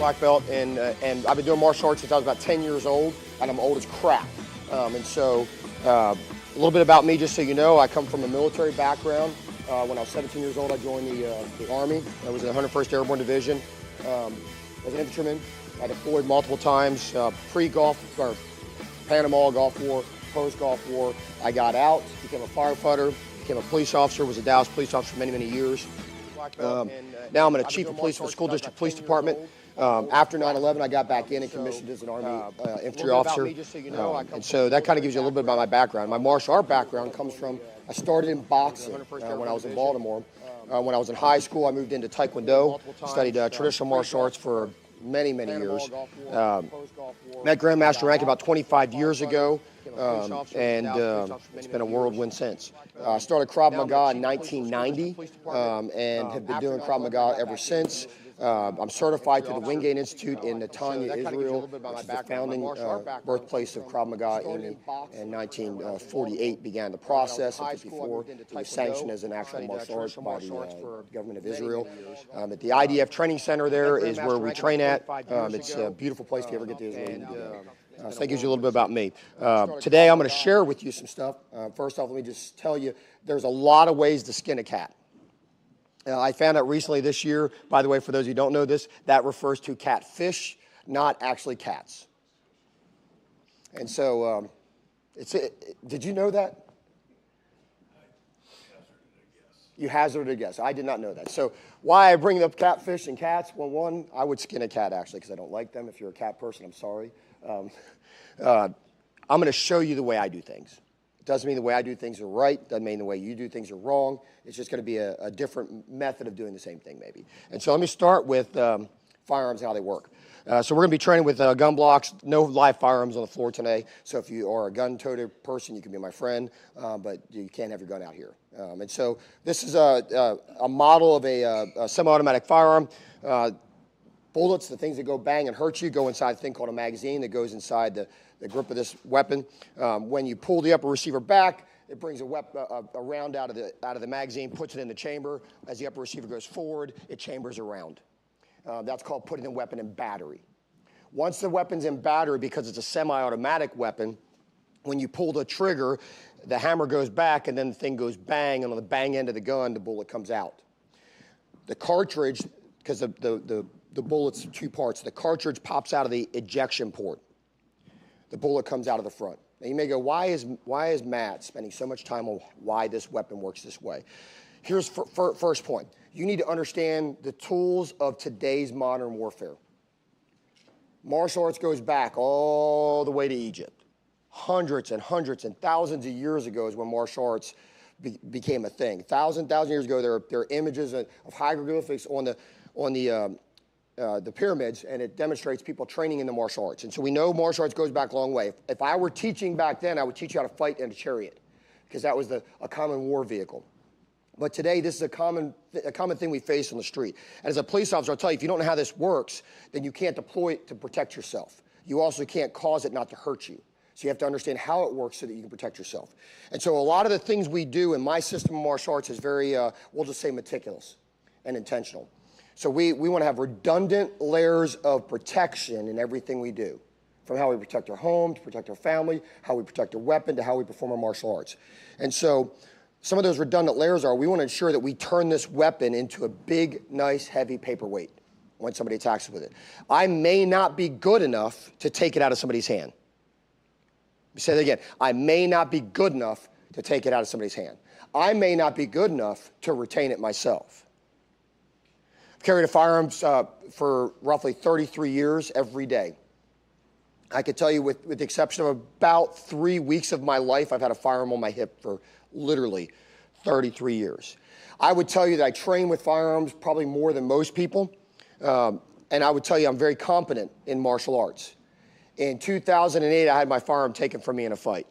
black belt, and I've been doing martial arts since I was about 10 years old, and I'm old as crap. And so a little bit about me, just so you know, I come from a military background. When I was 17 years old, I joined the Army. I was in the 101st Airborne Division as an infantryman. I deployed multiple times, pre-Gulf, or Panama, Gulf War, post-Gulf War. I got out, became a firefighter, became a police officer, was a Dallas police officer for many, many years. Now I'm a chief of police for the school district police department. After 9/11, I got back in and commissioned as an Army infantry officer. And so that kind of gives you a little bit about my background. My martial art background comes from, I started in boxing when I was in Baltimore. When I was in high school, I moved into Taekwondo, studied traditional martial arts for many, many years. Met Grandmaster rank about 25 years ago, and it's been a whirlwind since. I started Krav Maga in 1990 and have been doing Krav Maga ever since. I'm certified through the Wingate Institute in Netanya, Israel, which is the founding birthplace of Krav Maga. In 1948 began the process. In 1954, it was sanctioned as an actual martial art by the government of Israel. At the IDF training center there is where we train at. It's a beautiful place if you ever get to Israel. So that gives you a little bit about me. Today I'm going to share with you some stuff. First off, let me just tell you, there's a lot of ways to skin a cat. I found out recently this year, by the way, for those who don't know this, that refers to catfish, not actually cats. And so, did you know that? You hazarded a guess. I did not know that. So why I bring up catfish and cats? Well, one, I would skin a cat actually because I don't like them. If you're a cat person, I'm sorry. I'm going to show you the way I do things. It doesn't mean the way I do things are right. Doesn't mean the way you do things are wrong. It's just going to be a different method of doing the same thing, maybe. And so let me start with firearms and how they work. So we're going to be training with gun blocks, no live firearms on the floor today. So if you are a gun-toted person, you can be my friend, but you can't have your gun out here. And so this is a model of a semi-automatic firearm. Bullets, the things that go bang and hurt you, go inside a thing called a magazine that goes inside the grip of this weapon. When you pull the upper receiver back, it brings a round out of the magazine, puts it in the chamber. As the upper receiver goes forward, it chambers around. That's called putting the weapon in battery. Once the weapon's in battery, because it's a semi-automatic weapon, when you pull the trigger, the hammer goes back, and then the thing goes bang, and on the bang end of the gun, the bullet comes out. The cartridge, because the bullet's two parts, the cartridge pops out of the ejection port. The bullet comes out of the front. Now you may go, why is Matt spending so much time on why this weapon works this way? Here's first point. You need to understand the tools of today's modern warfare. Martial arts goes back all the way to Egypt. Hundreds and thousands of years ago is when martial arts became a thing. Thousand years ago, there are images of hieroglyphics on the pyramids, and it demonstrates people training in the martial arts. And so we know martial arts goes back a long way. If I were teaching back then, I would teach you how to fight in a chariot, because that was a common war vehicle. But today, this is a common thing we face on the street. And as a police officer, I'll tell you, if you don't know how this works, then you can't deploy it to protect yourself. You also can't cause it not to hurt you. So you have to understand how it works so that you can protect yourself. And so a lot of the things we do in my system of martial arts is very, we'll just say meticulous and intentional. So we want to have redundant layers of protection in everything we do, from how we protect our home, to protect our family, how we protect our weapon, to how we perform our martial arts. And so some of those redundant layers are, we want to ensure that we turn this weapon into a big, nice, heavy paperweight when somebody attacks us with it. I may not be good enough to take it out of somebody's hand. Let me say that again. I may not be good enough to take it out of somebody's hand. I may not be good enough to retain it myself. I've carried a firearm for roughly 33 years every day. I could tell you with the exception of about 3 weeks of my life, I've had a firearm on my hip for literally 33 years. I would tell you that I train with firearms probably more than most people. And I would tell you I'm very competent in martial arts. In 2008, I had my firearm taken from me in a fight.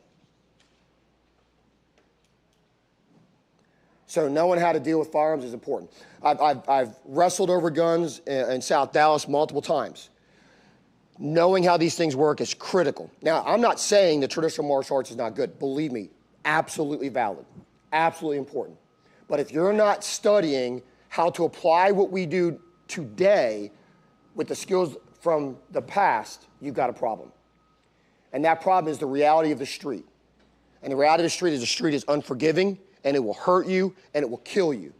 So knowing how to deal with firearms is important. I've wrestled over guns in South Dallas multiple times. Knowing how these things work is critical. Now, I'm not saying that traditional martial arts is not good. Believe me, absolutely valid, absolutely important. But if you're not studying how to apply what we do today with the skills from the past, you've got a problem. And that problem is the reality of the street. And the reality of the street is unforgiving, and it will hurt you, and it will kill you.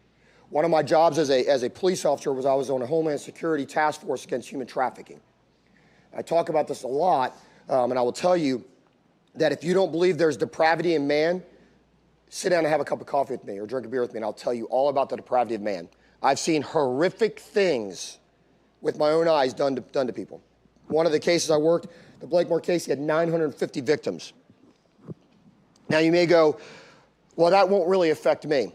One of my jobs as a police officer was I was on a Homeland Security task force against human trafficking. I talk about this a lot, and I will tell you that if you don't believe there's depravity in man, sit down and have a cup of coffee with me or drink a beer with me, and I'll tell you all about the depravity of man. I've seen horrific things with my own eyes done to people. One of the cases I worked, the Blakemore case, he had 950 victims. Now you may go, well, that won't really affect me.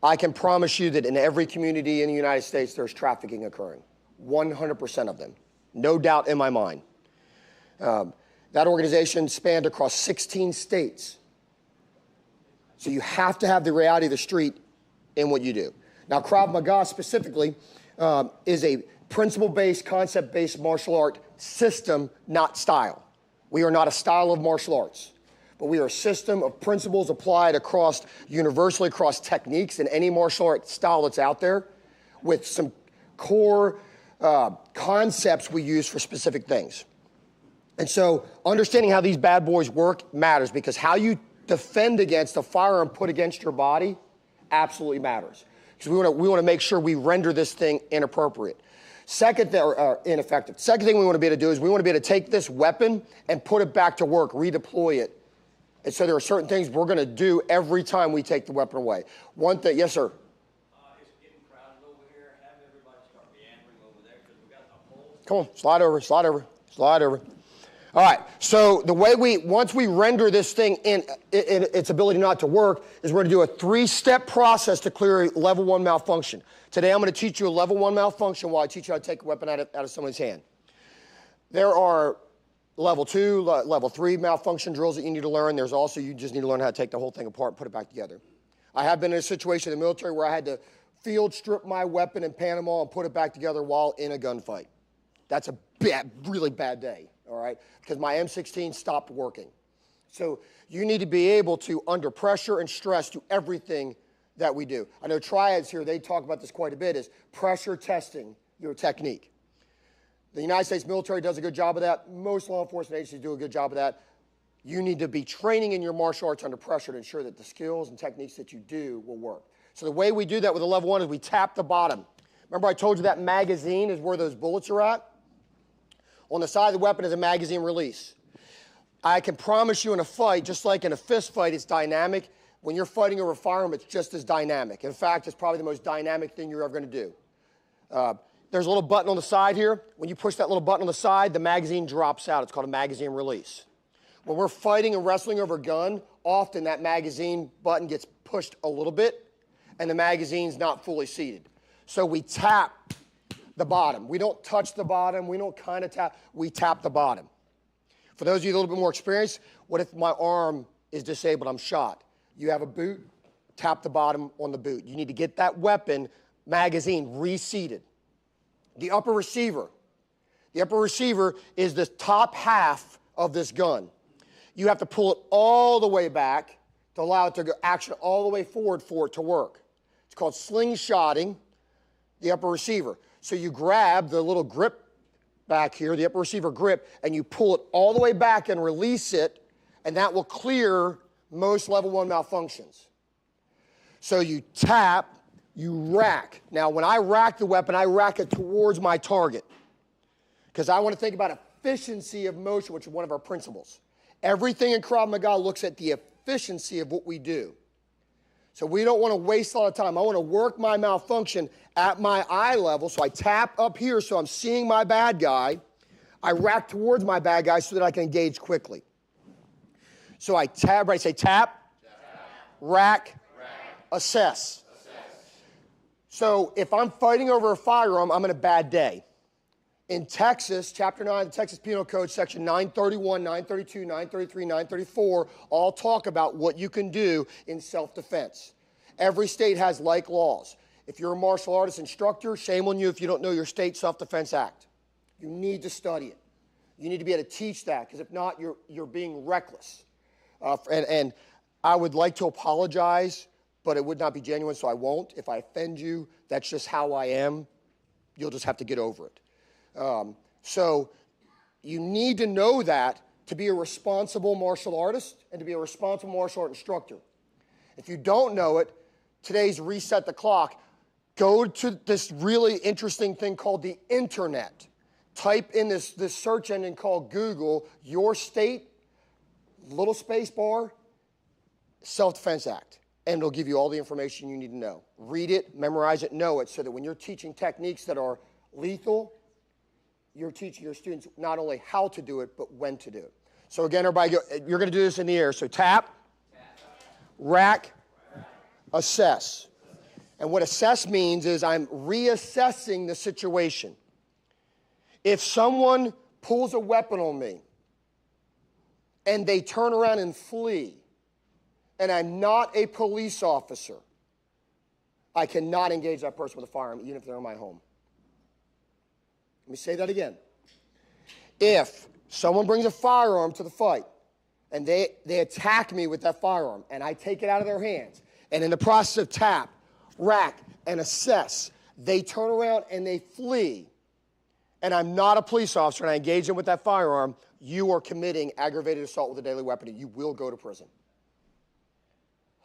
I can promise you that in every community in the United States, there's trafficking occurring. 100% of them. No doubt in my mind. That organization spanned across 16 states. So you have to have the reality of the street in what you do. Now, Krav Maga specifically is a principle-based, concept-based martial art system, not style. We are not a style of martial arts, but we are a system of principles applied across, universally across techniques in any martial art style that's out there, with some core concepts we use for specific things. And so understanding how these bad boys work matters, because how you defend against a firearm put against your body absolutely matters. Because we want to make sure we render this thing inappropriate. Ineffective. Second thing we want to be able to do is we want to be able to take this weapon and put it back to work, redeploy it. And so there are certain things we're going to do every time we take the weapon away. One thing, yes, sir. It's getting crowded over here. Have everybody start meandering over there because we got the whole. Come on, slide over, slide over, slide over. All right, so the way once we render this thing in its ability not to work, is we're going to do a 3-step process to clear a level 1 malfunction. Today I'm going to teach you a level 1 malfunction while I teach you how to take a weapon out of someone's hand. There are level 2, level 3 malfunction drills that you need to learn. There's also, you just need to learn how to take the whole thing apart and put it back together. I have been in a situation in the military where I had to field strip my weapon in Panama and put it back together while in a gunfight. That's a really bad day. All right, because my M16 stopped working. So you need to be able to, under pressure and stress, do everything that we do. I know triads here, they talk about this quite a bit, is pressure testing your technique. The United States military does a good job of that. Most law enforcement agencies do a good job of that. You need to be training in your martial arts under pressure to ensure that the skills and techniques that you do will work. So the way we do that with a level 1 is we tap the bottom. Remember I told you that magazine is where those bullets are at? On the side of the weapon is a magazine release. I can promise you in a fight, just like in a fist fight, it's dynamic. When you're fighting over a firearm, it's just as dynamic. In fact, it's probably the most dynamic thing you're ever going to do. There's a little button on the side here. When you push that little button on the side, the magazine drops out. It's called a magazine release. When we're fighting and wrestling over a gun, often that magazine button gets pushed a little bit, and the magazine's not fully seated. So we tap the bottom. We don't touch the bottom. We don't kind of tap. We tap the bottom. For those of you a little bit more experienced, what if my arm is disabled, I'm shot? You have a boot, tap the bottom on the boot. You need to get that weapon magazine reseated. The upper receiver is the top half of this gun. You have to pull it all the way back to allow it to go action all the way forward for it to work. It's called slingshotting the upper receiver. So you grab the little grip back here, the upper receiver grip, and you pull it all the way back and release it, and that will clear most level 1 malfunctions. So you tap, you rack. Now, when I rack the weapon, I rack it towards my target, because I want to think about efficiency of motion, which is one of our principles. Everything in Krav Maga looks at the efficiency of what we do. So we don't want to waste a lot of time. I want to work my malfunction at my eye level. So I tap up here so I'm seeing my bad guy. I rack towards my bad guy so that I can engage quickly. So I tap, right? Say tap, rack, assess. So if I'm fighting over a firearm, I'm in a bad day. In Texas, Chapter 9 of the Texas Penal Code, Section 931, 932, 933, 934, all talk about what you can do in self-defense. Every state has like laws. If you're a martial artist instructor, shame on you if you don't know your state self-defense act. You need to study it. You need to be able to teach that, because if not, you're being reckless. And I would like to apologize, but it would not be genuine, so I won't. If I offend you, that's just how I am. You'll just have to get over it. So you need to know that to be a responsible martial artist and to be a responsible martial art instructor. If you don't know it, today's Reset the Clock. Go to this really interesting thing called the internet. Type in this search engine called Google, your state, little space bar, Self-Defense Act. And it'll give you all the information you need to know. Read it, memorize it, know it, so that when you're teaching techniques that are lethal, you're teaching your students not only how to do it, but when to do it. So again, everybody, you're going to do this in the air. So tap, rack, assess. And what assess means is I'm reassessing the situation. If someone pulls a weapon on me and they turn around and flee, and I'm not a police officer, I cannot engage that person with a firearm, even if they're in my home. Let me say that again. If someone brings a firearm to the fight, and they attack me with that firearm, and I take it out of their hands, and in the process of tap, rack, and assess, they turn around and they flee, and I'm not a police officer, and I engage them with that firearm, you are committing aggravated assault with a deadly weapon, and you will go to prison.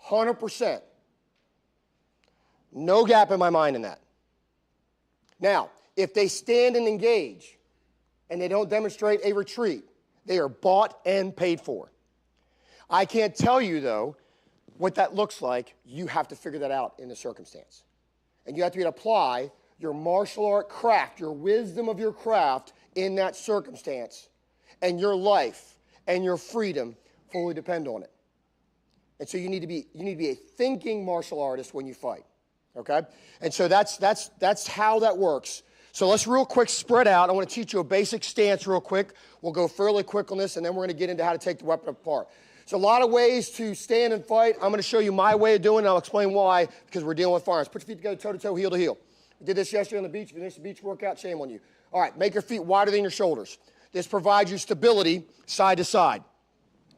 100%. No gap in my mind in that. Now, if they stand and engage and they don't demonstrate a retreat, they are bought and paid for. I can't tell you, though, what that looks like. You have to figure that out in the circumstance. And you have to be able to apply your martial art craft, your wisdom of your craft in that circumstance, and your life and your freedom fully depend on it. And so you need to be a thinking martial artist when you fight, okay? And so that's how that works. So let's real quick spread out. I want to teach you a basic stance real quick. We'll go fairly quick on this, and then we're going to get into how to take the weapon apart. So a lot of ways to stand and fight. I'm going to show you my way of doing it, and I'll explain why, because we're dealing with firearms. Put your feet together, toe-to-toe, heel-to-heel. We did this yesterday on the beach. If you finished the beach workout, shame on you. All right, make your feet wider than your shoulders. This provides you stability side to side.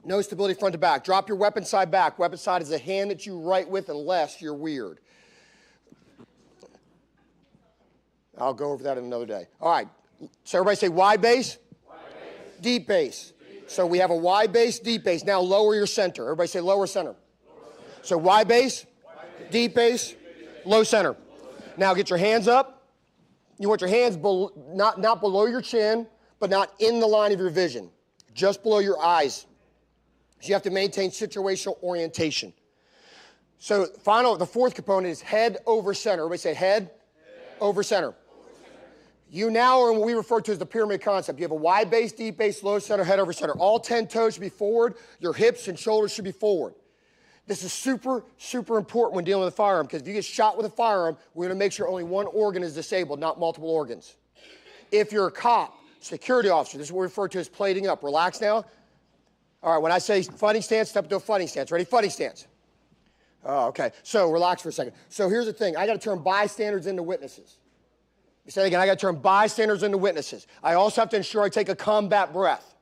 No stability front to back. Drop your weapon side back. Weapon side is the hand that you write with unless you're weird. I'll go over that in another day. All right. So everybody say wide base. Wide base. Deep base. So we have a wide base, deep base. Now lower your center. Everybody say lower center. So wide base, deep base, low center. Now get your hands up. You want your hands not below your chin, but not in the line of your vision. Just below your eyes. So you have to maintain situational orientation. So the fourth component is head over center. Everybody say head over center. You now are in what we refer to as the pyramid concept. You have a wide base, deep base, low center, head over center. All 10 toes should be forward. Your hips and shoulders should be forward. This is super, super important when dealing with a firearm, because if you get shot with a firearm, we're going to make sure only one organ is disabled, not multiple organs. If you're a cop, security officer, this is what we refer to as plating up. Relax now. All right, when I say fighting stance, step into a fighting stance. Ready? Fighting stance. Oh, okay. So relax for a second. So here's the thing. I got to turn bystanders into witnesses. You say it again. I got to turn bystanders into witnesses. I also have to ensure I take a combat breath.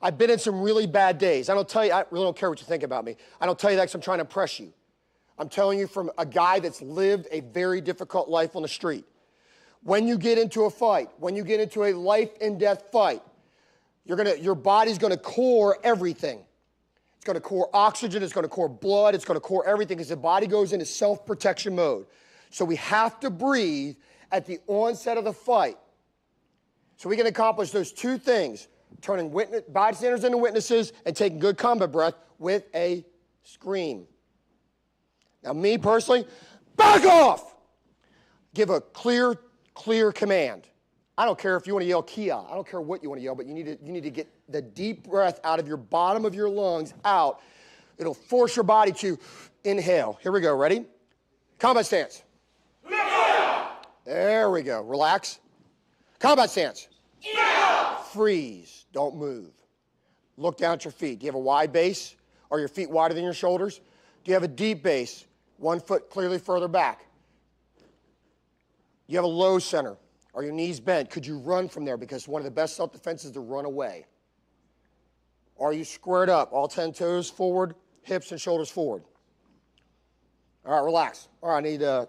I've been in some really bad days. I really don't care what you think about me. I don't tell you that because I'm trying to impress you. I'm telling you from a guy that's lived a very difficult life on the street. When you get into a fight, when you get into a life and death fight, your body's going to core everything. It's going to core oxygen, it's going to core blood, it's going to core everything because the body goes into self-protection mode. So we have to breathe at the onset of the fight. So we can accomplish those two things, turning bystanders into witnesses and taking good combat breath with a scream. Now me personally, back off! Give a clear command. I don't care if you want to yell Kia. I don't care what you want to yell, but you need to get the deep breath out of your bottom of your lungs out. It'll force your body to inhale. Here we go. Ready? Combat stance. Yeah. There we go. Relax. Combat stance. Yeah. Freeze. Don't move. Look down at your feet. Do you have a wide base? Are your feet wider than your shoulders? Do you have a deep base? 1 foot clearly further back. You have a low center. Are your knees bent? Could you run from there? Because one of the best self-defense is to run away. Are you squared up? All 10 toes forward, hips and shoulders forward. All right, relax. All right, I need all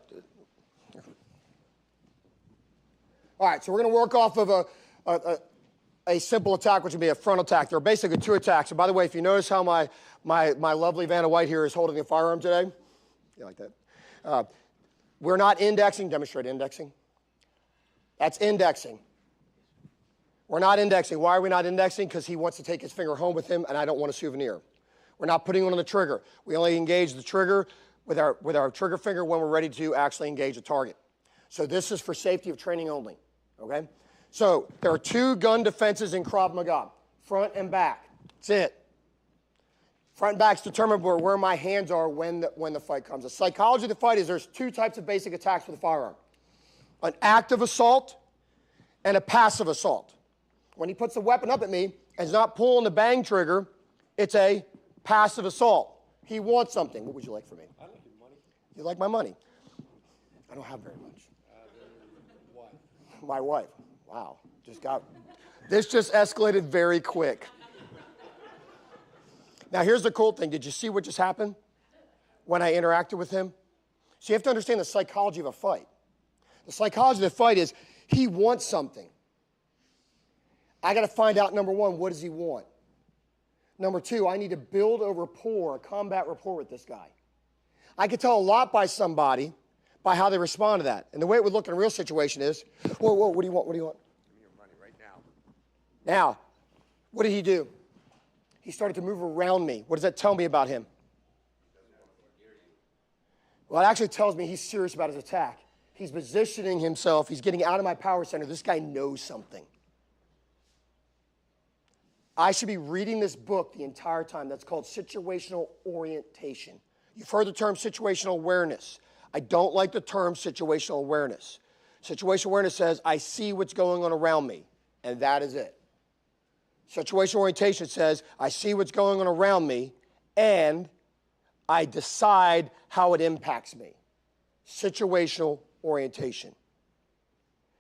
All right, so we're going to work off of a simple attack, which would be a frontal attack. There are basically 2 attacks. And by the way, if you notice how my lovely Vanna White here is holding a firearm today, you like that? We're not indexing. Demonstrate indexing. That's indexing. We're not indexing. Why are we not indexing? Because he wants to take his finger home with him, and I don't want a souvenir. We're not putting one on the trigger. We only engage the trigger with our trigger finger when we're ready to actually engage a target. So this is for safety of training only, okay? So there are 2 gun defenses in Krav Maga, front and back. That's it. Front and back's determined where my hands are when the fight comes. The psychology of the fight is there's 2 types of basic attacks with a firearm. An active assault and a passive assault. When he puts the weapon up at me and is not pulling the bang trigger, it's a passive assault. He wants something. What would you like from me? I like your money. You like my money? I don't have very much. Wife. My wife. Wow. This just escalated very quick. Now, here's the cool thing. Did you see what just happened when I interacted with him? So you have to understand the psychology of a fight. The psychology of the fight is he wants something. I got to find out, number 1, what does he want? Number 2, I need to build a rapport, a combat rapport with this guy. I can tell a lot by somebody by how they respond to that. And the way it would look in a real situation is, whoa, what do you want? What do you want? Give me your money right now. Now, what did he do? He started to move around me. What does that tell me about him? Well, it actually tells me he's serious about his attack. He's positioning himself. He's getting out of my power center. This guy knows something. I should be reading this book the entire time. That's called situational orientation. You've heard the term situational awareness. I don't like the term situational awareness. Situational awareness says, I see what's going on around me, and that is it. Situational orientation says, I see what's going on around me, and I decide how it impacts me. Situational orientation.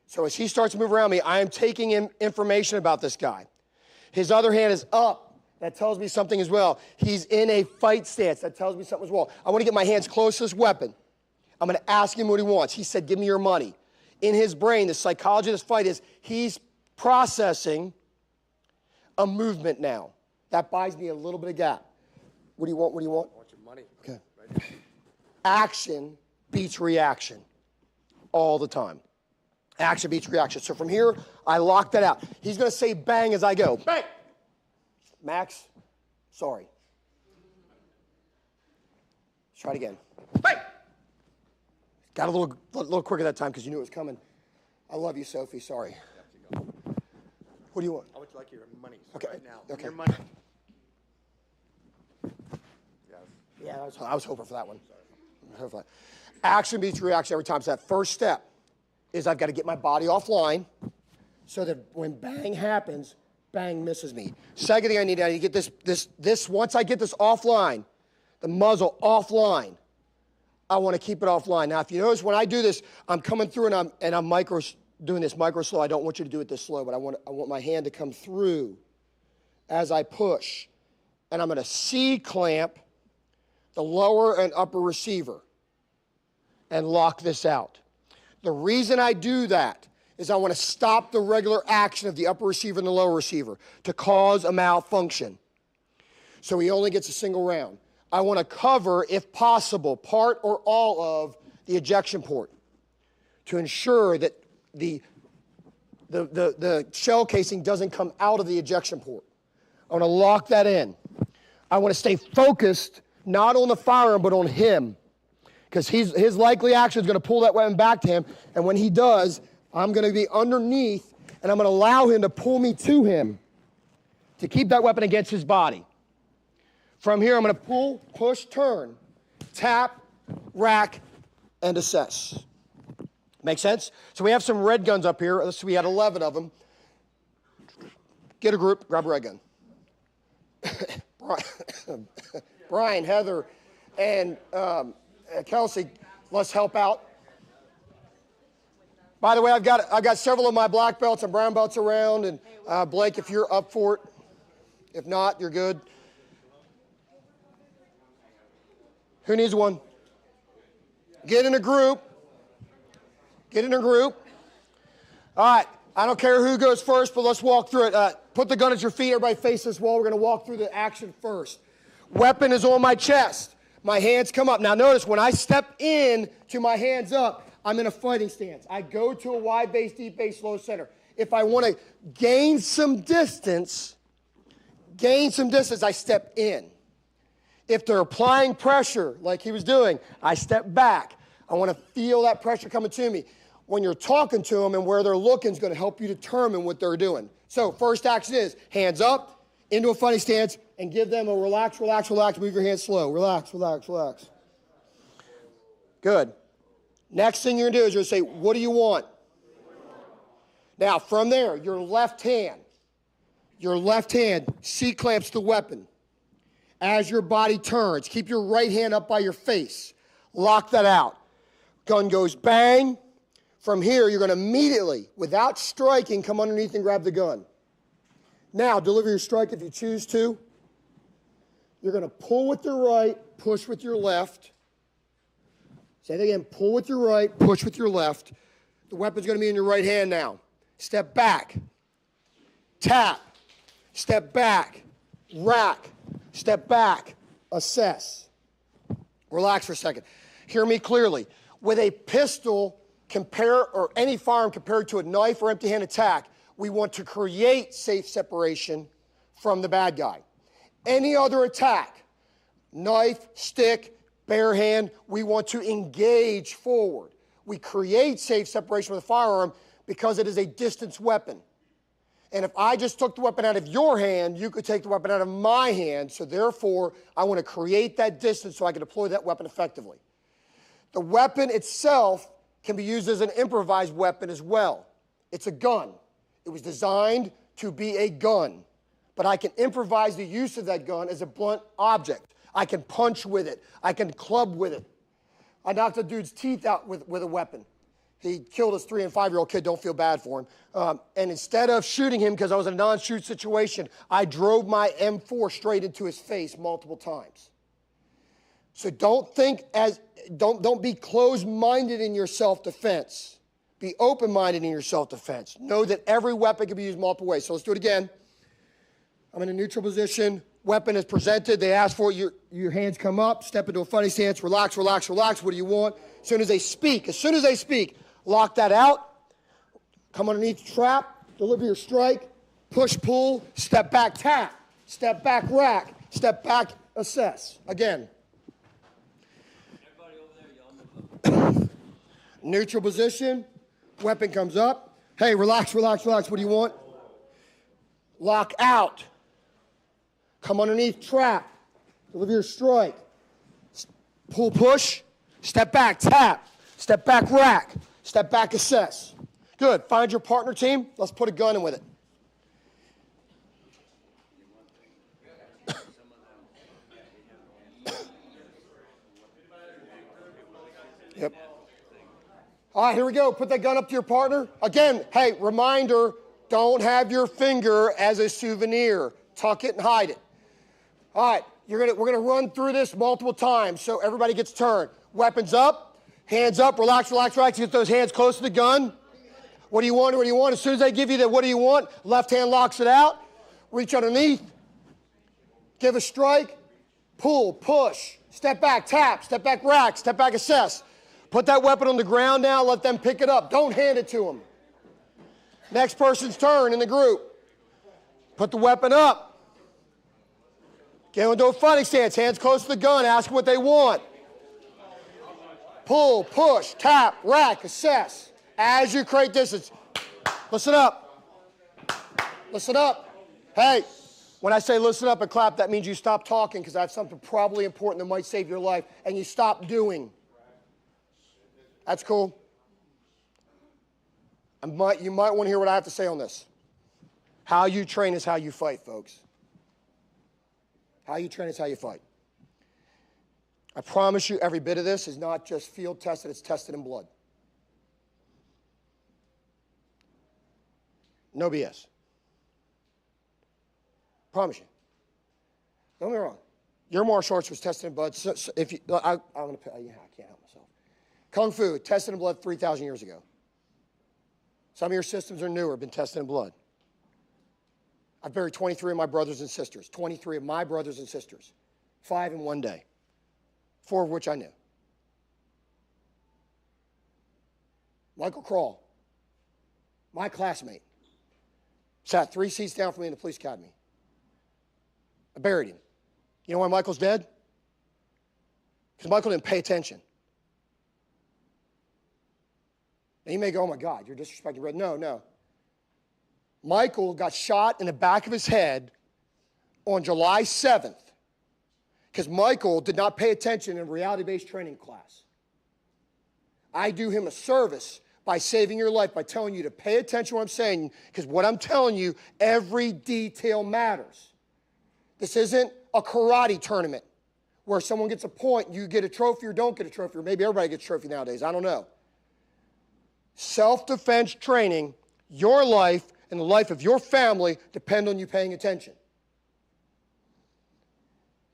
So as he starts to move around me, I am taking in information about this guy. His other hand is up. That tells me something as well. He's in a fight stance. That tells me something as well. I want to get my hands close to this weapon. I'm going to ask him what he wants. He said, give me your money. In his brain, the psychology of this fight is he's processing a movement now. That buys me a little bit of gap. What do you want? What do you want? I want your money. Okay. Right now. Action beats reaction all the time. Action beats reaction. So from here, I lock that out. He's going to say bang as I go. Bang! Max, sorry. Let's try it again. Bang! Got a little quicker that time because you knew it was coming. I love you, Sophie. Sorry. What do you want? I would like your money Okay. right now. Okay. Your money. Yes. Yeah, I was hoping for that one. Action beats reaction every time. So that first step is I've got to get my body offline so that when bang happens, bang misses me. Second thing I need to get this once I get this offline, the muzzle offline, I want to keep it offline. Now, if you notice when I do this, I'm coming through and I'm doing this micro slow. I don't want you to do it this slow, but I want my hand to come through as I push. And I'm going to C-clamp the lower and upper receiver and lock this out. The reason I do that is I want to stop the regular action of the upper receiver and the lower receiver to cause a malfunction. So he only gets a single round. I want to cover, if possible, part or all of the ejection port to ensure that the shell casing doesn't come out of the ejection port. I want to lock that in. I want to stay focused not on the firearm but on him, because his likely action is going to pull that weapon back to him, and when he does, I'm going to be underneath, and I'm going to allow him to pull me to him to keep that weapon against his body. From here, I'm going to pull, push, turn, tap, rack, and assess. Make sense? So we have some red guns up here. We had 11 of them. Get a group, grab a red gun. Brian, Heather, and Kelsey, let's help out. By the way, I've got several of my black belts and brown belts around, and Blake, if you're up for it. If not, you're good. Who needs one? Get in a group. Get in a group. All right, I don't care who goes first, but let's walk through it. Put the gun at your feet. Everybody face this wall. We're going to walk through the action first. Weapon is on my chest. My hands come up. Now notice when I step in to my hands up, I'm in a fighting stance. I go to a wide base, deep base, low center. If I want to gain some distance, I step in. If they're applying pressure like he was doing, I step back. I want to feel that pressure coming to me. When you're talking to them and where they're looking is going to help you determine what they're doing. So first action is hands up, into a fighting stance, and give them a relax, relax, relax. Move your hands slow. Relax, relax, relax. Good. Next thing you're going to do is you're going to say, what do you want? Now, from there, your left hand C-clamps the weapon. As your body turns, keep your right hand up by your face. Lock that out. Gun goes bang. From here, you're going to immediately, without striking, come underneath and grab the gun. Now, deliver your strike if you choose to. You're going to pull with your right, push with your left. Say that again, pull with your right, push with your left. The weapon's going to be in your right hand now. Step back, tap, step back, rack, step back, assess. Relax for a second. Hear me clearly. With a pistol, or any firearm compared to a knife or empty hand attack, we want to create safe separation from the bad guy. Any other attack, knife, stick, bare hand, we want to engage forward. We create safe separation with a firearm because it is a distance weapon. And if I just took the weapon out of your hand, you could take the weapon out of my hand. So therefore, I want to create that distance so I can deploy that weapon effectively. The weapon itself can be used as an improvised weapon as well. It's a gun. It was designed to be a gun. But I can improvise the use of that gun as a blunt object. I can punch with it. I can club with it. I knocked a dude's teeth out with a weapon. He killed his 3- and 5-year-old kid. Don't feel bad for him. And instead of shooting him because I was in a non-shoot situation, I drove my M4 straight into his face multiple times. So don't be closed-minded in your self-defense. Be open-minded in your self-defense. Know that every weapon can be used multiple ways. So let's do it again. I'm in a neutral position. Weapon is presented. They ask for it. Your hands come up. Step into a fighting stance. Relax, relax, relax. What do you want? As soon as they speak, lock that out. Come underneath the trap. Deliver your strike. Push, pull. Step back, tap. Step back, rack. Step back, assess. Again. Neutral position. Weapon comes up. Hey, relax, relax, relax. What do you want? Lock out. Come underneath, trap. Deliver your strike. Pull, push. Step back, tap. Step back, rack. Step back, assess. Good. Find your partner team. Let's put a gun in with it. Yep. All right, here we go. Put that gun up to your partner. Again, hey, reminder, don't have your finger as a souvenir. Tuck it and hide it. All right, we're gonna run through this multiple times so everybody gets turned. Weapons up, hands up, relax, relax, relax. Get those hands close to the gun. What do you want? What do you want? As soon as they give you the what do you want, left hand locks it out. Reach underneath. Give a strike. Pull, push. Step back, tap. Step back, rack. Step back, assess. Put that weapon on the ground now. Let them pick it up. Don't hand it to them. Next person's turn in the group. Put the weapon up. Get into a fighting stance. Hands close to the gun. Ask what they want. Pull, push, tap, rack, assess. As you create distance. Listen up. Listen up. Hey, when I say listen up and clap, that means you stop talking because I have something probably important that might save your life, and you stop doing. That's cool. You might want to hear what I have to say on this. How you train is how you fight, folks. How you train is how you fight. I promise you every bit of this is not just field tested, it's tested in blood. No BS. Promise you. Don't get me wrong. Your martial arts was tested in blood. So if you, I can't help myself. Kung Fu, tested in blood 3,000 years ago. Some of your systems are newer, been tested in blood. I've buried 23 of my brothers and sisters. 23 of my brothers and sisters. 5 in one day. 4 of which I knew. Michael Crawl, my classmate, sat 3 seats down from me in the police academy. I buried him. You know why Michael's dead? Because Michael didn't pay attention. And you may go, oh my God, you're disrespecting Red. No. Michael got shot in the back of his head on July 7th because Michael did not pay attention in reality-based training class. I do him a service by saving your life, by telling you to pay attention to what I'm saying, because what I'm telling you, every detail matters. This isn't a karate tournament where someone gets a point, you get a trophy or don't get a trophy, or maybe everybody gets a trophy nowadays, I don't know. Self-defense training, your life and the life of your family depend on you paying attention.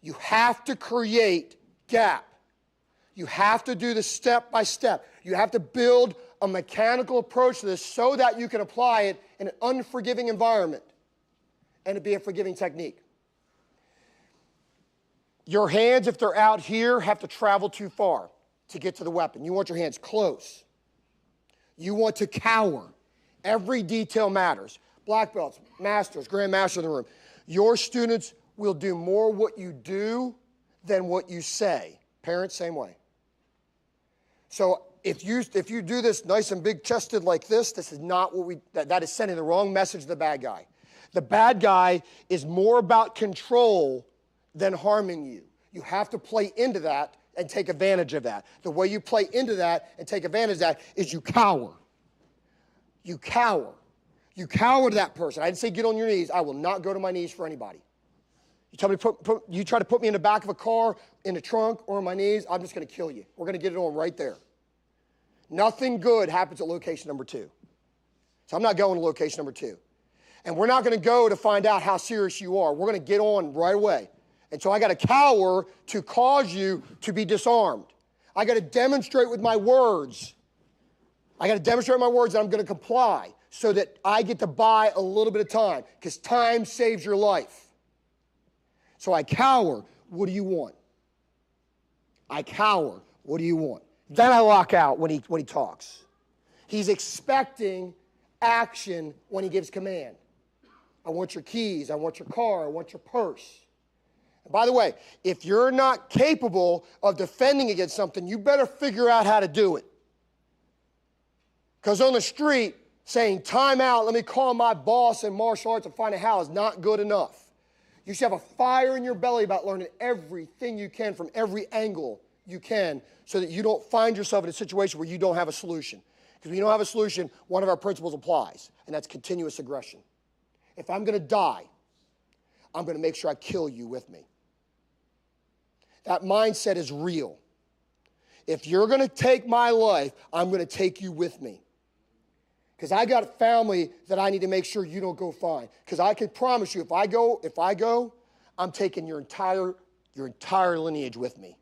You have to create gap. You have to do this step by step. You have to build a mechanical approach to this so that you can apply it in an unforgiving environment and it be a forgiving technique. Your hands, if they're out here, have to travel too far to get to the weapon. You want your hands close. You want to cower. Every detail matters. Black belts, masters, grandmasters in the room. Your students will do more what you do than what you say. Parents, same way. So if you do this nice and big-chested like this is not what that is sending the wrong message to the bad guy. The bad guy is more about control than harming you. You have to play into that and take advantage of that. The way you play into that and take advantage of that is you cower. You cower. You cower to that person. I didn't say get on your knees. I will not go to my knees for anybody. You tell me you try to put me in the back of a car, in the trunk, or on my knees, I'm just going to kill you. We're going to get it on right there. Nothing good happens at location number 2. So I'm not going to location number 2. And we're not going to go to find out how serious you are. We're going to get on right away. And so I got to cower to cause you to be disarmed. I got to demonstrate with my words. I got to demonstrate my words that I'm going to comply so that I get to buy a little bit of time, because time saves your life. So I cower. What do you want? I cower. What do you want? Then I lock out when he talks. He's expecting action when he gives command. I want your keys. I want your car. I want your purse. And by the way, if you're not capable of defending against something, you better figure out how to do it. Because on the street, saying, time out, let me call my boss in martial arts and find out how is not good enough. You should have a fire in your belly about learning everything you can from every angle you can so that you don't find yourself in a situation where you don't have a solution. Because when you don't have a solution, one of our principles applies, and that's continuous aggression. If I'm going to die, I'm going to make sure I kill you with me. That mindset is real. If you're going to take my life, I'm going to take you with me. Because I got a family that I need to make sure you don't go find. Because I can promise you, if I go, I'm taking your entire lineage with me.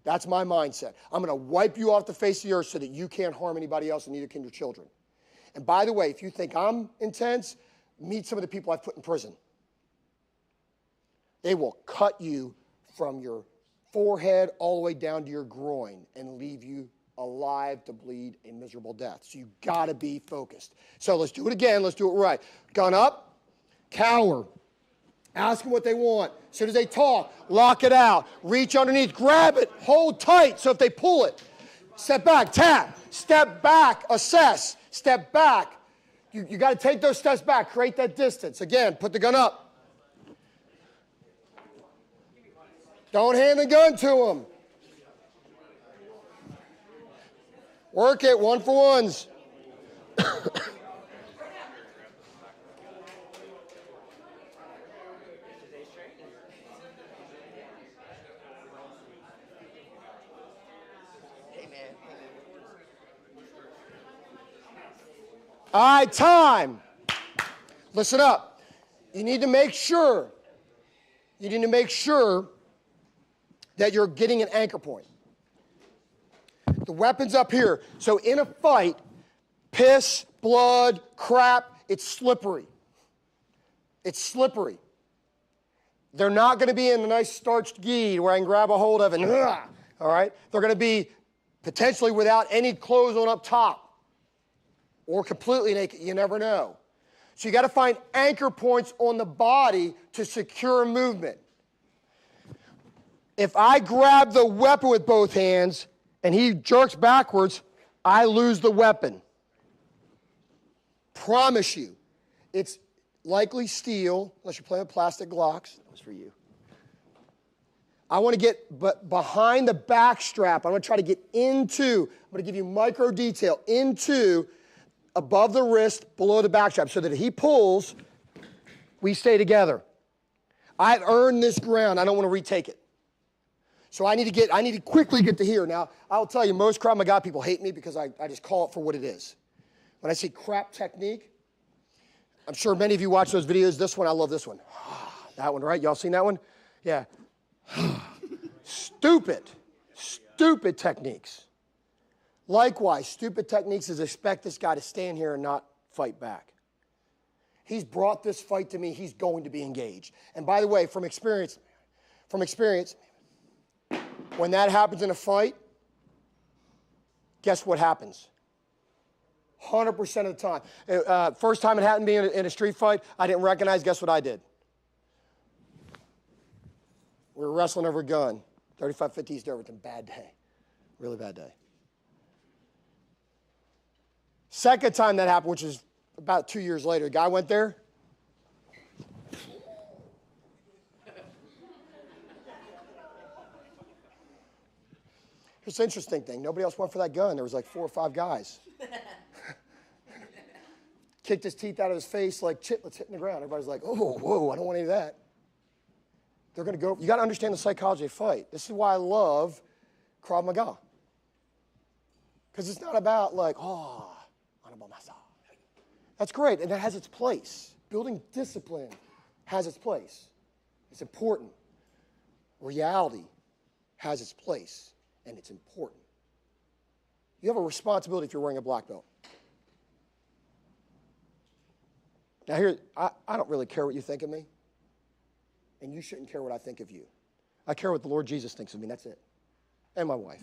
That's my mindset. I'm going to wipe you off the face of the earth so that you can't harm anybody else, and neither can your children. And by the way, if you think I'm intense, meet some of the people I've put in prison. They will cut you from your forehead all the way down to your groin and leave you alive to bleed a miserable death. So you got to be focused. So let's do it again. Let's do it right. Gun up, cower. Ask them what they want. As soon as they talk, lock it out. Reach underneath, grab it, hold tight. So if they pull it, step back, tap. Step back, assess. Step back. You got to take those steps back, create that distance. Again, put the gun up. Don't hand the gun to them. Work it, 1-for-1s. All right, time. Listen up. You need to make sure that you're getting an anchor point. The weapon's up here. So in a fight, piss blood, crap. It's slippery. It's slippery. They're not going to be in a nice starched gi where I can grab a hold of it and, all right? They're going to be potentially without any clothes on up top or completely naked. You never know. So you got to find anchor points on the body to secure movement. If I grab the weapon with both hands and he jerks backwards, I lose the weapon. Promise you. It's likely steel, unless you're playing with plastic Glocks. That was for you. I want to get behind the back strap. I want to try to get into, I'm going to give you micro detail, into above the wrist, below the back strap, so that if he pulls, we stay together. I've earned this ground. I don't want to retake it. So I need to quickly get to here. Now, I'll tell you, most Krav Maga people hate me because I just call it for what it is. When I say crap technique, I'm sure many of you watch those videos. This one, I love this one. That one, right? Y'all seen that one? Yeah. Stupid techniques. Likewise, stupid techniques is expect this guy to stand here and not fight back. He's brought this fight to me. He's going to be engaged. And by the way, from experience, when that happens in a fight, guess what happens? 100% of the time. First time it happened to me in a street fight, I didn't recognize, guess what I did? We were wrestling over a gun. 3550 East Overton, bad day. Really bad day. Second time that happened, which is about 2 years later, the guy went there. Here's the interesting thing. Nobody else went for that gun. There was like 4 or 5 guys. Kicked his teeth out of his face like chitlets hitting the ground. Everybody's like, oh, whoa, I don't want any of that. They're going to go. You got to understand the psychology of fight. This is why I love Krav Maga. Because it's not about like, oh, honorable master. That's great, and that has its place. Building discipline has its place. It's important. Reality has its place, and it's important. You have a responsibility if you're wearing a black belt. Now here, I don't really care what you think of me, and you shouldn't care what I think of you. I care what the Lord Jesus thinks of me, that's it. And my wife.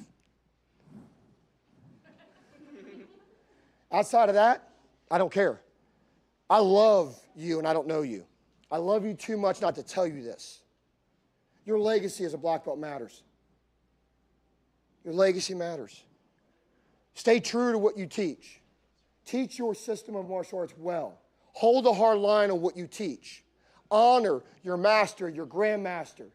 Outside of that, I don't care. I love you and I don't know you. I love you too much not to tell you this. Your legacy as a black belt matters. Your legacy matters. Stay true to what you teach. Teach your system of martial arts well. Hold a hard line on what you teach. Honor your master, your grandmaster,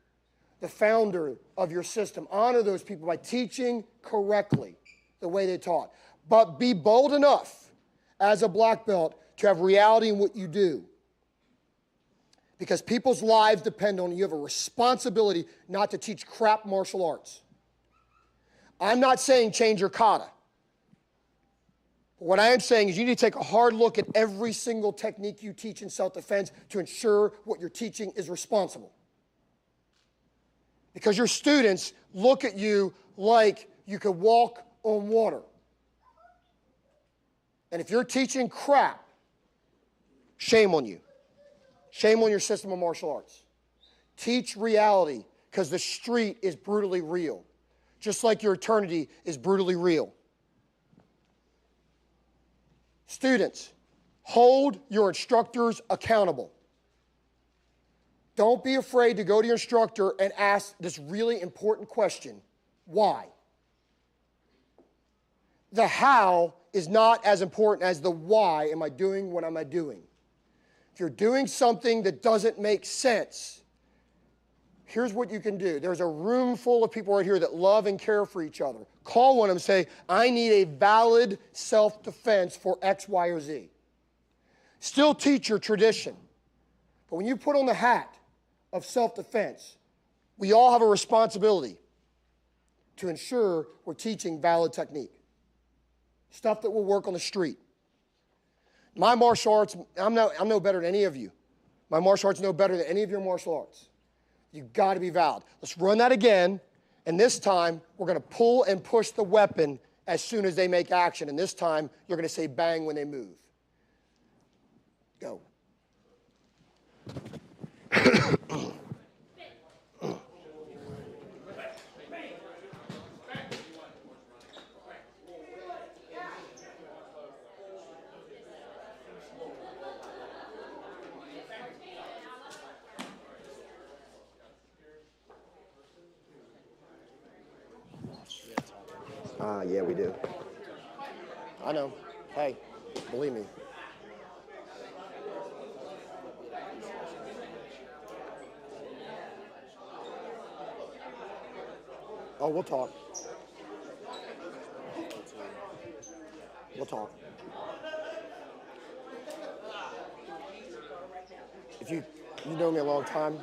the founder of your system. Honor those people by teaching correctly the way they taught. But be bold enough as a black belt to have reality in what you do. Because people's lives depend on it. You have a responsibility not to teach crap martial arts. I'm not saying change your kata. But what I am saying is you need to take a hard look at every single technique you teach in self-defense to ensure what you're teaching is responsible. Because your students look at you like you could walk on water. And if you're teaching crap, shame on you. Shame on your system of martial arts. Teach reality, because the street is brutally real. Just like your eternity is brutally real. Students, hold your instructors accountable. Don't be afraid to go to your instructor and ask this really important question. Why? The how is not as important as the why am I doing what am I doing. If you're doing something that doesn't make sense, here's what you can do. There's a room full of people right here that love and care for each other. Call one of them and say, I need a valid self-defense for X, Y, or Z. Still teach your tradition. But when you put on the hat of self-defense, we all have a responsibility to ensure we're teaching valid technique. Stuff that will work on the street. My martial arts, I'm no better than any of you. My martial arts are no better than any of your martial arts. You've got to be valid. Let's run that again. And this time, we're going to pull and push the weapon as soon as they make action. And this time, you're going to say bang when they move. Yeah, we do. I know. Hey, believe me. Oh, we'll talk. We'll talk. If you know me a long time,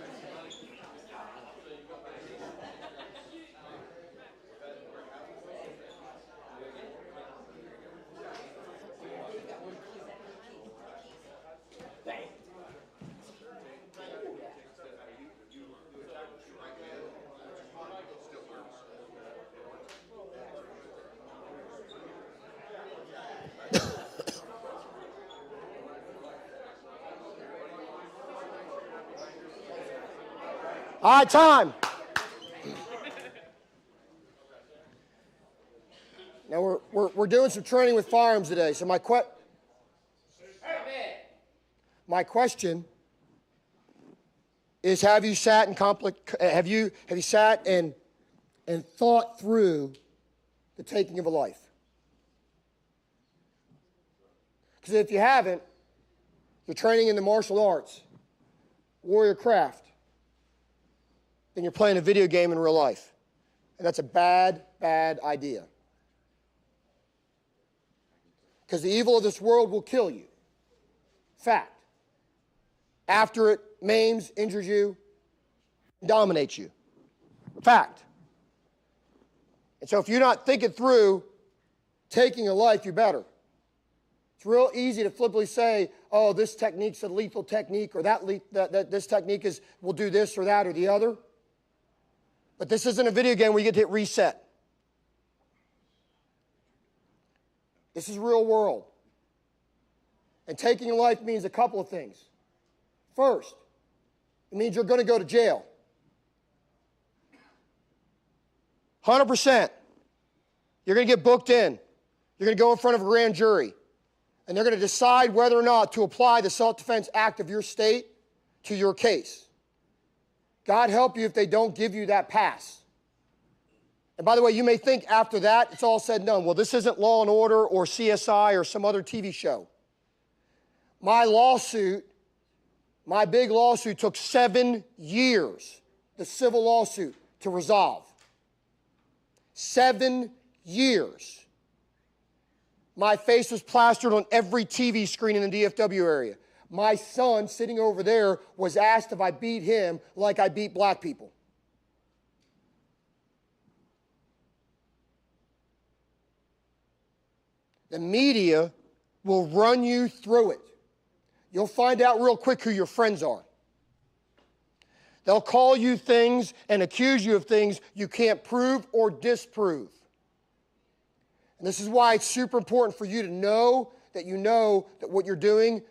all right, time. Now we're doing some training with firearms today. So my question is: have you sat and thought through the taking of a life? Because if you haven't, you're training in the martial arts, warrior craft, then you're playing a video game in real life. And that's a bad, bad idea. Because the evil of this world will kill you. Fact. After it maims, injures you, dominates you. Fact. And so if you're not thinking through taking a life, you better. It's real easy to flippantly say, oh, this technique's a lethal technique, or this technique will do this or that or the other. But this isn't a video game where you get to hit reset. This is real world. And taking a life means a couple of things. First, it means you're going to go to jail. 100%. You're going to get booked in. You're going to go in front of a grand jury. And they're going to decide whether or not to apply the Self-Defense Act of your state to your case. God help you if they don't give you that pass. And by the way, you may think after that, it's all said and done. Well, this isn't Law and Order or CSI or some other TV show. My big lawsuit took 7 years, the civil lawsuit, to resolve. 7 years. My face was plastered on every TV screen in the DFW area. My son, sitting over there, was asked if I beat him like I beat black people. The media will run you through it. You'll find out real quick who your friends are. They'll call you things and accuse you of things you can't prove or disprove. And this is why it's super important for you to know that what you're doing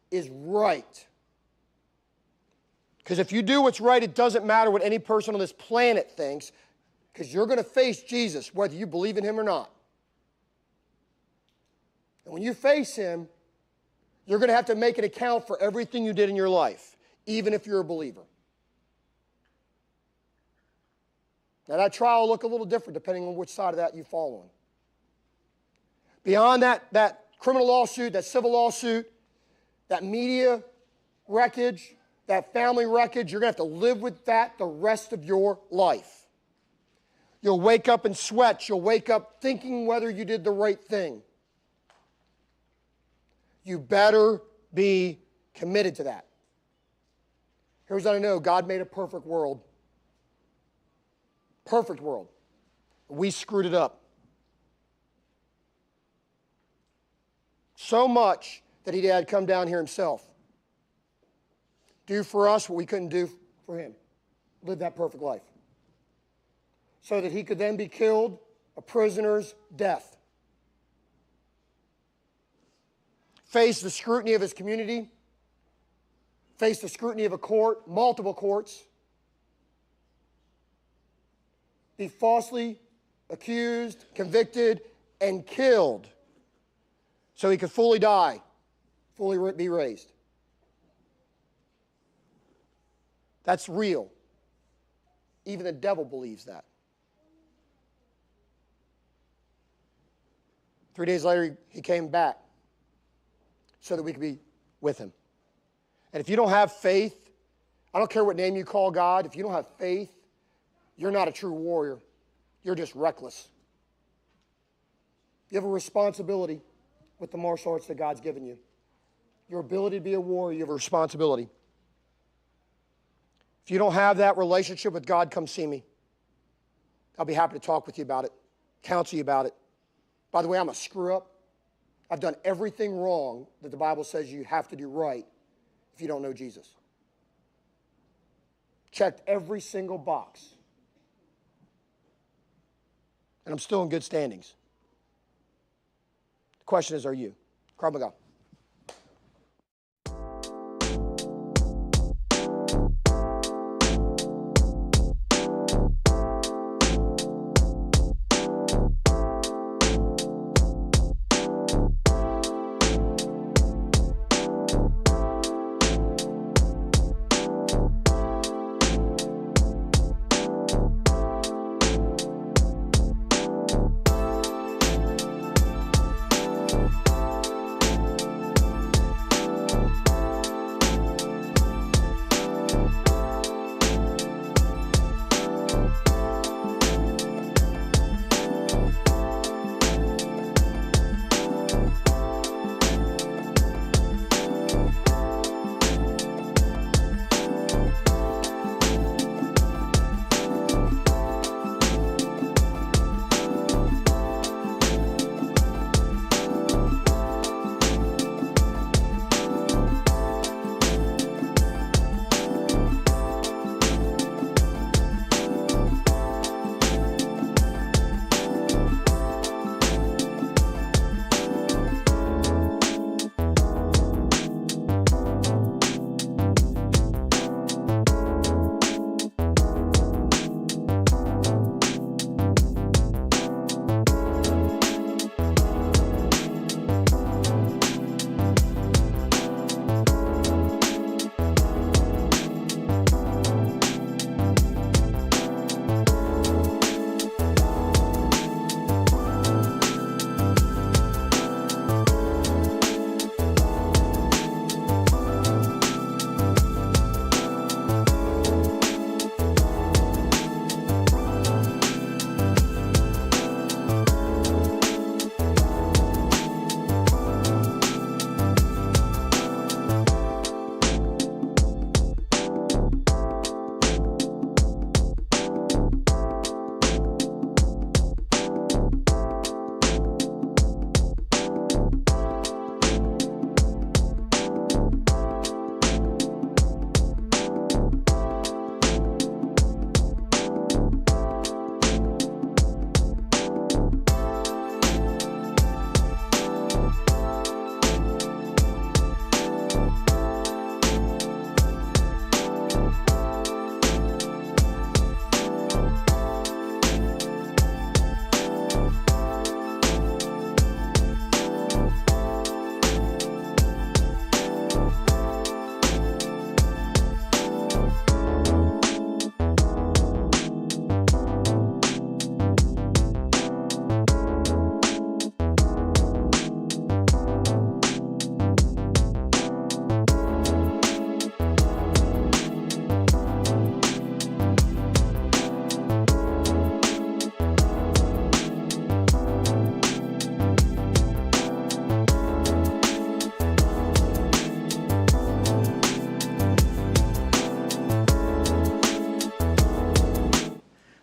is right. Because if you do what's right, it doesn't matter what any person on this planet thinks, because you're going to face Jesus, whether you believe in him or not. And when you face him, you're going to have to make an account for everything you did in your life, even if you're a believer. Now, that trial will look a little different depending on which side of that you fall on. Beyond that criminal lawsuit, that civil lawsuit, that media wreckage, that family wreckage, you're going to have to live with that the rest of your life. You'll wake up in sweats. You'll wake up thinking whether you did the right thing. You better be committed to that. Here's what I know. God made a perfect world. Perfect world. We screwed it up. So much that he had come down here himself. Do for us what we couldn't do for him. Live that perfect life. So that he could then be killed a prisoner's death. Face the scrutiny of his community. Face the scrutiny of a court, multiple courts. Be falsely accused, convicted, and killed so he could fully die, fully be raised. That's real. Even the devil believes that. 3 days later, he came back so that we could be with him. And if you don't have faith, I don't care what name you call God, if you don't have faith, you're not a true warrior. You're just reckless. You have a responsibility with the martial arts that God's given you. Your ability to be a warrior, you have a responsibility. If you don't have that relationship with God, come see me. I'll be happy to talk with you about it, counsel you about it. By the way, I'm a screw-up. I've done everything wrong that the Bible says you have to do right if you don't know Jesus. Checked every single box. And I'm still in good standings. The question is, are you? Krav Maga.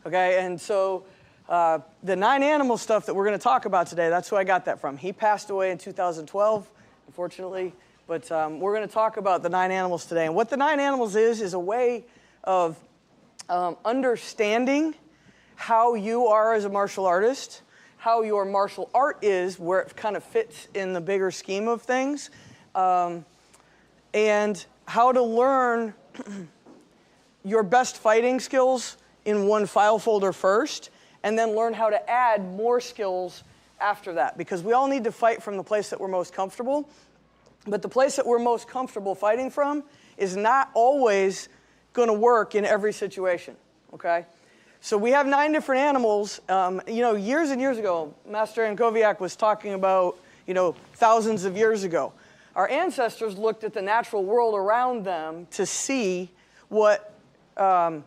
Okay, and so the 9 animal stuff that we're going to talk about today, that's who I got that from. He passed away in 2012, unfortunately, but we're going to talk about the 9 animals today. And what the 9 animals is a way of understanding how you are as a martial artist, how your martial art is, where it kind of fits in the bigger scheme of things, and how to learn your best fighting skills in one file folder first, and then learn how to add more skills after that. Because we all need to fight from the place that we're most comfortable, but the place that we're most comfortable fighting from is not always going to work in every situation, okay? So we have 9 different animals. Years and years ago, Master Antowiak was talking about, thousands of years ago. Our ancestors looked at the natural world around them to see to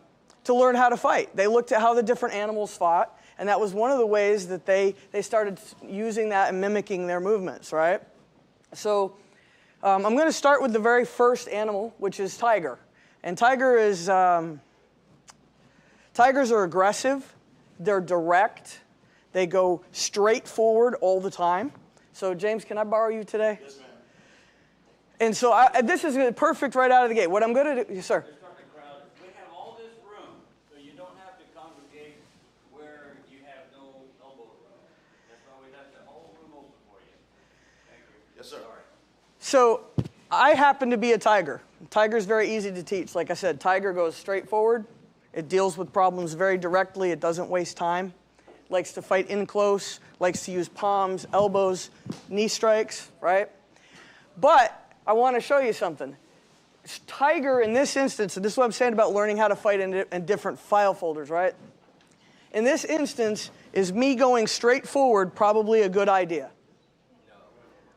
learn how to fight. They looked at how the different animals fought, and that was one of the ways that they started using that and mimicking their movements, right? So I'm going to start with the very first animal, which is tiger. And tigers are aggressive, they're direct, they go straight forward all the time. So James, can I borrow you today? Yes, ma'am. And so this is perfect right out of the gate. What I'm going to do, yes, sir. Start the crowd. We have all this room, so you don't have to congregate where you have no elbow room. That's why we left the whole room open for you. Thank you. Yes, sir. Sorry. So I happen to be a tiger. Tiger's very easy to teach. Like I said, tiger goes straight forward. It deals with problems very directly. It doesn't waste time. Likes to fight in close. Likes to use palms, elbows, knee strikes, right? But I want to show you something. Tiger, in this instance, and this is what I'm saying about learning how to fight in different file folders, right? In this instance, is me going straight forward probably a good idea? No.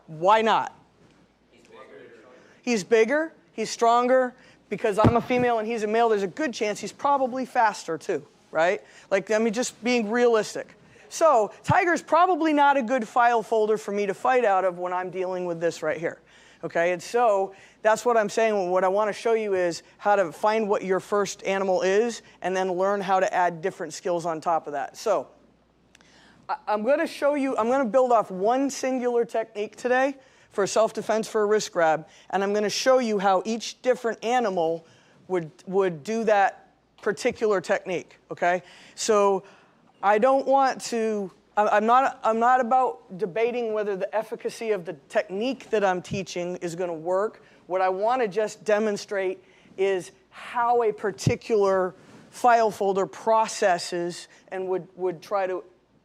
Why not? He's bigger, he's stronger. Because I'm a female and he's a male, there's a good chance he's probably faster too, right? Just being realistic. So tiger's probably not a good file folder for me to fight out of when I'm dealing with this right here. Okay, and so that's what I'm saying. What I want to show you is how to find what your first animal is and then learn how to add different skills on top of that. So I'm going to build off one singular technique today for self-defense for a wrist grab, and I'm going to show you how each different animal would do that particular technique, okay? So I don't want to, I'm not about debating whether the efficacy of the technique that I'm teaching is going to work. What I want to just demonstrate is how a particular file folder processes and would try to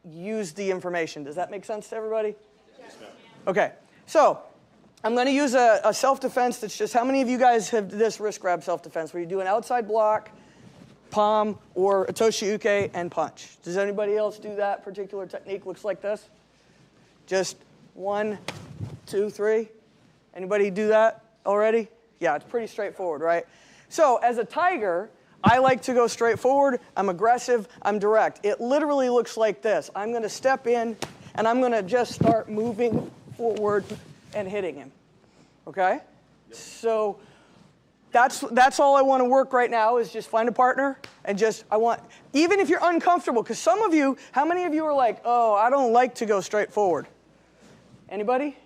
use the information. Does that make sense to everybody? Yes, ma'am. Okay. So I'm going to use a self-defense that's just, how many of you guys have this wrist grab self-defense where you do an outside block, palm, or a toshi uke and punch? Does anybody else do that particular technique? Looks like this. Just 1, 2, 3. Anybody do that already? Yeah, it's pretty straightforward, right? So as a tiger, I like to go straight forward. I'm aggressive. I'm direct. It literally looks like this. I'm going to step in, and I'm going to just start moving forward and hitting him, okay? Yep. So that's all I want to work right now is just find a partner and even if you're uncomfortable, because some of you, how many of you are like, oh, I don't like to go straight forward? Anybody?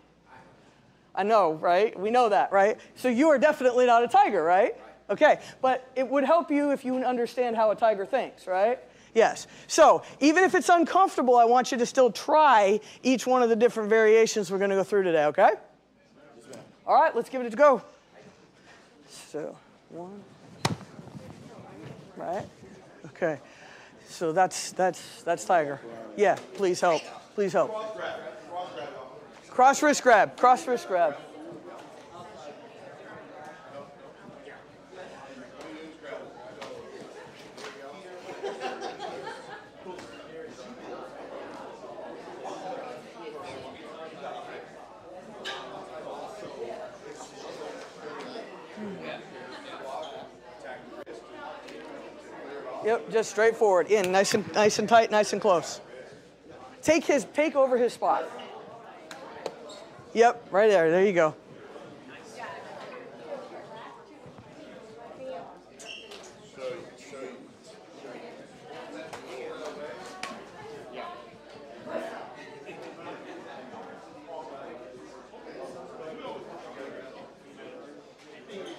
I know, right? We know that, right? So you are definitely not a tiger, right? Okay, but it would help you if you understand how a tiger thinks, right? Yes. So even if it's uncomfortable, I want you to still try each one of the different variations we're going to go through today, okay? Yes, all right, let's give it a go. So 1, right? Okay. So that's tiger. Yeah, please help. Please help. Cross wrist grab. Cross wrist grab. Yep, just straight forward. In, nice and tight, nice and close. Take over his spot. Yep, right there. There you go.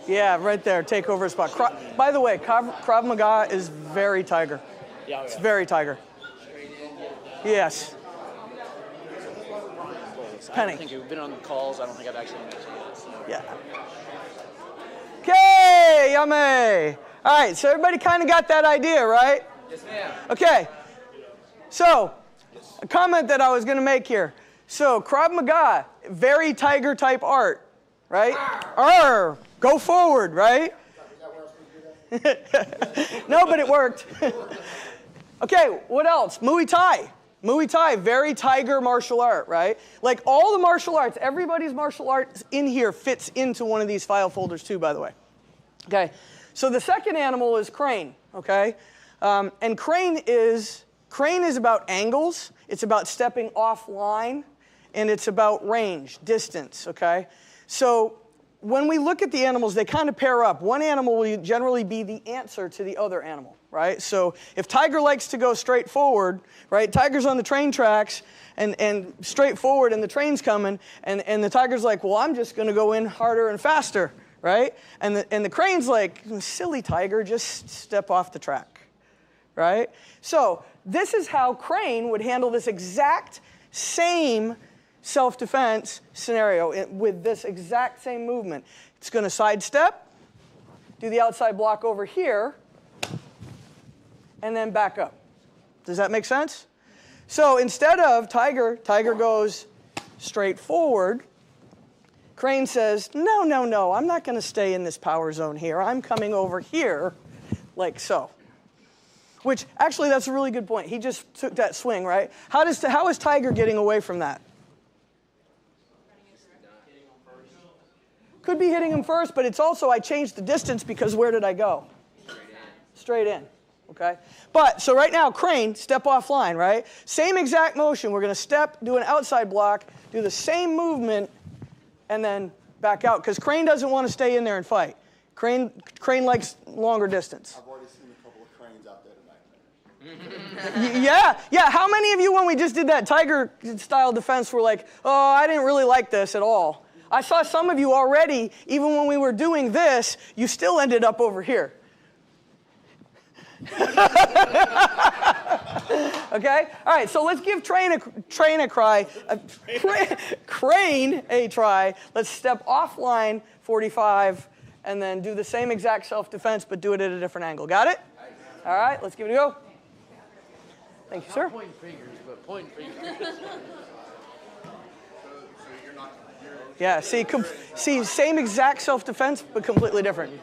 Yeah, right there. Take over his spot. By the way, Krav Maga is very tiger. Yeah, it's very tiger. Yes. Penny. I think we've been on calls. I don't think I've actually met you yet. So. Yeah. Okay, yummy. All right, so everybody kind of got that idea, right? Yes, ma'am. Okay. So, a comment that I was going to make here. So, Krav Maga, very tiger type art, right? Arr, go forward, right? No, but it worked. Okay, what else? Muay Thai. Muay Thai, very tiger martial art, right? Like all the martial arts, everybody's martial arts in here fits into one of these file folders too, by the way. Okay, so the second animal is crane, okay? And crane is about angles, it's about stepping offline, and it's about range, distance, okay? So when we look at the animals, they kind of pair up. One animal will generally be the answer to the other animal, right? So if tiger likes to go straight forward, right? Tiger's on the train tracks and straight forward and the train's coming and the tiger's like, well, I'm just gonna go in harder and faster, right? And the crane's like, silly tiger, just step off the track, right? So this is how crane would handle this exact same self-defense scenario with this exact same movement. It's going to sidestep, do the outside block over here, and then back up. Does that make sense? So instead of tiger goes straight forward. Crane says, no, no, no, I'm not going to stay in this power zone here. I'm coming over here like so. Which, actually, that's a really good point. He just took that swing, right? How is tiger getting away from that? Could be hitting him first, but it's also I changed the distance because where did I go? Straight in, okay? But, so right now, crane, step offline, right? Same exact motion. We're going to step, do an outside block, do the same movement, and then back out. Because crane doesn't want to stay in there and fight. Crane likes longer distance. I've already seen a couple of cranes out there tonight. Yeah. How many of you, when we just did that tiger-style defense, were like, oh, I didn't really like this at all? I saw some of you already, even when we were doing this, you still ended up over here. Okay? All right, so let's give crane a try. Let's step offline 45 and then do the same exact self-defense, but do it at a different angle. Got it? All right, let's give it a go. Thank you, sir. Not pointing fingers, but pointing fingers. Yeah, see, same exact self-defense, but completely different.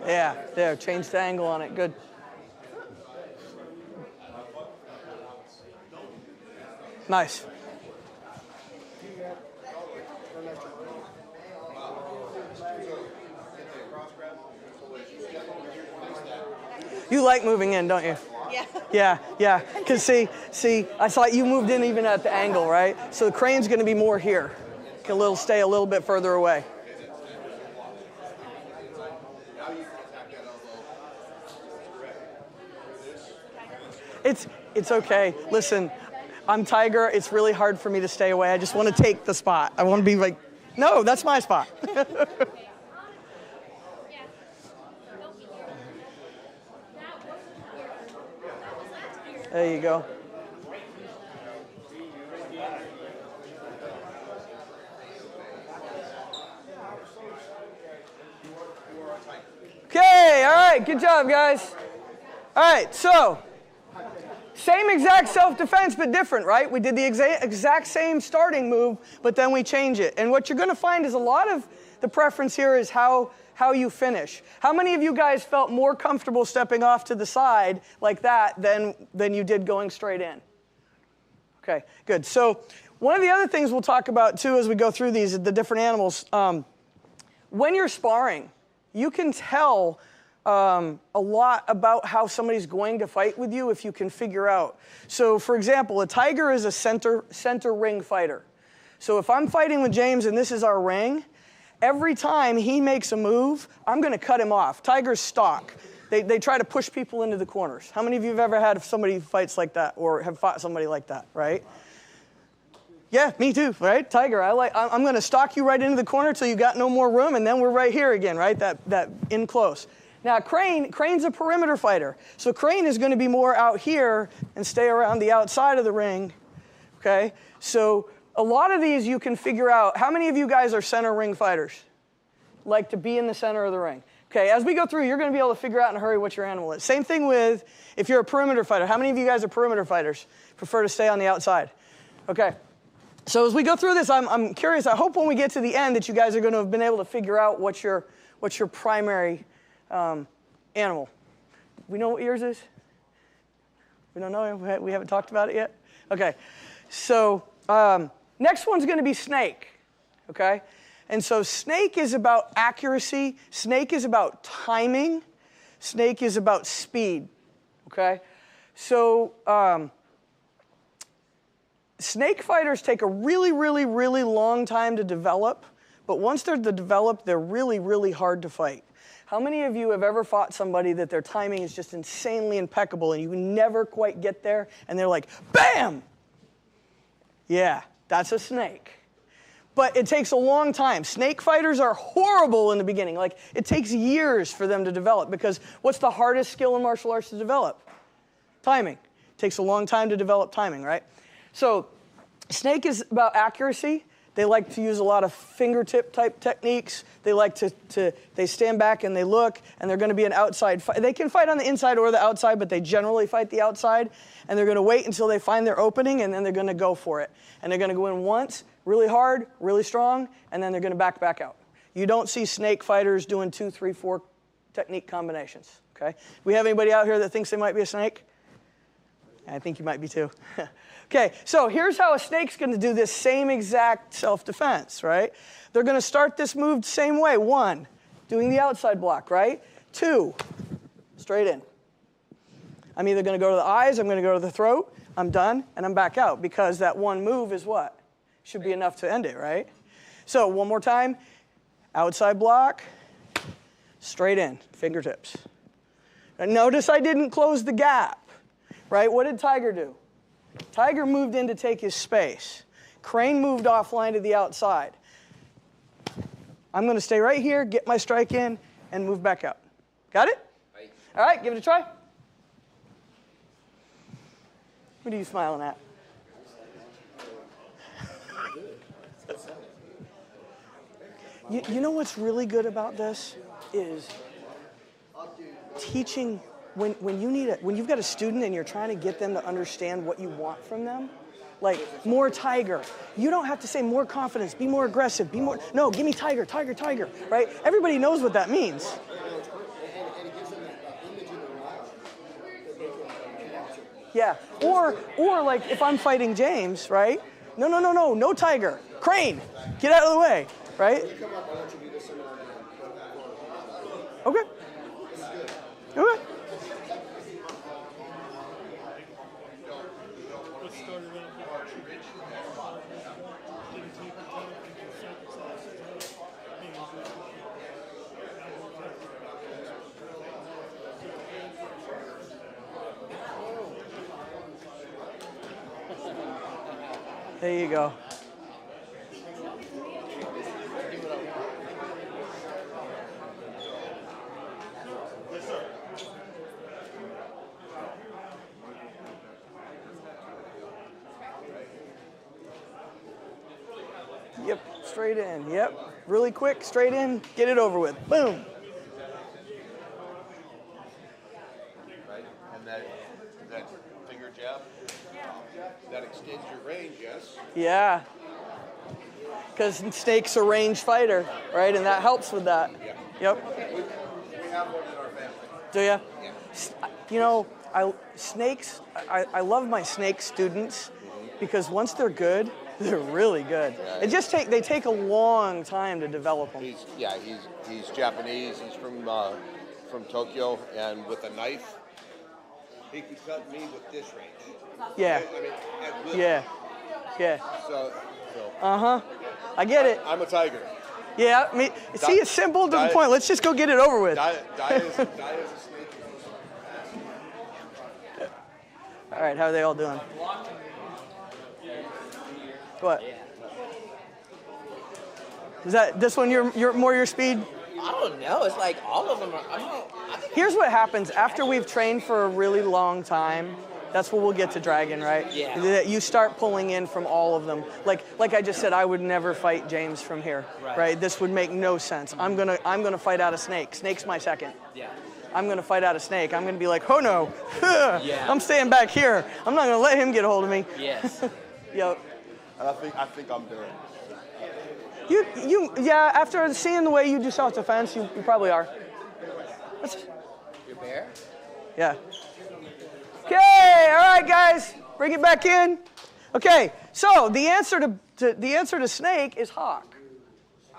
Yeah, there, change the angle on it, good. Nice. You like moving in, don't you? Yeah. Yeah, because see, I saw you moved in even at the angle, right? So the crane's gonna be more here. Can stay a little bit further away. It's okay. Listen, I'm tiger. It's really hard for me to stay away. I just want to take the spot. I want to be like, no, that's my spot. There you go. Okay, all right, good job, guys. All right, so same exact self-defense, but different, right? We did the exact same starting move, but then we change it. And what you're going to find is a lot of the preference here is how you finish. How many of you guys felt more comfortable stepping off to the side like that than you did going straight in? Okay, good. So one of the other things we'll talk about, too, as we go through these, the different animals, when you're sparring, you can tell a lot about how somebody's going to fight with you if you can figure out. So, for example, a tiger is a center ring fighter. So if I'm fighting with James and this is our ring, every time he makes a move, I'm going to cut him off. Tigers stalk. They try to push people into the corners. How many of you have ever had somebody who fights like that or have fought somebody like that, right? Yeah, me too, right? Tiger, I'm going to stalk you right into the corner till you got no more room, and then we're right here again, right? That in close. Now, crane's a perimeter fighter. So crane is going to be more out here and stay around the outside of the ring, okay? So A lot of these you can figure out. How many of you guys are center ring fighters? Like to be in the center of the ring. Okay, as we go through, you're going to be able to figure out in a hurry what your animal is. Same thing with if you're a perimeter fighter. How many of you guys are perimeter fighters? Prefer to stay on the outside? Okay. So as we go through this, I'm curious. I hope when we get to the end that you guys are going to have been able to figure out what's your primary animal. We know what yours is? We don't know? We haven't talked about it yet? Okay. So next one's going to be snake. Okay? And so snake is about accuracy. Snake is about timing. Snake is about speed. Okay? So snake fighters take a really, really, really long time to develop. But once they're developed, they're really, really hard to fight. How many of you have ever fought somebody that their timing is just insanely impeccable and you never quite get there and they're like, bam! Yeah, that's a snake. But it takes a long time. Snake fighters are horrible in the beginning. Like, it takes years for them to develop because what's the hardest skill in martial arts to develop? Timing. It takes a long time to develop timing, right? So snake is about accuracy. They like to use a lot of fingertip type techniques. They like they stand back and they look, and they're going to be an outside fight. They can fight on the inside or the outside, but they generally fight the outside. And they're going to wait until they find their opening, and then they're going to go for it. And they're going to go in once, really hard, really strong, and then they're going to back out. You don't see snake fighters doing 2, 3, 4 technique combinations. Okay? Do we have anybody out here that thinks they might be a snake? I think you might be too. Okay, so here's how a snake's going to do this same exact self-defense, right? They're going to start this move the same way. 1, doing the outside block, right? 2, straight in. I'm either going to go to the eyes, I'm going to go to the throat, I'm done, and I'm back out because that one move is what? Should be enough to end it, right? So one more time, outside block, straight in, fingertips. And notice I didn't close the gap, right? What did Tiger do? Tiger moved in to take his space. Crane moved offline to the outside. I'm going to stay right here, get my strike in, and move back out. Got it? Right. All right, give it a try. What are you smiling at? You know what's really good about this is teaching. When you've got a student and you're trying to get them to understand what you want from them, like more tiger. You don't have to say more confidence, be more aggressive, be more. No, give me tiger, tiger, tiger. Right? Everybody knows what that means. Yeah. Or like if I'm fighting James, right? No tiger, crane, get out of the way, right? Okay. Okay. There you go. Yep, straight in. Yep, really quick, straight in, get it over with. Boom. Right, and that finger jab, that extends your range, yes? Yeah, because snake's a range fighter, right? And that helps with that. Yeah. Yep. We have one in our family. Do you? Yeah. You know, snakes, I love my snake students because once they're good, they're really good. Yeah. They take a long time to develop them. He's Japanese. He's from Tokyo, and with a knife, he could cut me with this range. Yeah. Yeah. So. I get it. I'm a tiger. Yeah. See, it's simple to the point. Let's just go get it over with. Die is a snake. All right. How are they all doing? What? Is that this one? You're more your speed? I don't know. It's like all of them are. Here's what happens after we've trained for a really long time. That's what we'll get to dragon, right? Yeah. That you start pulling in from all of them. Like I just said, I would never fight James from here, right? This would make no sense. I'm gonna fight out a snake. Snake's my second. Yeah. I'm gonna fight out a snake. I'm gonna be like, oh no, Yeah. I'm staying back here. I'm not gonna let him get a hold of me. Yes. Yep. And I think I'm there. Yeah, after seeing the way you do self-defense, you probably are. Your bear? Yeah. Okay, all right, guys, bring it back in. Okay, so the answer to snake is hawk.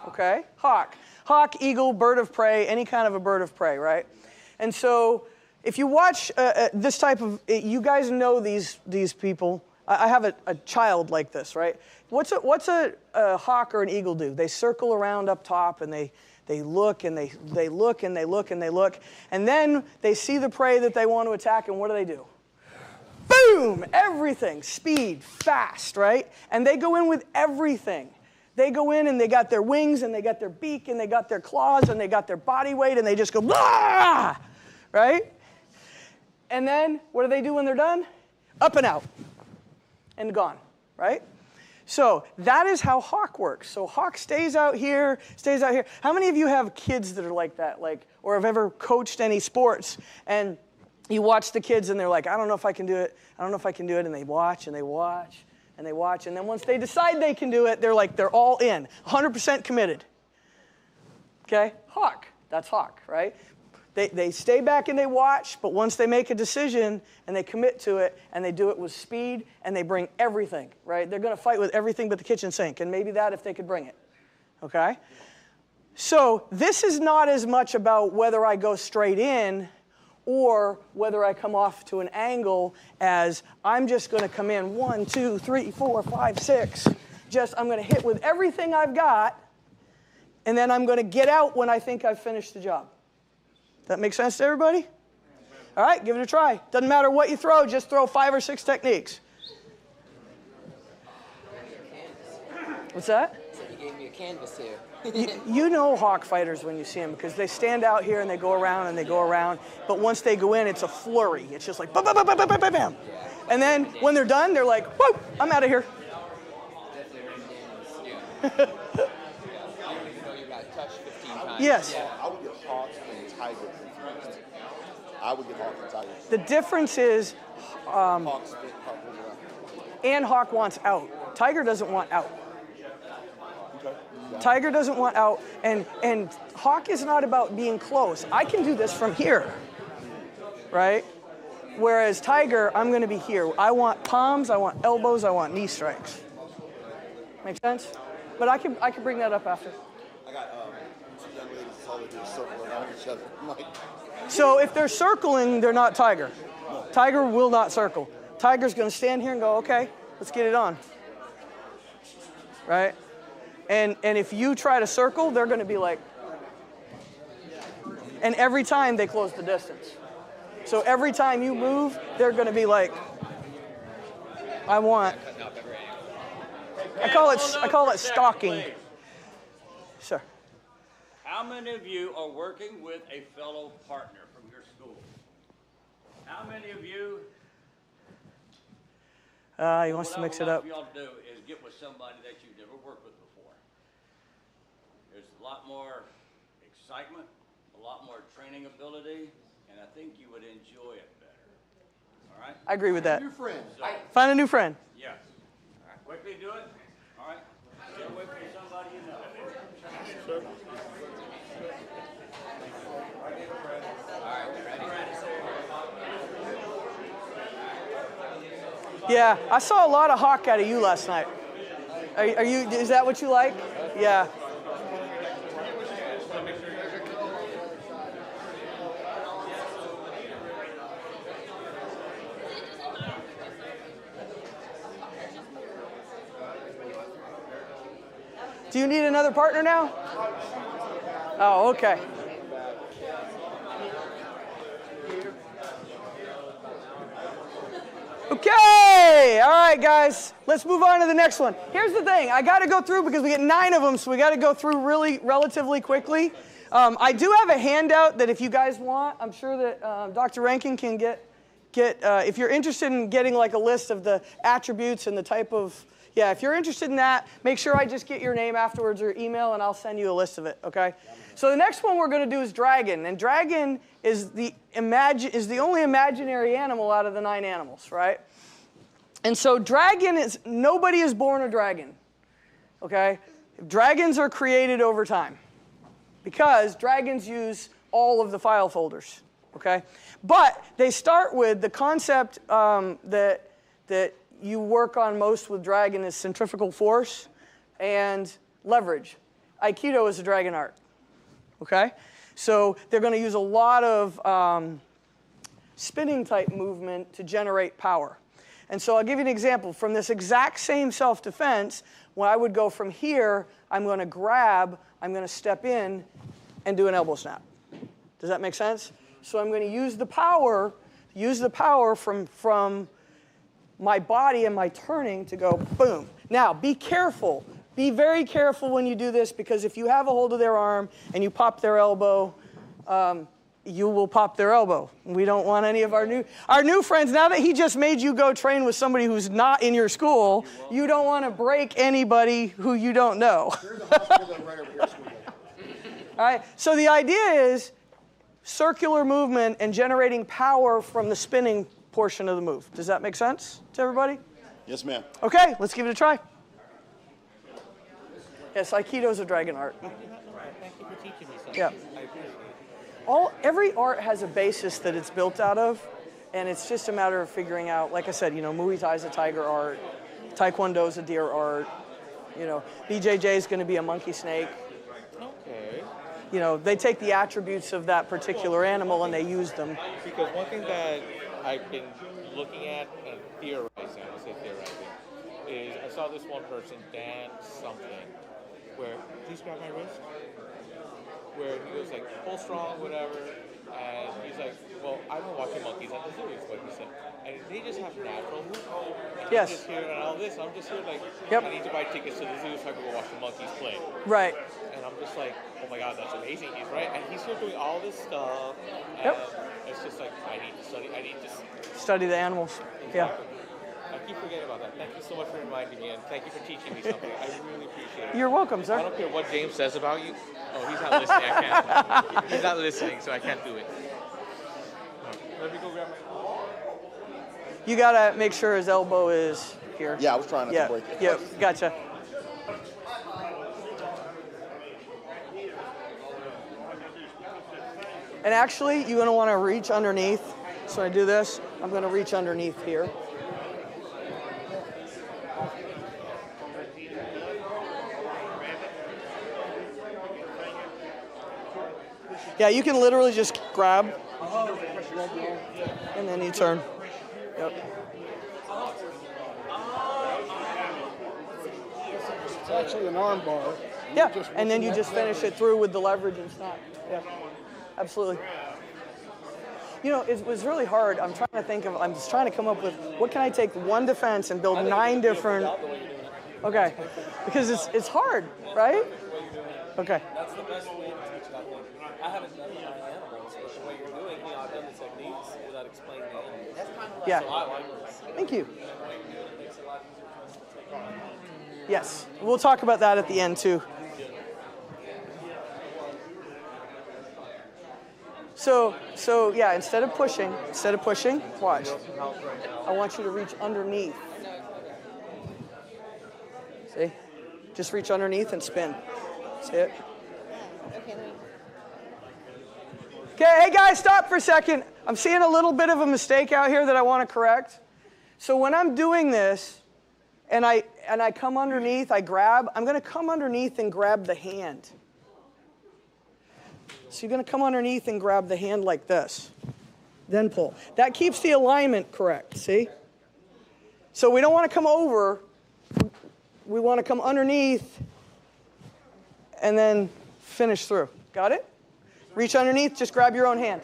Okay, hawk, eagle, bird of prey, any kind of a bird of prey, right? And so, if you watch this type of, you guys know these people. I have a child like this, right? What's a hawk or an eagle do? They circle around up top and they look and they look and they look and they look, and then they see the prey that they want to attack, and what do? Boom! Everything, speed, fast, right? And they go in with everything. They go in and they got their wings and they got their beak and they got their claws and they got their body weight and they just go, blah! Right? And then what do they do when they're done? Up and out and gone, right? So that is how hawk works. So hawk stays out here. How many of you have kids that are like that, or have ever coached any sports and you watch the kids and they're like, I don't know if I can do it. And they watch and they watch and they watch. And then once they decide they can do it, they're all in, 100% committed. Okay? Hawk. That's hawk, right? They stay back and they watch, but once they make a decision and they commit to it and they do it with speed and they bring everything, right? They're going to fight with everything but the kitchen sink, and maybe that if they could bring it, okay? So this is not as much about whether I go straight in or whether I come off to an angle as I'm just going to come in 1, 2, 3, 4, 5, 6. I'm going to hit with everything I've got, and then I'm going to get out when I think I've finished the job. That make sense to everybody? All right, give it a try. Doesn't matter what you throw, just throw 5 or 6 techniques. What's that? You gave me a canvas here. You know hawk fighters when you see them because they stand out here and they go around and they go around. But once they go in, it's a flurry. It's just like bam, bam, bam, bam, bam, bam, bam. And then when they're done, they're like, whoa, I'm out of here. Yes. I would get hawks and tiger confused. The difference is, Hawks spit, and hawk wants out. Tiger doesn't want out. Okay. Tiger doesn't want out, and hawk is not about being close. I can do this from here, right? Whereas tiger, I'm going to be here. I want palms, I want elbows, I want knee strikes. Make sense? But I can bring that up after. I got 2 young ladies solid circling around each other. So if they're circling, they're not tiger. Tiger will not circle. Tiger's going to stand here and go, okay, let's get it on. Right? And if you try to circle, they're going to be like, and every time they close the distance. So every time you move, they're going to be like, I call it stalking. Sir. How many of you are working with a fellow partner from your school? How many of you? He wants to mix it up. What y'all do is get with somebody that you've never worked with before. There's a lot more excitement, a lot more training ability, and I think you would enjoy it better. All right? I agree with that. New friend. So, Find a new friend. yes. All right. Quickly do it. All right. Get away from somebody you know. Sure. Yeah, I saw a lot of hawk out of you last night. Are you? Is that what you like? Yeah. Do you need another partner now? Oh, okay. Okay, all right, guys. Let's move on to the next one. Here's the thing. I got to go through because we get 9 of them, so we got to go through relatively quickly. I do have a handout that if you guys want, I'm sure that Dr. Rankin can get if you're interested in getting like a list of the attributes and the type of, if you're interested in that, make sure I just get your name afterwards or email, and I'll send you a list of it, okay? So the next one we're going to do is dragon, and dragon is the only imaginary animal out of the 9 animals, right? And so dragon is, nobody is born a dragon, okay? Dragons are created over time because dragons use all of the file folders, okay? But they start with the concept that you work on most with dragon is centrifugal force and leverage. Aikido is a dragon art, okay? So they're going to use a lot of spinning type movement to generate power. And so I'll give you an example. From this exact same self-defense, when I would go from here, I'm going to grab, I'm going to step in and do an elbow snap. Does that make sense? So I'm going to use the power from my body and my turning to go boom. Now, be careful. Be very careful when you do this, because if you have a hold of their arm and you pop their elbow, you will pop their elbow. We don't want any of our new friends. Now that he just made you go train with somebody who's not in your school, you don't want to break anybody who you don't know. All right. So the idea is circular movement and generating power from the spinning portion of the move. Does that make sense to everybody? Yes, ma'am. Okay, let's give it a try. Yes, Aikido is a dragon art. Thank you for teaching me something. Yeah. I appreciate it. Every art has a basis that it's built out of, and it's just a matter of figuring out, like I said, Muay Thai is a tiger art, Taekwondo is a deer art, BJJ is going to be a monkey snake. Okay. They take the attributes of that particular animal and they use them. Because one thing that I've been looking at and theorizing, is I saw this one person dance something where, please grab my wrist, where he was like, pull strong, whatever, and he's like, well, I've been watching monkeys at the zoo, is what he said, and they just have natural movement. And Yes. I'm just here and all this, I'm just here like, Yep. I need to buy tickets to the zoo so I can go watch the monkeys play. Right. And I'm just like, oh my God, that's amazing. He's right. And he's here doing all this stuff. And Yep. it's just like, I need to study. Study the animals. Yeah. I keep forgetting about that. Thank you so much for reminding me, and thank you for teaching me something. I really appreciate it. You're welcome, I sir. don't care what James says about you. Oh, he's not listening. I can't. He's not listening, so I can't do it. Let me go grab my... You got to make sure his elbow is here. Yeah, I was trying not to break it. Yeah, gotcha. And actually, you're going to want to reach underneath. So I do this. I'm going to reach underneath here. Yeah, you can literally just grab, and then you turn. Yep. It's actually an arm bar. Yeah, and then you just finish it through with the leverage and snap. Yeah, absolutely. It was really hard. I'm just trying to come up with, what can I take one defense and build 9 different... Okay, because it's hard, right? Okay. That's the best way to teach that one. I haven't done it on the animals, but the way you're doing, I've done the techniques without explaining the animals. Yeah. So I like this. Thank you. Yes, we'll talk about that at the end too. So yeah, instead of pushing, watch. I want you to reach underneath. See? Just reach underneath and spin. See it? Okay, hey guys, stop for a second. I'm seeing a little bit of a mistake out here that I want to correct. So when I'm doing this, and I come underneath, I'm going to come underneath and grab the hand. So you're going to come underneath and grab the hand like this. Then pull. That keeps the alignment correct, see? So we don't want to come over. We want to come underneath and then finish through. Got it? Reach underneath, just grab your own hand.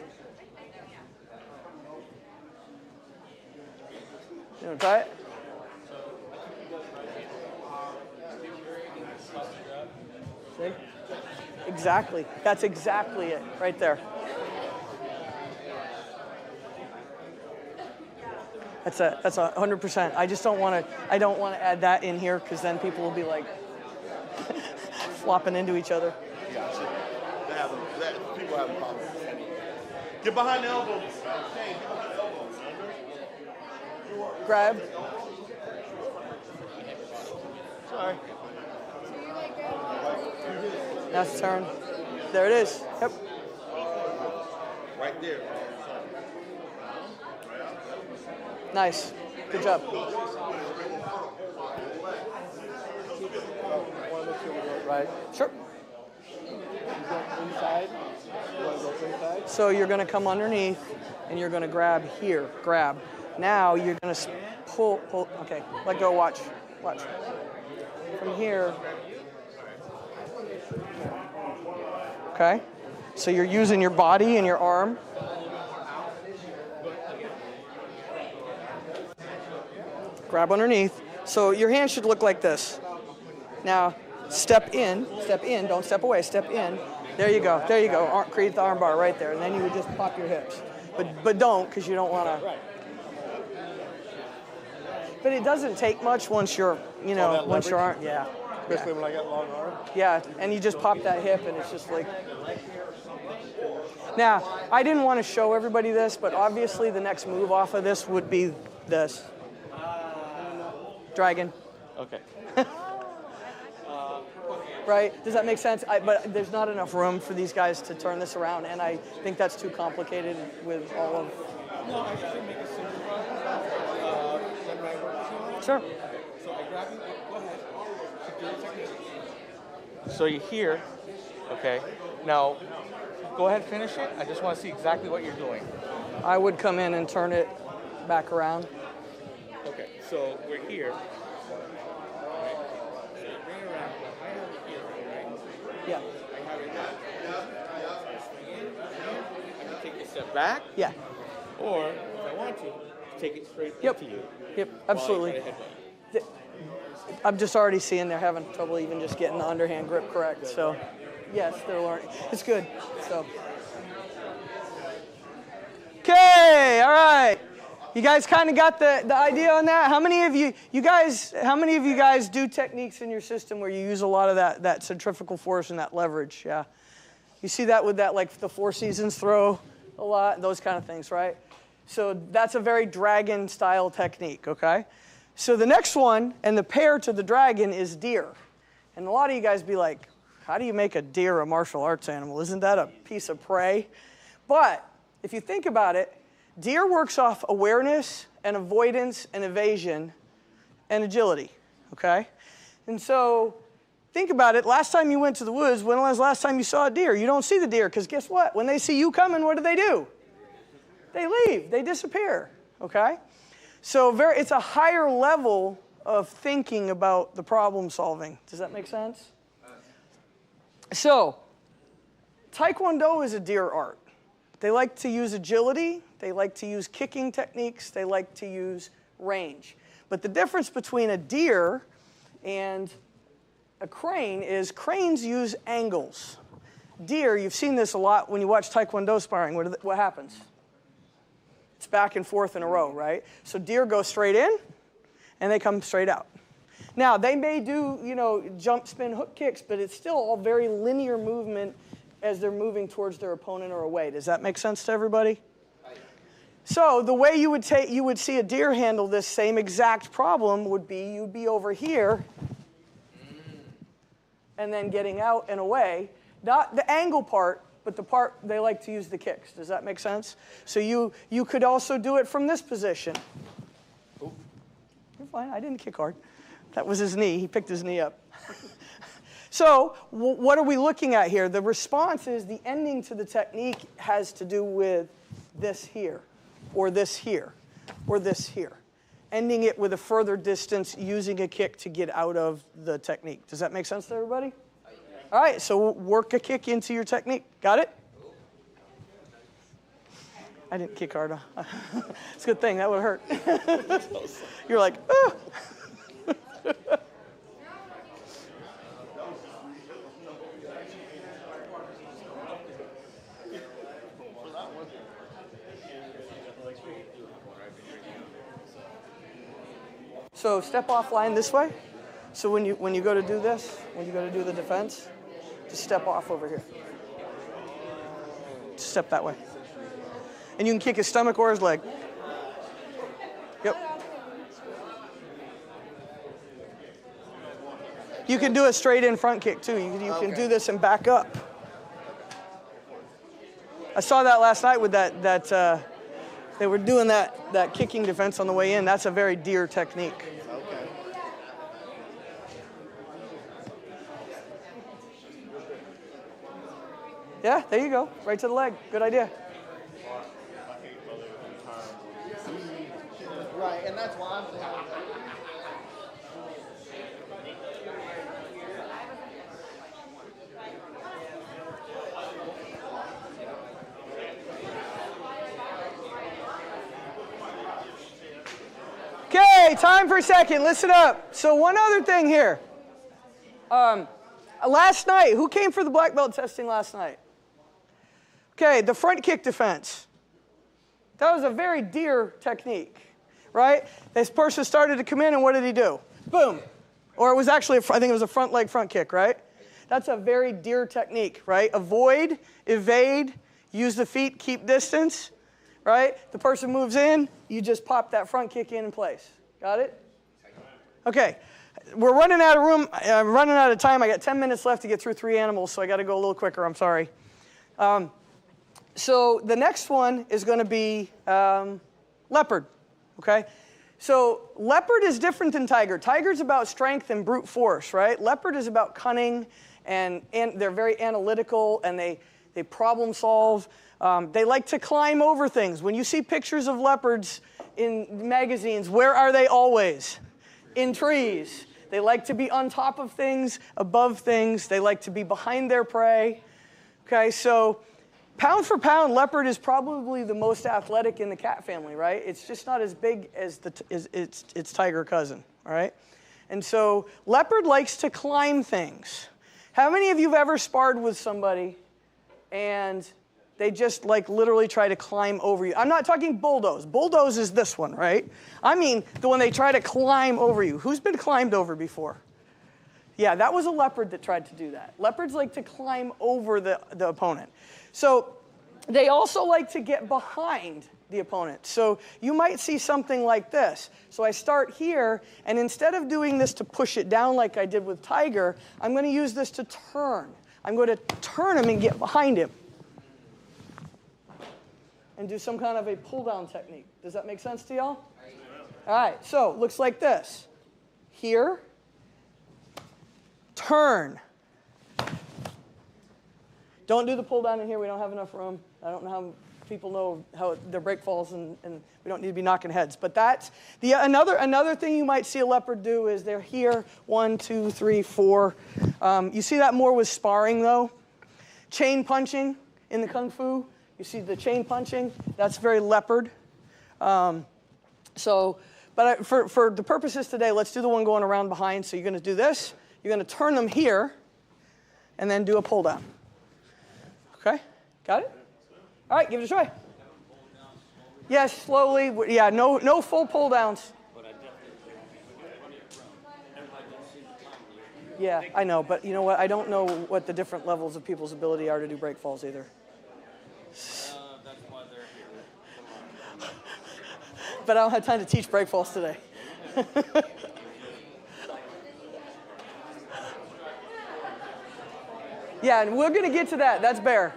You want to try it? See? Exactly. That's exactly it, right there. That's 100%. I just don't want to add that in here because then people will be like flopping into each other. Gotcha. People have problems. Get behind the elbow. Grab. Sorry. That's turn. There it is. Yep. Right there. Nice. Good job. Right. Sure. Inside. You want to go inside? So you're going to come underneath and you're going to grab here. Grab. Now you're going to pull. Okay. Let go. Watch. Watch. From here. Okay. So you're using your body and your arm. Grab underneath. So your hand should look like this. Now, step in, don't step away, step in. There you go, there you go. Create the arm bar right there. And then you would just pop your hips. But don't, because you don't want to. But it doesn't take much once you're, once your arm, yeah. Especially when I got long arms. Yeah, and you just pop that hip and it's just like. Now, I didn't want to show everybody this, but obviously the next move off of this would be this. Dragon. Okay. Right? Does that make sense? But there's not enough room for these guys to turn this around, and I think that's too complicated with all of. No, I should make a simple one. Then I work with you. Sure. So I grab you. Go ahead. So do your technique. So you're here. Okay. Now, go ahead and finish it. I just want to see exactly what you're doing. I would come in and turn it back around. Okay. So we're here. Right. So you bring it around. I have it here, right? Yeah. I have it there. So swing in. I can take a step back. Yeah. Or, if I want to, take it straight Yep. into you. Yep. Absolutely. While I try to headbutt. I'm just already seeing they're having trouble even just getting the underhand grip correct. So, yes, they're learning. It's good. So. Okay. All right. You guys kind of got the idea on that? How many of you guys do techniques in your system where you use a lot of that centrifugal force and that leverage? Yeah. You see that with that, like the Four Seasons throw a lot, those kind of things, right? So that's a very dragon style technique, okay? So the next one, and the pair to the dragon, is deer. And a lot of you guys be like, how do you make a deer a martial arts animal? Isn't that a piece of prey? But if you think about it, deer works off awareness and avoidance and evasion and agility, okay? And so think about it. Last time you went to the woods, when was the last time you saw a deer? You don't see the deer because guess what? When they see you coming, what do? They leave. They disappear, okay? So it's a higher level of thinking about the problem solving. Does that make sense? So Taekwondo is a deer art. They like to use agility. They like to use kicking techniques. They like to use range. But the difference between a deer and a crane is cranes use angles. Deer, you've seen this a lot when you watch Taekwondo sparring. What happens? It's back and forth in a row, right? So deer go straight in, and they come straight out. Now, they may do, jump, spin, hook kicks, but it's still all very linear movement as they're moving towards their opponent or away. Does that make sense to everybody? So the way you would see a deer handle this same exact problem would be you'd be over here and then getting out and away. Not the angle part, but the part they like to use the kicks. Does that make sense? So you could also do it from this position. Oh, you're fine. I didn't kick hard. That was his knee. He picked his knee up. So what are we looking at here? The response is the ending to the technique has to do with this here, or this here, or this here. Ending it with a further distance using a kick to get out of the technique. Does that make sense to everybody? All right, so work a kick into your technique. Got it? I didn't kick hard. It's a good thing. That would hurt. You're like, ah. So step off line this way. So when you go to do this, when you go to do the defense, just step off over here. Just step that way. And you can kick his stomach or his leg. Yep. You can do a straight in front kick too. You can do this and back up. I saw that last night with that they were doing that kicking defense on the way in. That's a very deer technique. Okay. Yeah, there you go. Right to the leg. Good idea. Right, and that's why I'm thinking. Okay, time for a second. Listen up. So one other thing here. Last night, who came for the black belt testing last night? Okay, the front kick defense. That was a very deer technique, right? This person started to come in, and what did he do? Boom. Or it was actually, I think it was a front leg front kick, right? That's a very deer technique, right? Avoid, evade, use the feet, keep distance, right? The person moves in, you just pop that front kick in place. Got it? Okay. We're running out of room. I'm running out of time. I got 10 minutes left to get through 3 animals, so I got to go a little quicker. I'm sorry. So the next one is going to be leopard, okay? So leopard is different than tiger. Tiger's about strength and brute force, right? Leopard is about cunning, and they're very analytical, and they problem solve. They like to climb over things. When you see pictures of leopards in magazines, where are they always? In trees. They like to be on top of things, above things. They like to be behind their prey. Okay, so pound for pound, leopard is probably the most athletic in the cat family, right? It's just not as big as its tiger cousin, all right? And so leopard likes to climb things. How many of you have ever sparred with somebody and they just like literally try to climb over you? I'm not talking bulldoze. Bulldoze is this one, right? I mean the one they try to climb over you. Who's been climbed over before? Yeah, that was a leopard that tried to do that. Leopards like to climb over the opponent. So they also like to get behind the opponent. So you might see something like this. So I start here, and instead of doing this to push it down like I did with tiger, I'm going to use this to turn. I'm going to turn him and get behind him and do some kind of a pull-down technique. Does that make sense to y'all? All right, so looks like this. Here, turn. Don't do the pull-down in here. We don't have enough room. I don't know how people know how their break falls, and we don't need to be knocking heads. But that's another thing you might see a leopard do is they're here, 1, 2, 3, 4. You see that more with sparring, though. Chain punching in the Kung Fu. You see the chain punching. That's very leopard. But for the purposes today, let's do the one going around behind. So you're going to do this. You're going to turn them here, and then do a pull-down. Okay? Got it? All right, give it a try. Yes, slowly. Yeah, no full pull downs. Yeah, I know, but you know what? I don't know what the different levels of people's ability are to do break falls either. That's why they're here. But I don't have time to teach break falls today. Yeah, and we're going to get to that. That's bear.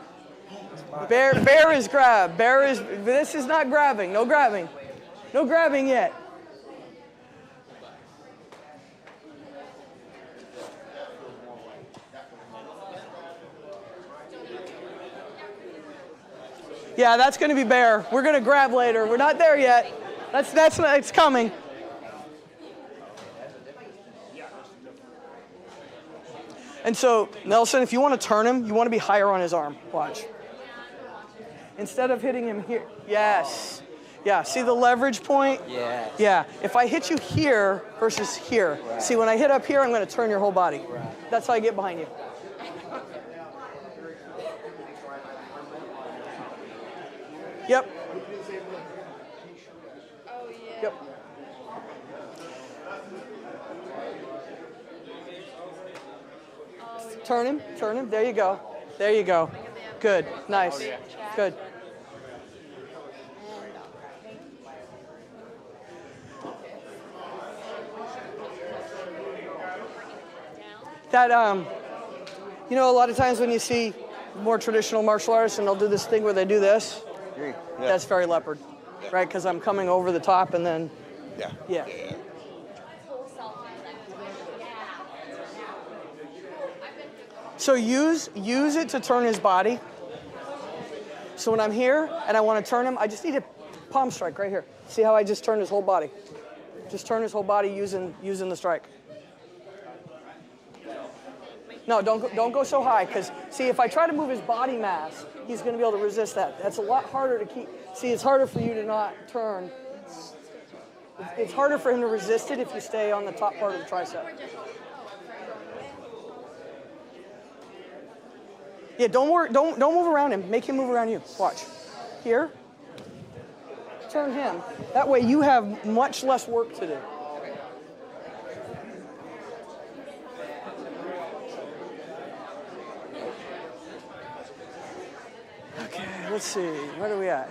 Bear is grab. This is not grabbing. No grabbing. No grabbing yet. Yeah, that's going to be bear. We're going to grab later. We're not there yet. It's coming. And so, Nelson, if you want to turn him, you want to be higher on his arm. Watch. Instead of hitting him here. Yes. Yeah, see the leverage point? Yeah. Yeah. If I hit you here versus here. Right. See, when I hit up here, I'm going to turn your whole body. Right. That's how I get behind you. Yep. Oh, yeah. Yep. Turn him, turn him. There you go. There you go. Good, nice, good. That, you know, a lot of times when you see more traditional martial artists and they'll do this thing where they do this, that's very leopard, right? Because I'm coming over the top and then, yeah. So use it to turn his body. So when I'm here and I want to turn him, I just need a palm strike right here. See how I just turned his whole body? Just turn his whole body using the strike. No, don't go so high, because see, if I try to move his body mass, he's going to be able to resist that. That's a lot harder to keep. See, it's harder for you to not turn. It's harder for him to resist it if you stay on the top part of the tricep. Yeah, don't move around him. Make him move around you. Watch. Here. Turn him. That way you have much less work to do. Okay, let's see. Where are we at?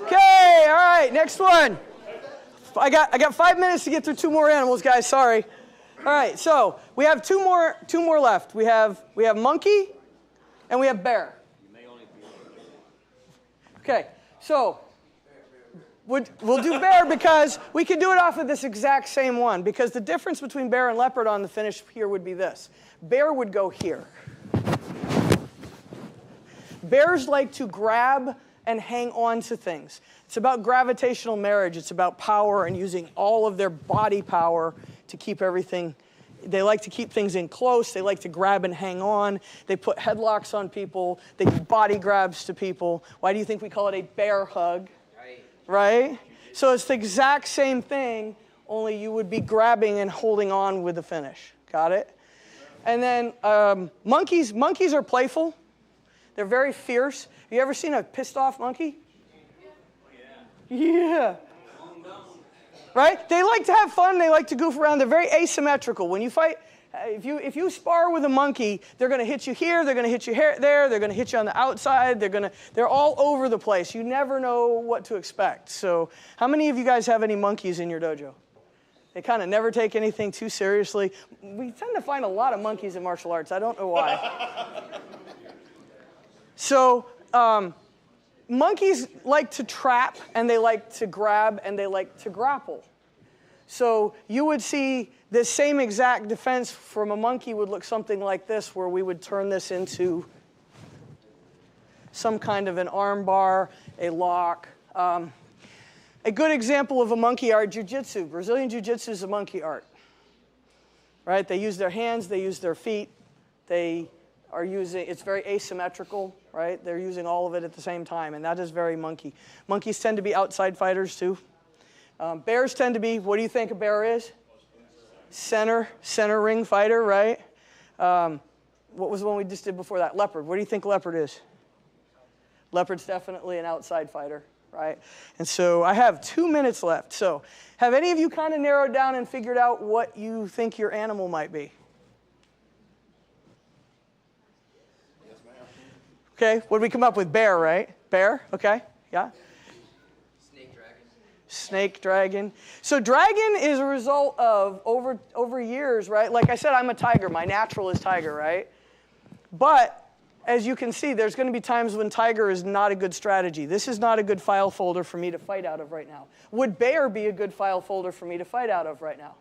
Okay, all right, next one. I got 5 minutes to get through 2 more animals, guys. Sorry. All right, so we have two more left. We have monkey, and we have bear. Okay, so we'll do bear because we can do it off of this exact same one. Because the difference between bear and leopard on the finish here would be this: bear would go here. Bears like to grab and hang on to things. It's about gravitational marriage. It's about power and using all of their body power to keep everything. They like to keep things in close. They like to grab and hang on. They put headlocks on people. They do body grabs to people. Why do you think we call it a bear hug? Right? So it's the exact same thing, only you would be grabbing and holding on with the finish. Got it? And then monkeys are playful. They're very fierce. Have you ever seen a pissed off monkey? Yeah. Right? They like to have fun. They like to goof around. They're very asymmetrical. When you fight, if you spar with a monkey, they're going to hit you here. They're going to hit you here, there. They're going to hit you on the outside. They're all over the place. You never know what to expect. So, how many of you guys have any monkeys in your dojo? They kind of never take anything too seriously. We tend to find a lot of monkeys in martial arts. I don't know why. So, monkeys like to trap, and they like to grab, and they like to grapple. So you would see this same exact defense from a monkey would look something like this, where we would turn this into some kind of an arm bar, a lock. A good example of a monkey art, jiu-jitsu. Brazilian jiu-jitsu is a monkey art. Right? They use their hands, they use their feet, it's very asymmetrical, right? They're using all of it at the same time, and that is very monkey. Monkeys tend to be outside fighters, too. Bears tend to be, what do you think a bear is? Center ring fighter, right? What was the one we just did before that? Leopard. What do you think leopard is? Leopard's definitely an outside fighter, right? And so I have 2 minutes left. So have any of you kind of narrowed down and figured out what you think your animal might be? Okay, what did we come up with? Bear, right? Bear, okay, yeah. Snake dragon. So dragon is a result of over years, right? Like I said, I'm a tiger. My natural is tiger, right? But as you can see, there's going to be times when tiger is not a good strategy. This is not a good file folder for me to fight out of right now. Would bear be a good file folder for me to fight out of right now?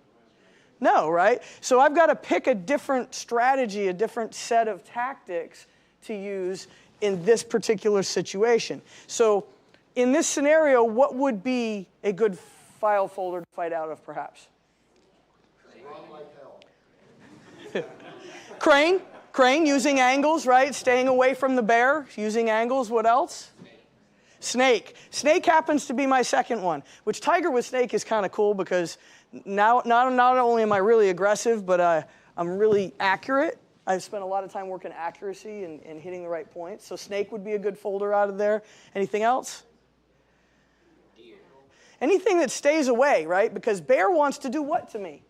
No, right? So I've got to pick a different strategy, a different set of tactics to use in this particular situation. So in this scenario, what would be a good file folder to fight out of, perhaps? Crane, using angles, right? Staying away from the bear, using angles. What else? Snake. Snake happens to be my second one, which tiger with snake is kind of cool because now not only am I really aggressive, but I'm really accurate. I've spent a lot of time working accuracy and hitting the right points. So snake would be a good folder out of there. Anything else? Anything that stays away, right? Because bear wants to do what to me?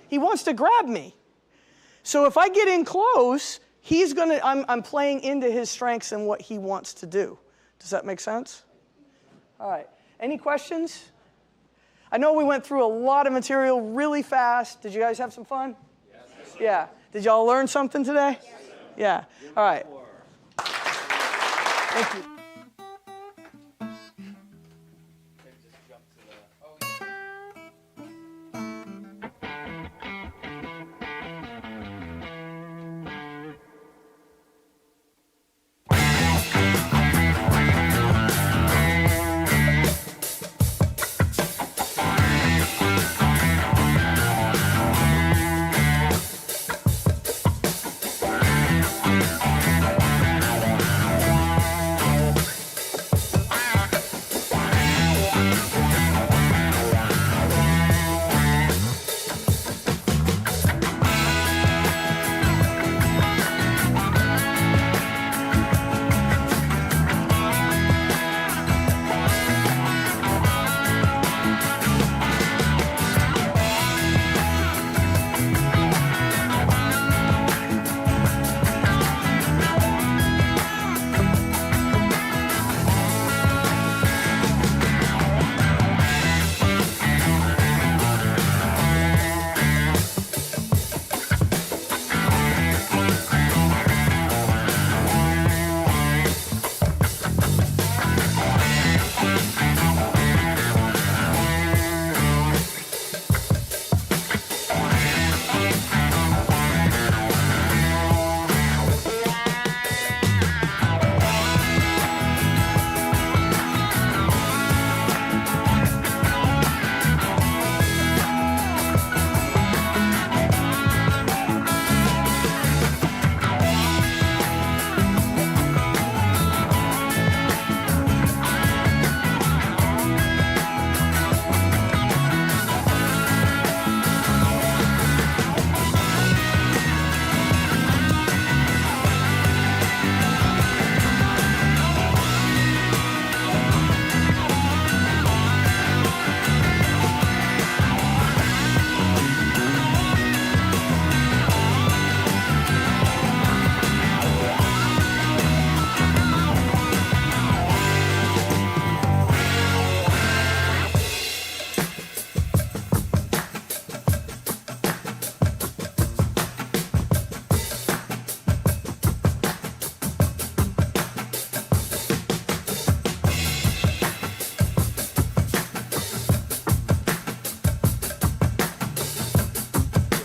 He wants to grab me. So if I get in close, I'm playing into his strengths and what he wants to do. Does that make sense? All right. Any questions? I know we went through a lot of material really fast. Did you guys have some fun? Yes. Yeah. Did y'all learn something today? Yes. Yeah. All right. Thank you.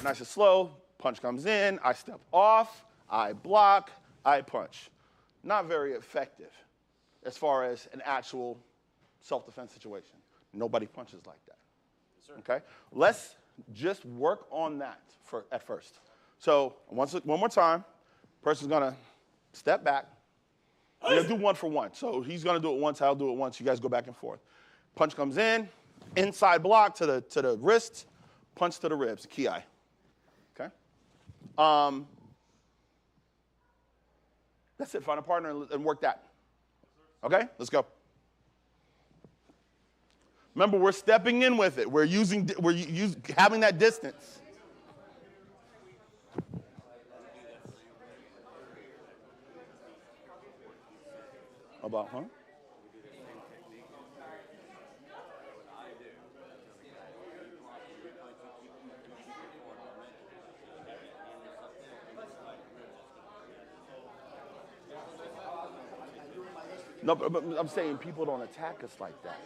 Nice and slow, punch comes in, I step off, I block, I punch. Not very effective as far as an actual self-defense situation. Nobody punches like that. Yes, okay? Let's just work on that at first. So one more time, person's gonna step back. We're gonna do one for one. So he's gonna do it once, I'll do it once. You guys go back and forth. Punch comes in, inside block to the wrist, punch to the ribs, ki. Okay? That's it. Find a partner and work that. Okay? Let's go. Remember, we're stepping in with it. We're having that distance. About, huh? No, but I'm saying people don't attack us like that.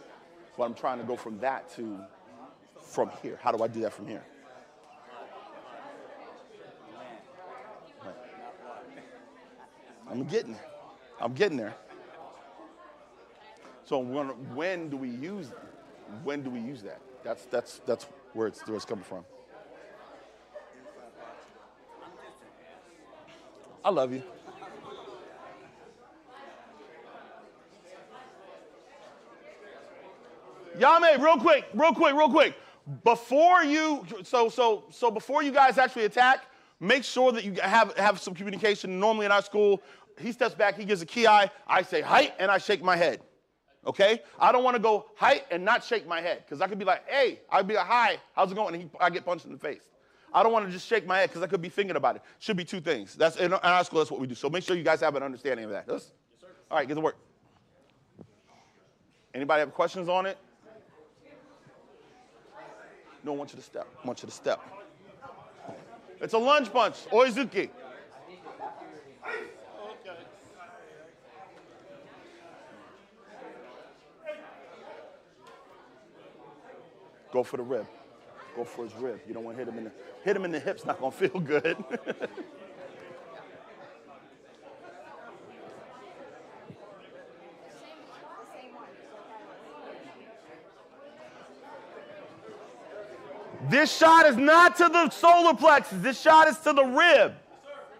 But I'm trying to go from that to from here. How do I do that from here? Right. I'm getting there. So when do we use that? That's where it's coming from. I love you. Yame, real quick. Before you guys actually attack, make sure that you have some communication. Normally in our school, he steps back, he gives a ki, I say height, and I shake my head. Okay? I don't want to go height and not shake my head because I could be like, hey, I'd be like, hi, how's it going? And I get punched in the face. I don't want to just shake my head because I could be thinking about it. Should be two things. That's in our school. That's what we do. So make sure you guys have an understanding of that. Yes, sir. All right, get to work. Anybody have questions on it? No, I want you to step. I want you to step. It's a lunge punch, oizuki. Go for the rib. Go for his rib. You don't want to hit him in the hips. Not gonna feel good. This shot is not to the solar plexus. This shot is to the rib.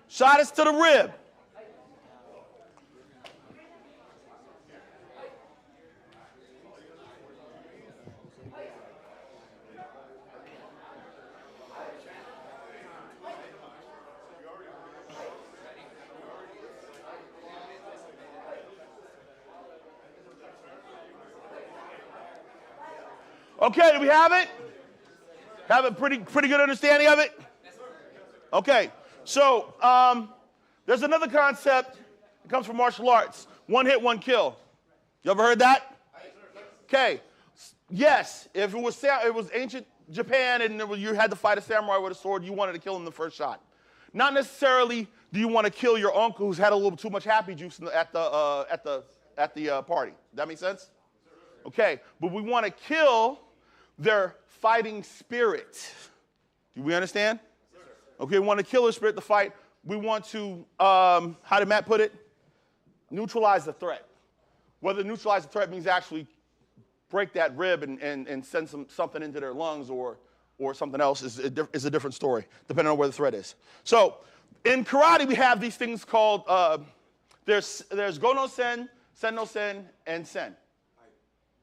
Shot is to the rib. Okay, do we have it? Have a pretty good understanding of it? Okay, so there's another concept that comes from martial arts. One hit, one kill. You ever heard that? Okay, yes, if it was ancient Japan and you had to fight a samurai with a sword, you wanted to kill him the first shot. Not necessarily do you want to kill your uncle who's had a little too much happy juice at the party. That make sense? Okay, but we want to kill their fighting spirit. Do we understand? Okay, we want to kill their spirit, the fight. We want to, how did Matt put it? Neutralize the threat. Whether neutralize the threat means actually break that rib and send something into their lungs or something else is a different story, depending on where the threat is. So in karate, we have these things called, there's go-no-sen, sen-no-sen, and sen.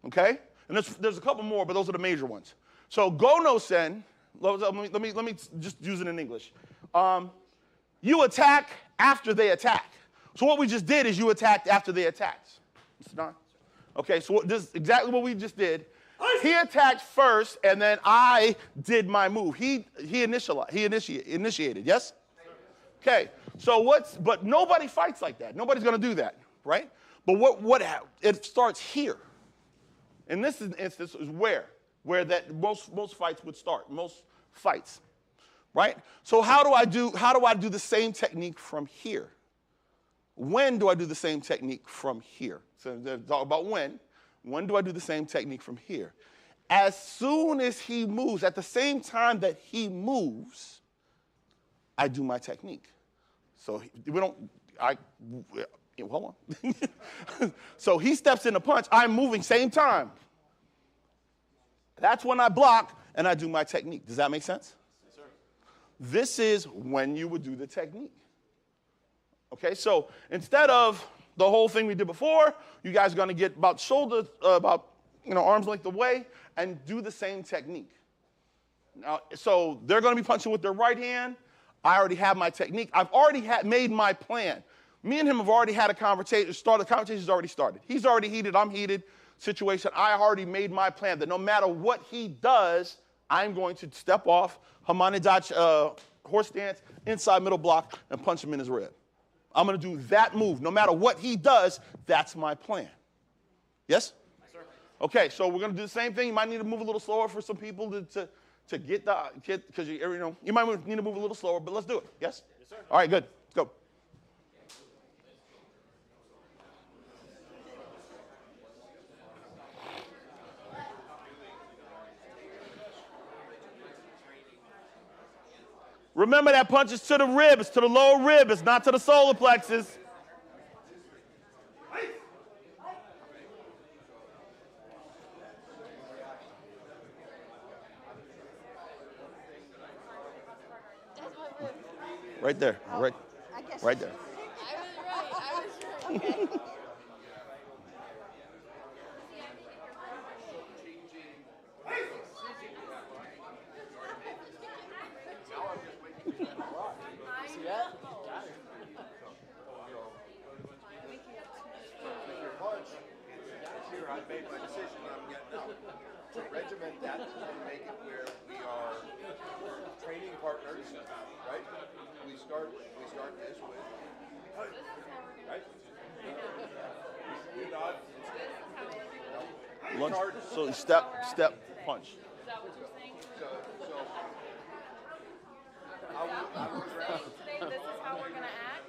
Okay? And there's a couple more, but those are the major ones. So go-no-sen, let me just use it in English. You attack after they attack. So what we just did is you attacked after they attacked. Mr. Don? Okay, so this is exactly what we just did. He attacked first, and then I did my move. He initiated, yes? Okay, so but nobody fights like that. Nobody's going to do that, right? But it starts here. In this instance is where that most fights would start. Most fights, right? So how do I do the same technique from here? When do I do the same technique from here? So talk about when. When do I do the same technique from here? As soon as he moves, at the same time that he moves, I do my technique. So hold on. So he steps in the punch, I'm moving same time. That's when I block and I do my technique. Does that make sense? Yes, sir. This is when you would do the technique. Okay, so instead of the whole thing we did before, you guys are going to get about arm's length away and do the same technique. Now, so they're going to be punching with their right hand. I already have my technique. I've already made my plan. Me and him have already had a conversation. The conversation's already started. He's already heated. I'm heated. Situation. I already made my plan that no matter what he does, I'm going to step off, Hamane Dachi, horse stance, inside middle block, and punch him in his rib. I'm going to do that move. No matter what he does, that's my plan. Yes? Yes, sir. Okay, so we're going to do the same thing. You might need to move a little slower for some people to get because you might need to move a little slower, but let's do it. Yes? Yes, sir. All right, good. Let's go. Remember that punch is to the rib. It's to the lower rib. It's not to the solar plexus. Right there. Right there. I was right. Okay. I made my decision. I'm getting out to regiment that and make it where we are training partners, right? We start this with, right? You nod. Lunge. So step, punch. Is that what you're saying? So Today, this is how we're gonna act.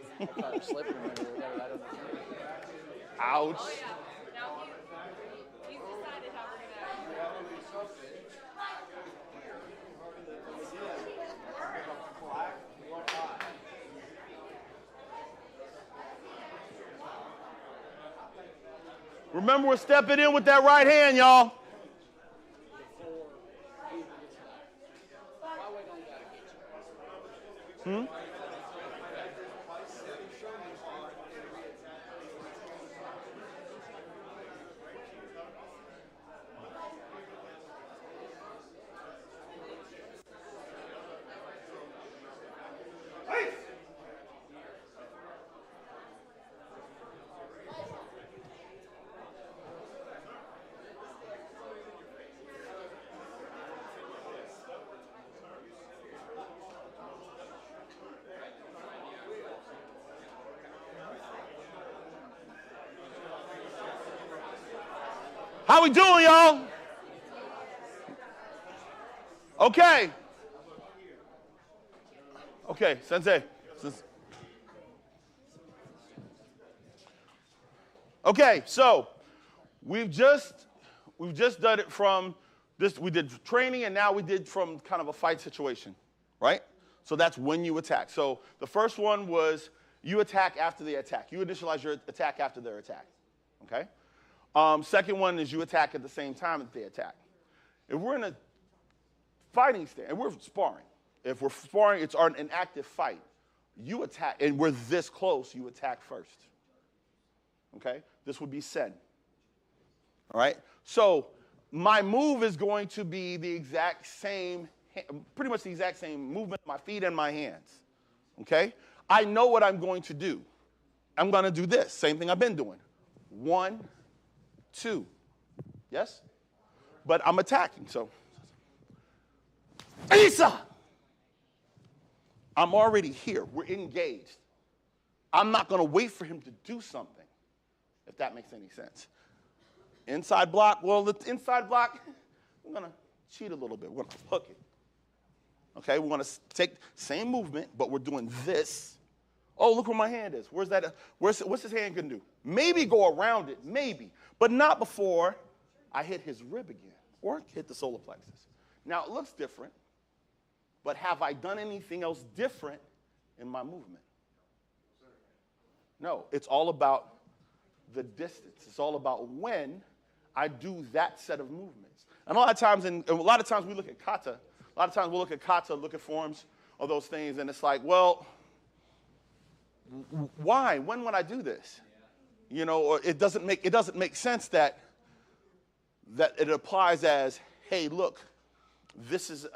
Ouch. Oh yeah. Now he's decided how we're gonna act. Remember, we're stepping in with that right hand, y'all. How we doing, y'all? Okay. Okay, Sensei. Okay, so we've just done it from this. We did training, and now we did from kind of a fight situation, right? So that's when you attack. So the first one was you attack after they attack. You initialize your attack after their attack, okay? Second one is you attack at the same time that they attack. If we're in a fighting stand, and we're sparring. If we're sparring, it's an active fight. You attack, and we're this close, you attack first. Okay? This would be sen. All right? So my move is going to be the exact same, pretty much the exact same movement, my feet and my hands. Okay? I know what I'm going to do. I'm going to do this, same thing I've been doing. 1, 2. Yes? But I'm attacking, so. Isa! I'm already here. We're engaged. I'm not going to wait for him to do something, if that makes any sense. Inside block, well, the inside block, we're going to cheat a little bit. We're going to hook it. Okay, we're going to take same movement, but we're doing this. Oh, look where my hand is. Where's that? What's his hand going to do? Maybe go around it, maybe, but not before I hit his rib again or hit the solar plexus. Now, it looks different, but have I done anything else different in my movement? No, it's all about the distance. It's all about when I do that set of movements. And a lot of times we look at kata. A lot of times we'll look at kata, look at forms of those things, and it's like, well, why? When would I do this? You know, or it doesn't make sense that it applies as, hey, look, this is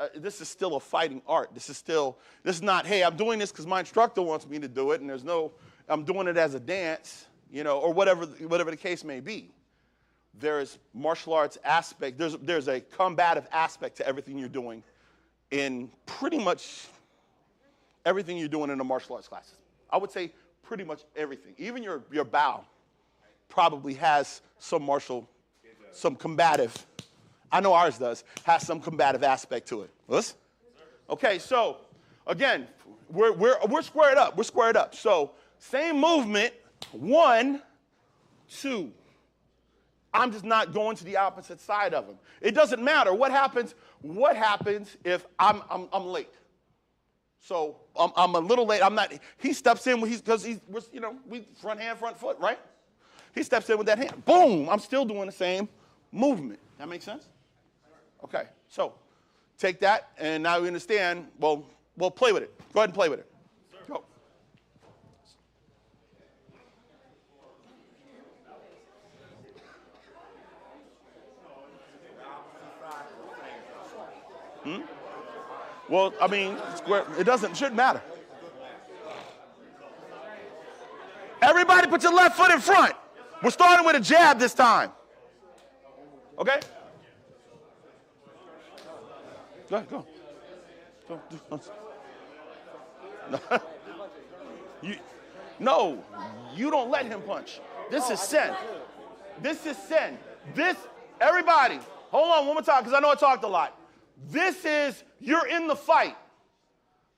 still a fighting art. This is not, hey, I'm doing this because my instructor wants me to do it, and I'm doing it as a dance, you know, or whatever the case may be. There's martial arts aspect. There's a combative aspect to everything you're doing in pretty much everything you're doing in the martial arts classes. I would say pretty much everything. Even your bow probably has some combative. I know ours does, has some combative aspect to it. Yes? Okay, so again, we're squared up. We're squared up. So same movement, 1, 2. I'm just not going to the opposite side of him. It doesn't matter what happens. What happens if I'm late? So I'm a little late. I'm not. He steps in because we front hand, front foot, right? He steps in with that hand. Boom! I'm still doing the same movement. That makes sense? Okay. So take that, and now we understand. Well, we'll play with it. Go ahead and play with it. Go. Well, I mean, shouldn't matter. Everybody put your left foot in front. We're starting with a jab this time. Okay? Go ahead, go. No, you don't let him punch. This is sin. This is sin. Everybody, hold on one more time, because I know I talked a lot. This is, you're in the fight.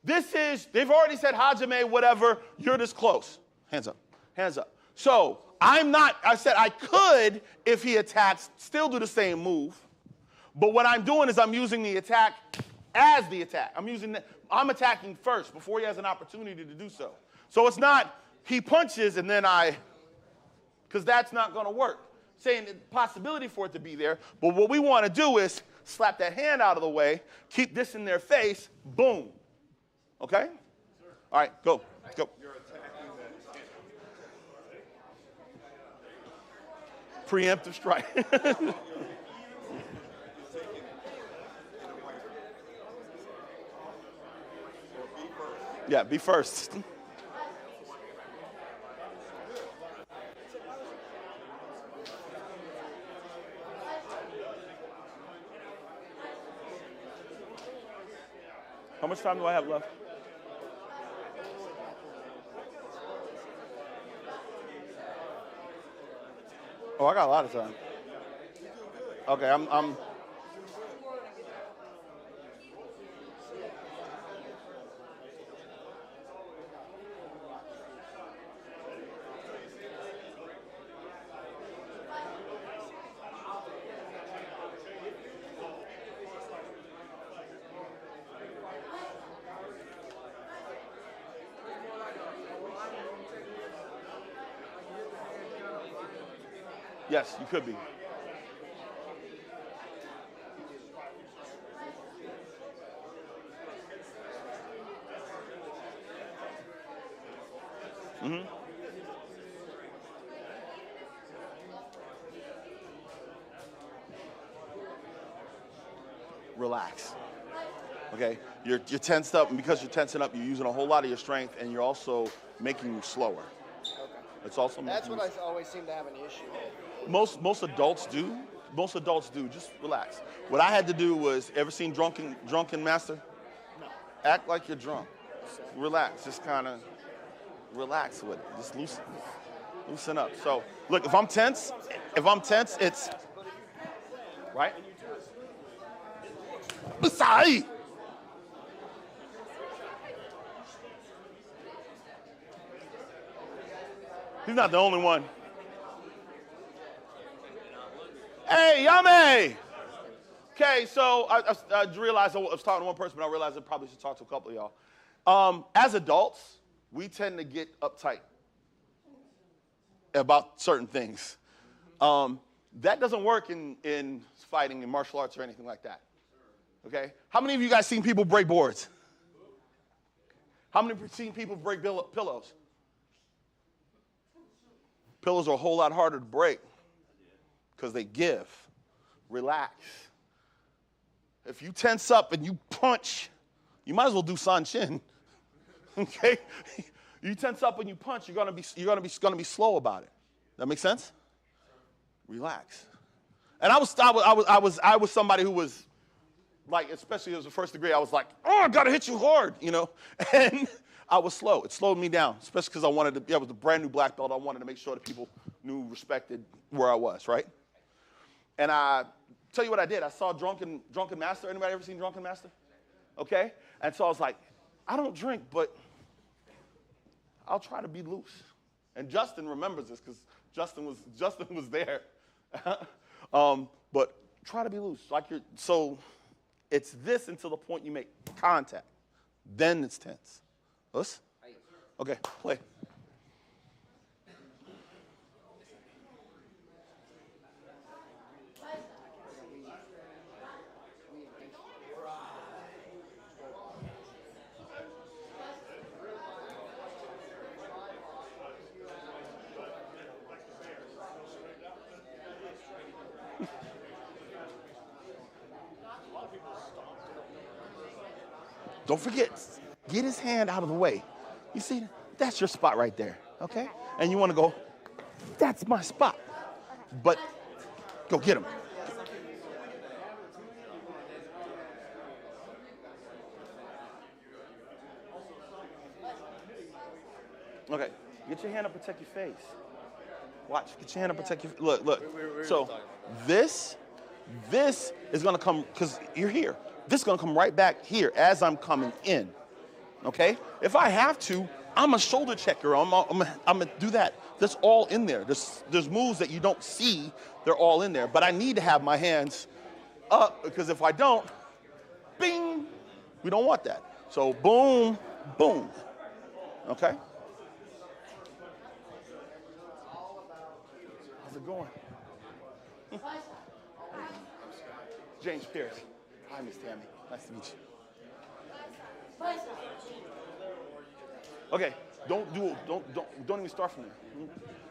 This is, they've already said Hajime, whatever, you're this close. Hands up, hands up. So, I said I could, if he attacks, still do the same move. But what I'm doing is I'm using the attack as the attack. I'm attacking first before he has an opportunity to do so. So it's not he punches and then because that's not going to work. Saying the possibility for it to be there, but what we want to do is slap that hand out of the way, keep this in their face, boom. Okay? All right, go. You're attacking that. Preemptive strike. Yeah, be first. How much time do I have left? Oh, I got a lot of time. Okay, I'm Yes, you could be. Mm-hmm. Relax. Okay? You're tensed up, and because you're tensing up, you're using a whole lot of your strength, and you're also making you slower. Okay. It's also That's making what I always seem to have an issue with. Most adults do. Most adults do. Just relax. What I had to do was, ever seen Drunken Master? No. Act like you're drunk. Relax. Just kind of relax with it. Just loosen up. So, look, if I'm tense, it's right. Beside. He's not the only one. Hey, Yame! Okay, so I realized I was talking to one person, but I realized I probably should talk to a couple of y'all. As adults, we tend to get uptight about certain things. That doesn't work in fighting, in martial arts, or anything like that. Okay? How many of you guys seen people break boards? How many of you seen people break pillows? Pillows are a whole lot harder to break because they give. Relax. If you tense up and you punch, you might as well do San Shin. Okay? You tense up and you punch, you're gonna be slow about it. That make sense? Relax. And I was somebody who was like, especially as a first degree, I was like, oh, I gotta hit you hard, you know? And I was slow. It slowed me down, especially because I was a brand new black belt. I wanted to make sure that people knew, respected where I was, right? And I tell you what I did. I saw Drunken Master. Anybody ever seen Drunken Master? Okay? And so I was like, I don't drink, but I'll try to be loose. And Justin remembers this because Justin was there. But try to be loose. So it's this until the point you make contact. Then it's tense. Us? Okay, play. Don't forget, get his hand out of the way. You see, that's your spot right there, okay? And you want to go, that's my spot. But go get him. Okay, get your hand up, protect your face. Watch, get your hand up, protect your, look. So this is gonna come, because you're here. This is gonna come right back here as I'm coming in, okay? If I have to, I'm a shoulder checker, I'm gonna do that. That's all in there. There's moves that you don't see, they're all in there. But I need to have my hands up, because if I don't, bing, we don't want that. So boom, boom, okay? How's it going? James Pierce. Hi, Miss Tammy. Nice to meet you. Okay, don't even start from there.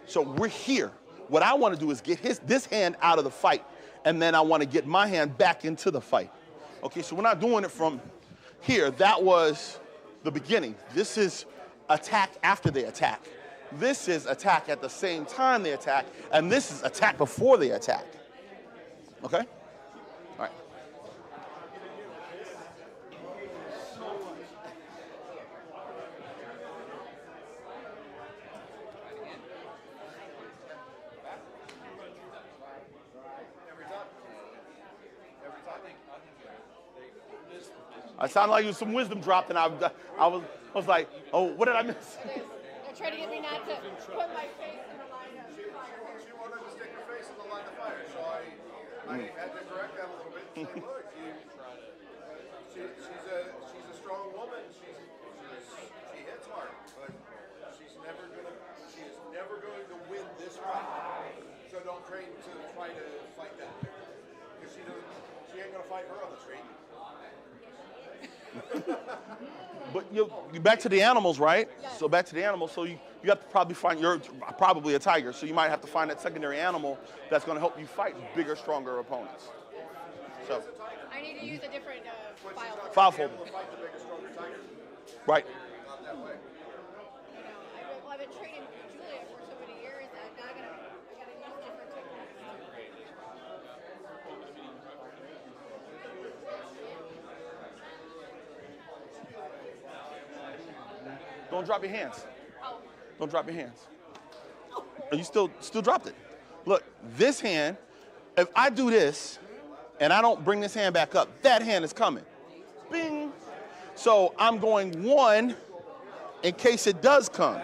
So we're here. What I want to do is get this hand out of the fight, and then I want to get my hand back into the fight. Okay, so we're not doing it from here. That was the beginning. This is attack after they attack. This is attack at the same time they attack, and this is attack before they attack. Okay? All right. I sounded like it was some wisdom dropped, and I was like, oh, what did I miss? They're trying to get me not to put my face in the line of fire. She wanted to stick her face in the line of fire, so I had to correct that a little bit and say, look, she's a strong woman. She hits hard, but she is never going to win this fight. So don't train to try to fight that, because she ain't gonna fight her on the street. But you're back to the animals, right? Yes. So back to the animals. So you have to probably find, you're probably a tiger, so you might have to find that secondary animal that's going to help you fight bigger, stronger opponents. So I need to use a different file folder. Right. I've been training Julia for so many years that now I gotta use different techniques. Don't drop your hands. Don't drop your hands. You still dropped it. Look, this hand, if I do this and I don't bring this hand back up, that hand is coming. Bing. So I'm going one in case it does come.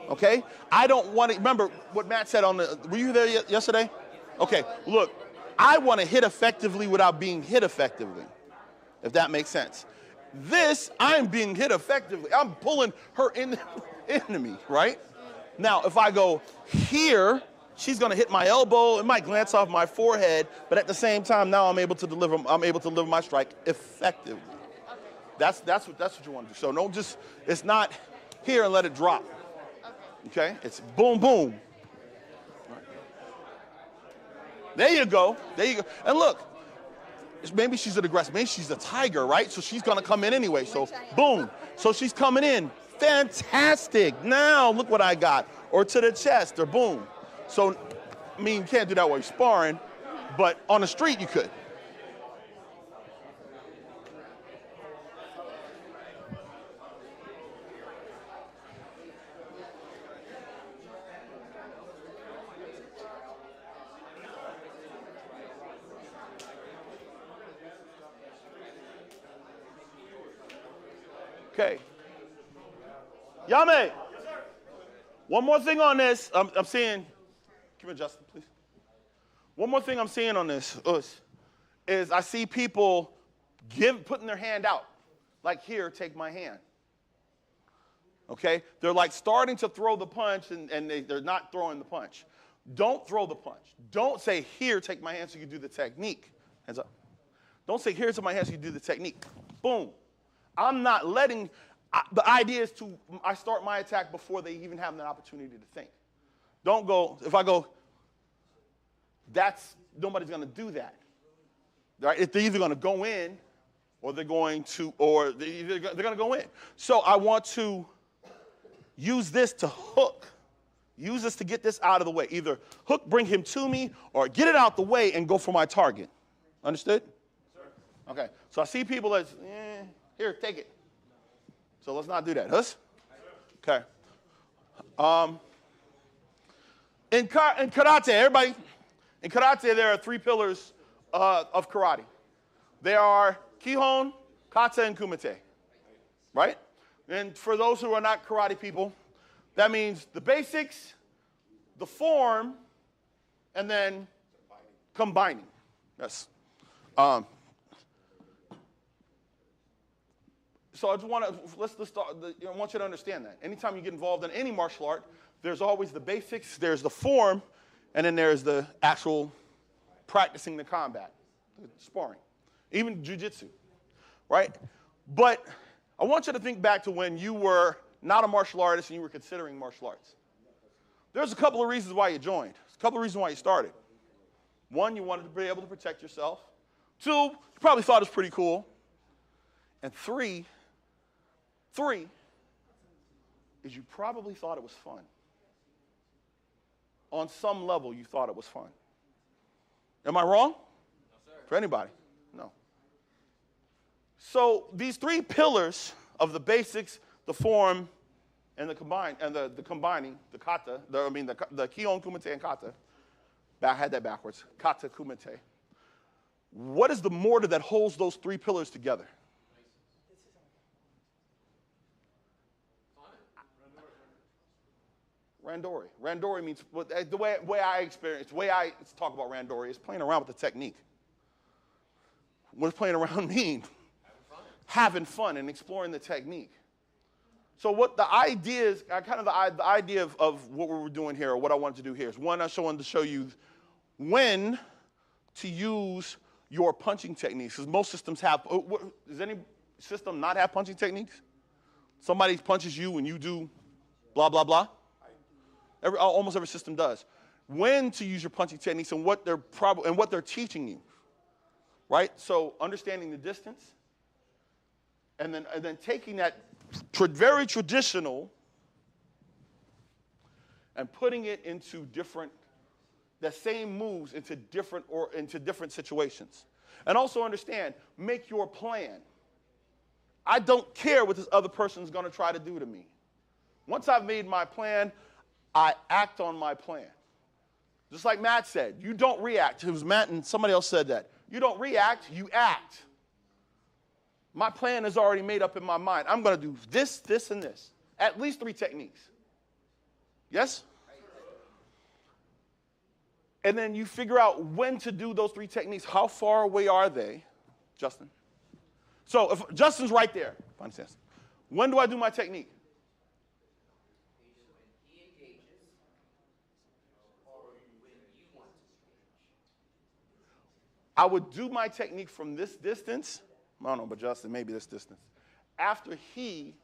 Okay? I don't want to, remember what Matt said on the, were you there yesterday? Okay, look, I want to hit effectively without being hit effectively, if that makes sense. This, I'm being hit effectively. I'm pulling her into me, right? Now, if I go here, she's going to hit my elbow. It might glance off my forehead, but at the same time, now I'm able to deliver my strike effectively. That's what you want to do. So don't just, it's not here and let it drop. Okay? It's boom, boom. Right. There you go. There you go. And look, maybe she's an aggressor. Maybe she's a tiger, right? So she's going to come in anyway. So boom. So she's coming in. Fantastic. Now look what I got. Or to the chest, or boom. So, I mean, you can't do that while you're sparring, but on the street you could. Okay. Yame. Yes, sir. One more thing on this. I'm seeing, come here, Justin, please. One more thing I'm seeing on this is I see people putting their hand out. Like, here, take my hand. Okay? They're like starting to throw the punch, and they're not throwing the punch. Don't throw the punch. Don't say, here, take my hand so you do the technique. Hands up. Don't say, here, take my hand so you do the technique. Boom. I'm not letting, the idea is I start my attack before they even have an opportunity to think. Don't go, if I go, nobody's going to do that. Right? If they're either going to go in, or they're going to go in. So I want to use this to hook. Use this to get this out of the way. Either hook, bring him to me, or get it out the way and go for my target. Understood? Sir. Okay. So I see people that's, here, take it. So let's not do that. Huh? Okay. In karate, everybody, in karate, there are 3 pillars of karate. They are kihon, kata, and kumite, right? And for those who are not karate people, that means the basics, the form, and then combining. Yes. So I just want to let's start. I want you to understand that anytime you get involved in any martial art, there's always the basics, there's the form, and then there's the actual practicing the combat, the sparring, even jiu-jitsu, right? But I want you to think back to when you were not a martial artist and you were considering martial arts. There's a couple of reasons why you joined. There's a couple of reasons why you started. 1, you wanted to be able to protect yourself. 2, you probably thought it was pretty cool. And 3 is you probably thought it was fun. On some level, you thought it was fun. Am I wrong? No, sir. For anybody? No. So these 3 pillars of the basics, the form, and the combining, the kata, the kihon, kumite, and kata. I had that backwards. Kata, kumite. What is the mortar that holds those 3 pillars together? Randori. Randori means, the way I experience, the way I talk about Randori is playing around with the technique. What does playing around mean? Having fun and exploring the technique. So what the idea is, the idea of what we were doing here, or what I wanted to do here is, 1, I wanted to show you when to use your punching techniques. Because most systems have, does any system not have punching techniques? Somebody punches you and you do blah, blah, blah? Almost every system does. When to use your punching techniques and what they're teaching you, right? So understanding the distance, and then taking that very traditional and putting it into the same moves into different situations. And also understand, make your plan. I don't care what this other person's going to try to do to me. Once I've made my plan, I act on my plan. Just like Matt said, you don't react. It was Matt and somebody else said that. You don't react, you act. My plan is already made up in my mind. I'm going to do this, this, and this. At least 3 techniques. Yes? And then you figure out when to do those 3 techniques. How far away are they? Justin? So if Justin's right there. When do I do my technique? I would do my technique from this distance. I don't know, but Justin, maybe this distance. After he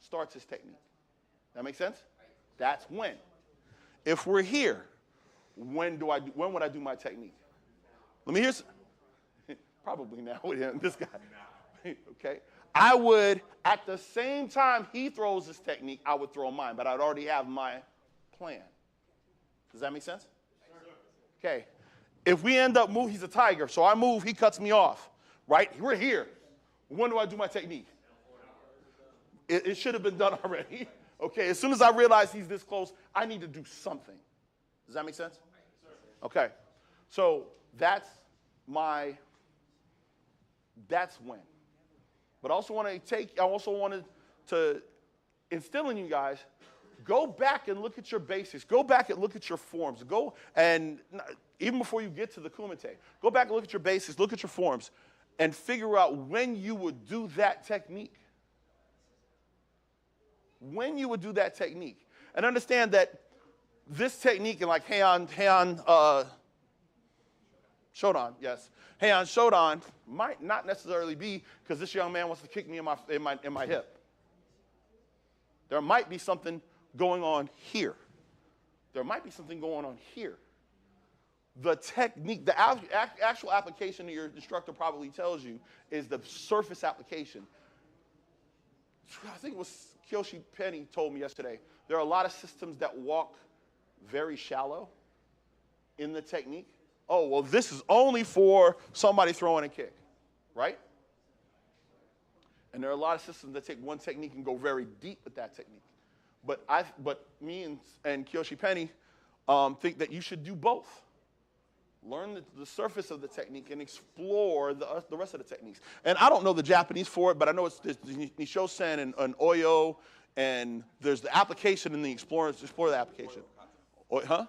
starts his technique. That make sense? That's when. If we're here, when would I do my technique? Let me hear probably now with him, this guy. Okay. I would, at the same time he throws his technique, I would throw mine, but I'd already have my plan. Does that make sense? Okay. If we end up moving, he's a tiger, so I move, he cuts me off, right? We're here. When do I do my technique? It should have been done already. Okay, as soon as I realize he's this close, I need to do something. Does that make sense? Okay, so that's when. But I also wanted to instill in you guys, go back and look at your basics. Go back and look at your forms. Even before you get to the kumite, go back and look at your basics, look at your forms, and figure out when you would do that technique. When you would do that technique. And understand that this technique, and like Heian Shodan, yes. Heian Shodan might not necessarily be because this young man wants to kick me in my hip. There might be something going on here. There might be something going on here. The technique, the actual application that your instructor probably tells you is the surface application. I think it was Kyoshi Penny told me yesterday, there are a lot of systems that walk very shallow in the technique. Oh, well, this is only for somebody throwing a kick, right? And there are a lot of systems that take one technique and go very deep with that technique. But me and Kyoshi Penny think that you should do both. Learn the surface of the technique and explore the rest of the techniques. And I don't know the Japanese for it, but I know it's Nishōsen and Oyo, and there's the application in the explore the application. Oyo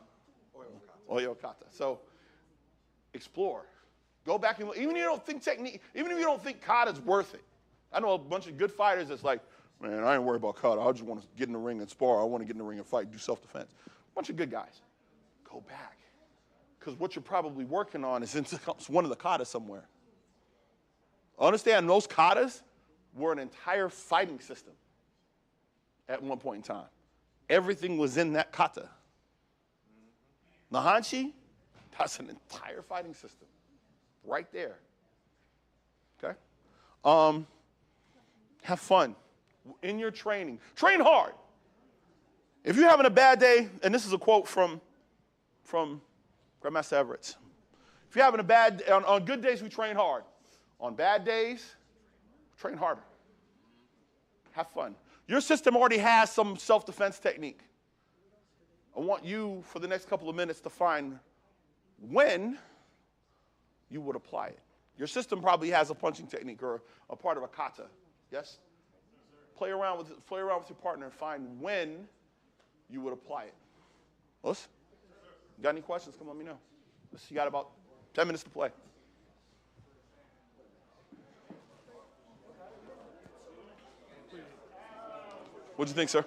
kata. So explore. Go back and look. Even if you don't think technique, even if you don't think kata's worth it. I know a bunch of good fighters that's like, man, I ain't worried about kata. I just want to get in the ring and spar. I want to get in the ring and fight, do self-defense. A bunch of good guys. Go back. Because what you're probably working on is in one of the katas somewhere. Understand, those katas were an entire fighting system at one point in time. Everything was in that kata. Nahanshi, that's an entire fighting system right there. Okay? Have fun in your training. Train hard. If you're having a bad day, and this is a quote from Grandmaster Everett. If you're having a bad day, on good days, we train hard. On bad days, train harder. Have fun. Your system already has some self-defense technique. I want you, for the next couple of minutes, to find when you would apply it. Your system probably has a punching technique or a part of a kata. Yes? Play around with your partner and find when you would apply it. Us? Got any questions? Come let me know. You got about 10 minutes to play. What'd you think, sir?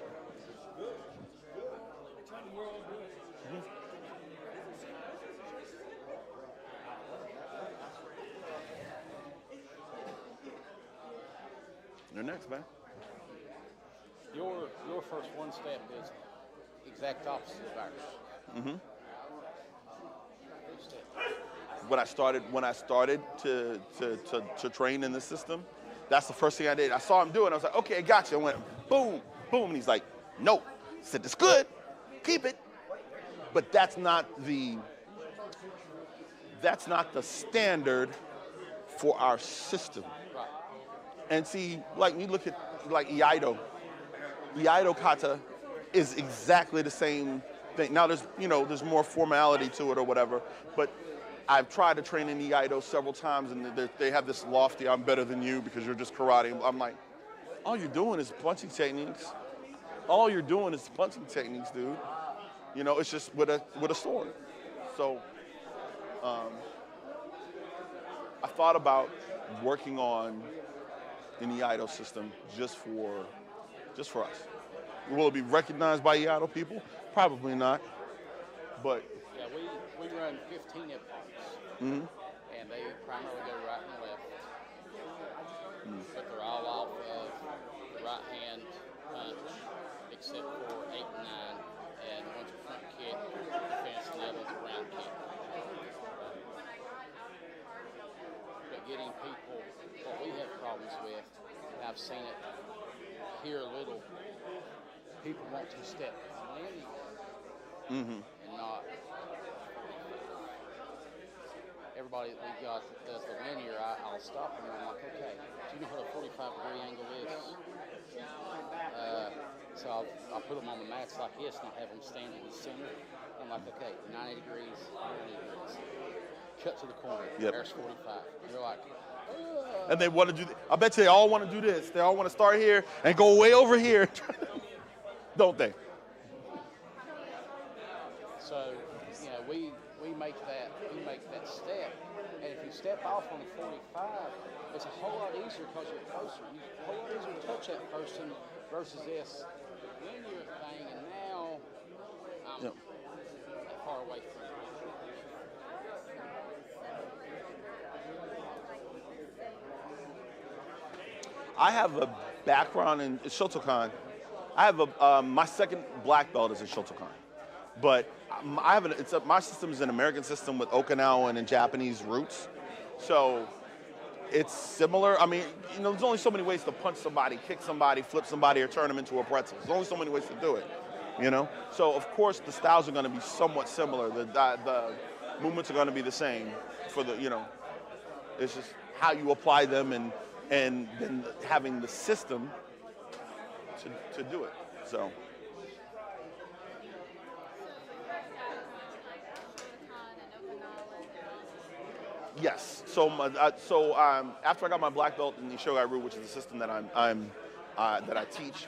You're next, man. Your first one step is exact opposite of ours. Mm-hmm. When I started to train in the system, that's the first thing I did. I saw him do it. I was like, okay, gotcha. I went boom, boom, and he's like, no. I said, it's good. Keep it. But that's not the standard for our system. Right. And see, like we look at like Iaido. Iaido kata is exactly the same thing. Now there's more formality to it or whatever, but I've tried to train in Iaido several times, and they have this lofty, I'm better than you because you're just karate. I'm like, all you're doing is punching techniques. All you're doing is punching techniques, dude. You know, it's just with a sword. So I thought about working on an Iaido system just for us. Will it be recognized by Iaido people? Probably not. But yeah, we run 15 hip pops, mm-hmm. and they primarily go right and left. But they're all off of the right hand punch, except for 8 and 9, and one's a front kick, defense, and the other one's a round kick. But getting people, what we have problems with, and I've seen it here a little, people want to step linear Mm-hmm. and not. Everybody that we got that does the linear, I'll stop them and I'm like, okay, do you know what a 45-degree angle is? So I'll put them on the mats like this and I'll have them stand in the center. I'm like, okay, 90 degrees, 90 degrees. Cut to the corner. Yep. There's 45. And you're like, and they want to do. I bet you they all want to do this. They all want to start here and go way over here, don't they? So, you know, we make that step, and if you step off on the 45, it's a whole lot easier because you're closer. It's a whole lot easier to touch that person versus this linear thing, and now I'm Yep. that far away from it. I have a background in Shotokan. I have my second black belt is in Shotokan, but my system is an American system with Okinawan and Japanese roots, so it's similar. I mean, you know, there's only so many ways to punch somebody, kick somebody, flip somebody, or turn them into a pretzel. There's only so many ways to do it, you know. So of course the styles are going to be somewhat similar. The movements are going to be the same for the, you know. It's just how you apply them and then having the system to do it. So Yes. So after I got my black belt in the Shogai-ryu, which is the system that that I teach,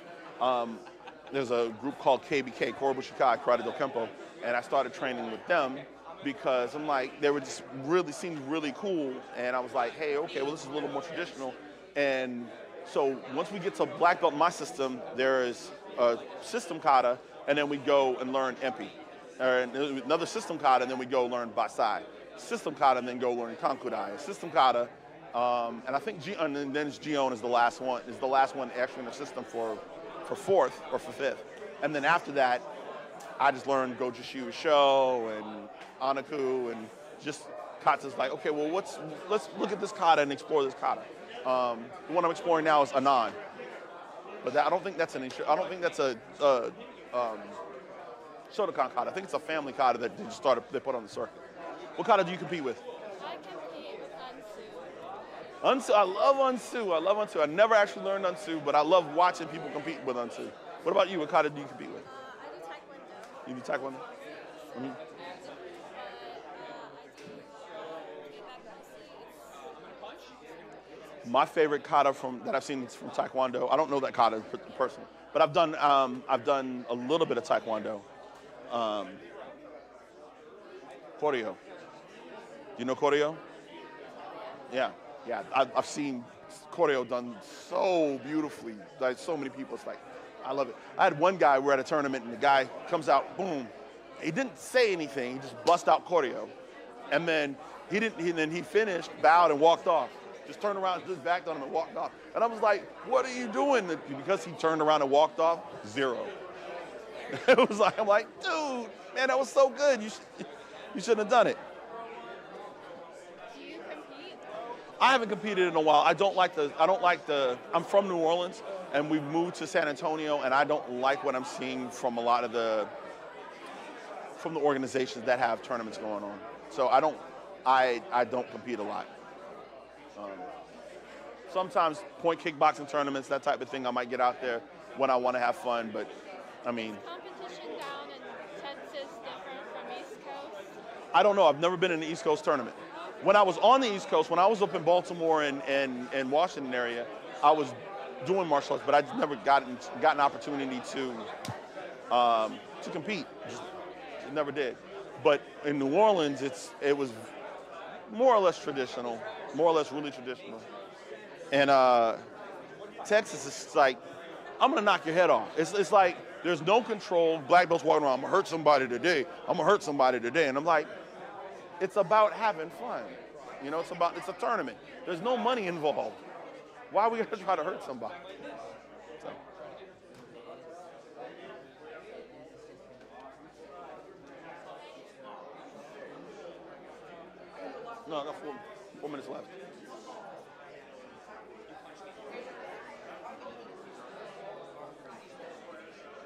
there's a group called KBK, Korobushikai Karate Do Kempo, and I started training with them because I'm like, they were just really seemed really cool, and I was like, hey, okay, well this is a little more traditional, and so once we get to black belt in my system, there is a system kata, and then we go and learn empi, or another system kata, and then we go learn basai. System kata, and then go learn Kanku-dai. System kata, and I think and then Gion is the last one. Is the last one actually in the system for fourth or for fifth. And then after that, I just learned Gojushu Sho and Anaku and just katas like, okay, well, let's look at this kata and explore this kata. The one I'm exploring now is Anan, but I don't think that's an issue. I don't think that's a Shotokan kata. I think it's a family kata that they put on the circuit. What kata do you compete with? I compete with Unsu. Unsu, I love Unsu. I never actually learned Unsu, but I love watching people compete with Unsu. What about you? What kata do you compete with? I do Taekwondo. You do Taekwondo? Mm-hmm. My favorite kata that I've seen from Taekwondo, I don't know that kata personally, but I've done a little bit of Taekwondo. Koryo. You know Koryo? Yeah. I've seen Koryo done so beautifully. Like so many people, it's like, I love it. I had one guy, we're at a tournament, and the guy comes out, boom. He didn't say anything, he just bust out Koryo. And then he finished, bowed, and walked off. Just turned around, just backed on him and walked off. And I was like, what are you doing? Because he turned around and walked off, 0. It was like, I'm like, dude, man, that was so good. You shouldn't have done it. Do you compete? I haven't competed in a while. I'm from New Orleans, and we've moved to San Antonio, and I don't like what I'm seeing from a lot of the organizations that have tournaments going on. So I don't compete a lot. Sometimes point kickboxing tournaments, that type of thing, I might get out there when I want to have fun, but I mean. Competition down in Texas different from East Coast? I don't know. I've never been in an East Coast tournament. When I was on the East Coast, when I was up in Baltimore and Washington area, I was doing martial arts, but I just never got an opportunity to compete. Just never did. But in New Orleans, it was more or less traditional, more or less really traditional. And Texas is like, I'm gonna knock your head off. It's like there's no control. Black belts walking around, I'm gonna hurt somebody today. And I'm like, it's about having fun. You know, it's a tournament. There's no money involved. Why are we gonna try to hurt somebody? So. No, I got 4 minutes left.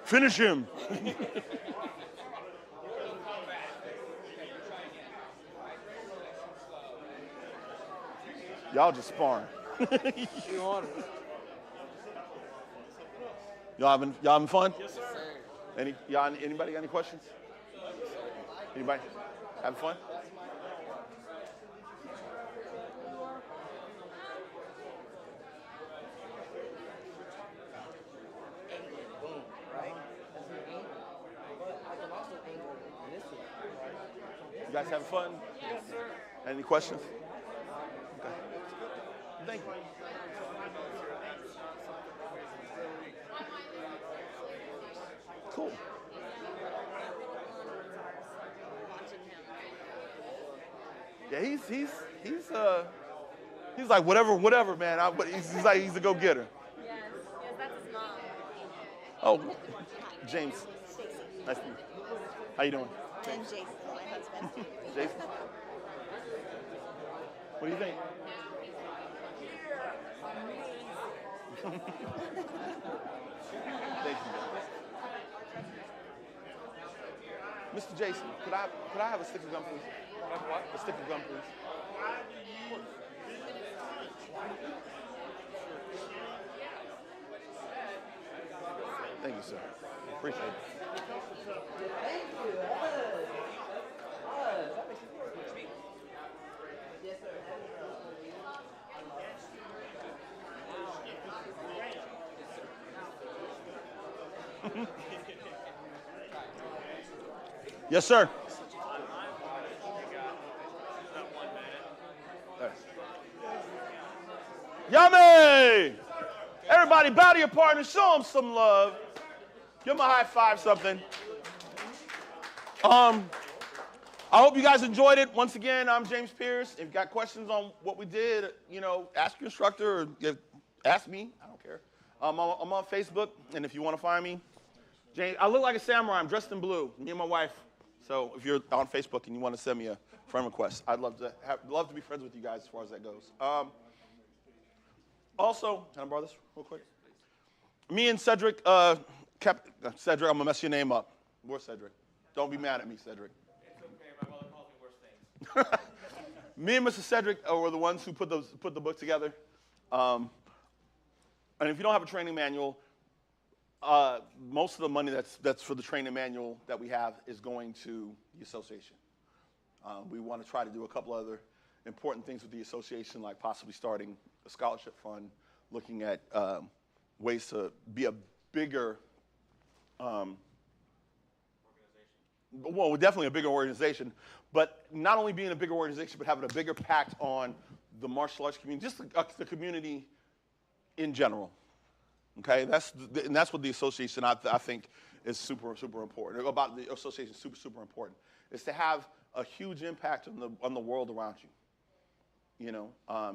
Finish him. Y'all just sparring. Y'all having fun? Yes, sir. Anybody got any questions? Anybody having fun? You guys having fun? Yes, sir. Any questions? Okay. Thank you. Cool. Yeah, he's like whatever, man. He's like he's a go-getter. Yes, that's his mom. Oh, James. Nice to meet you. How you doing? And Jason, my husband. Jason. What do you think? Thank you. Mr. Jason, could I have a stick of gum, please? What? A stick of gum, please. Thank you, sir. Appreciate it. Yes, sir. Yummy! Everybody bow to your partner, show them some love. Give them a high five, something. I hope you guys enjoyed it. Once again, I'm James Pierce. If you've got questions on what we did, ask your instructor or ask me. I don't care. I'm on Facebook, and if you want to find me, James, I look like a samurai. I'm dressed in blue, me and my wife. So if you're on Facebook and you want to send me a friend request, I'd love to be friends with you guys as far as that goes. Also, can I borrow this real quick? Me and Cedric, Cedric, I'm going to mess your name up. Where's Cedric? Don't be mad at me, Cedric. It's okay, my mother calls me worse things. Me and Mr. Cedric were the ones who put the book together. And if you don't have a training manual, most of the money that's for the training manual that we have is going to the association. We want to try to do a couple other important things with the association, like possibly starting a scholarship fund, looking at ways to be a bigger well, definitely a bigger organization, but not only being a bigger organization, but having a bigger impact on the martial arts community, just the community in general. Okay, and that's what the association I think is super important. About the association, super important, is to have a huge impact on the world around you.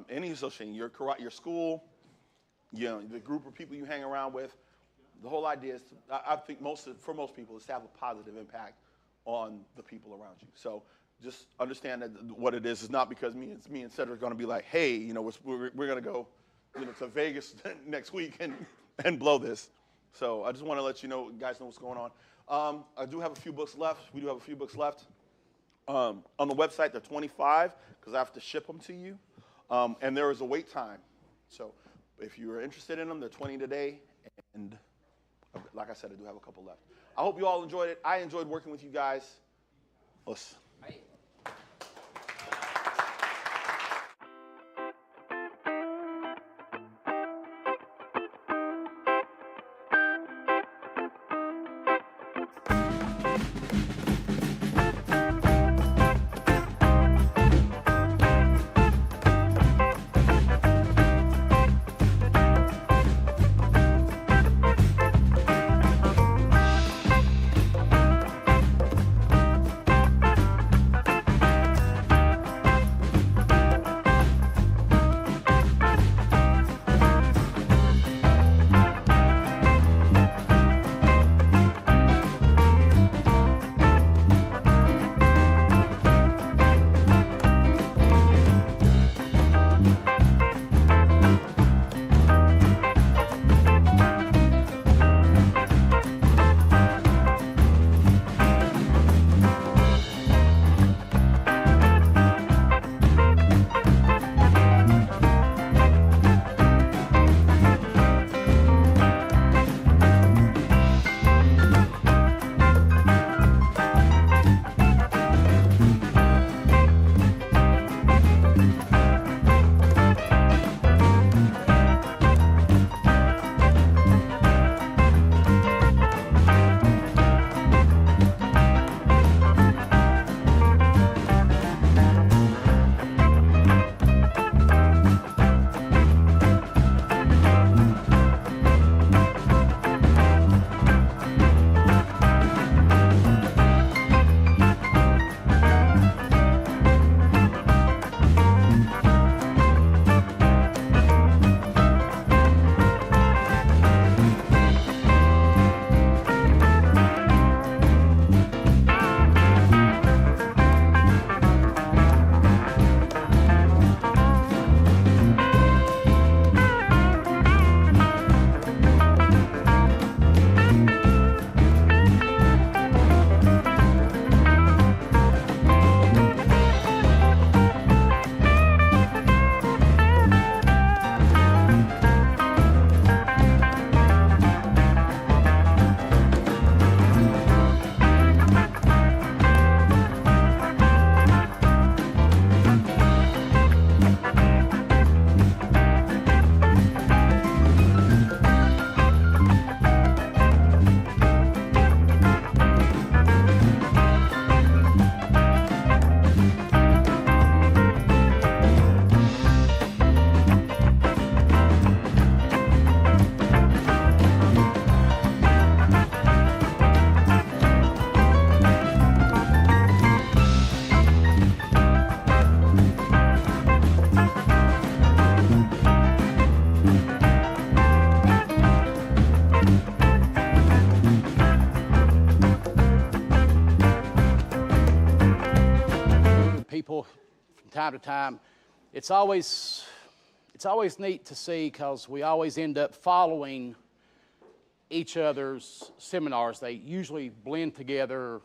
Any association, your school, the group of people you hang around with. The whole idea is, I think for most people, is to have a positive impact on the people around you. So just understand that what it is not because me and Cedric are going to be like, hey, we're going to go, to Vegas next week and blow this. So I just want to let you guys know what's going on. I do have a few books left. We do have a few books left. On the website, they're $25 because I have to ship them to you. And there is a wait time. So if you're interested in them, they're $20 today. And like I said, I do have a couple left. I hope you all enjoyed it. I enjoyed working with you guys. Us. people from time to time. It's always neat to see because we always end up following each other's seminars. They usually blend together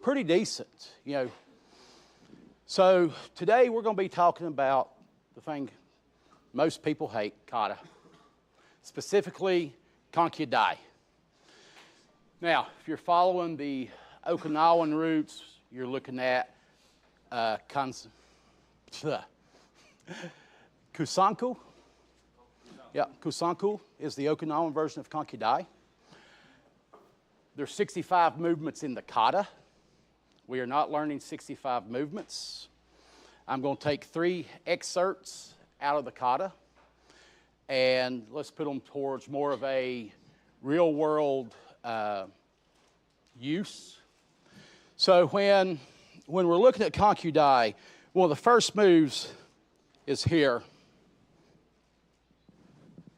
pretty decent, you know. So today we're going to be talking about the thing most people hate, kata, specifically Kanku-dai. Now, if you're following the Okinawan roots, you're looking at Kusanku. Yeah, Kusanku is the Okinawan version of Kanku-dai. There's 65 movements in the kata. We are not learning 65 movements. I'm going to take 3 excerpts out of the kata, and let's put them towards more of a real-world use. So when we're looking at Kanku-dai, one of the first moves is here.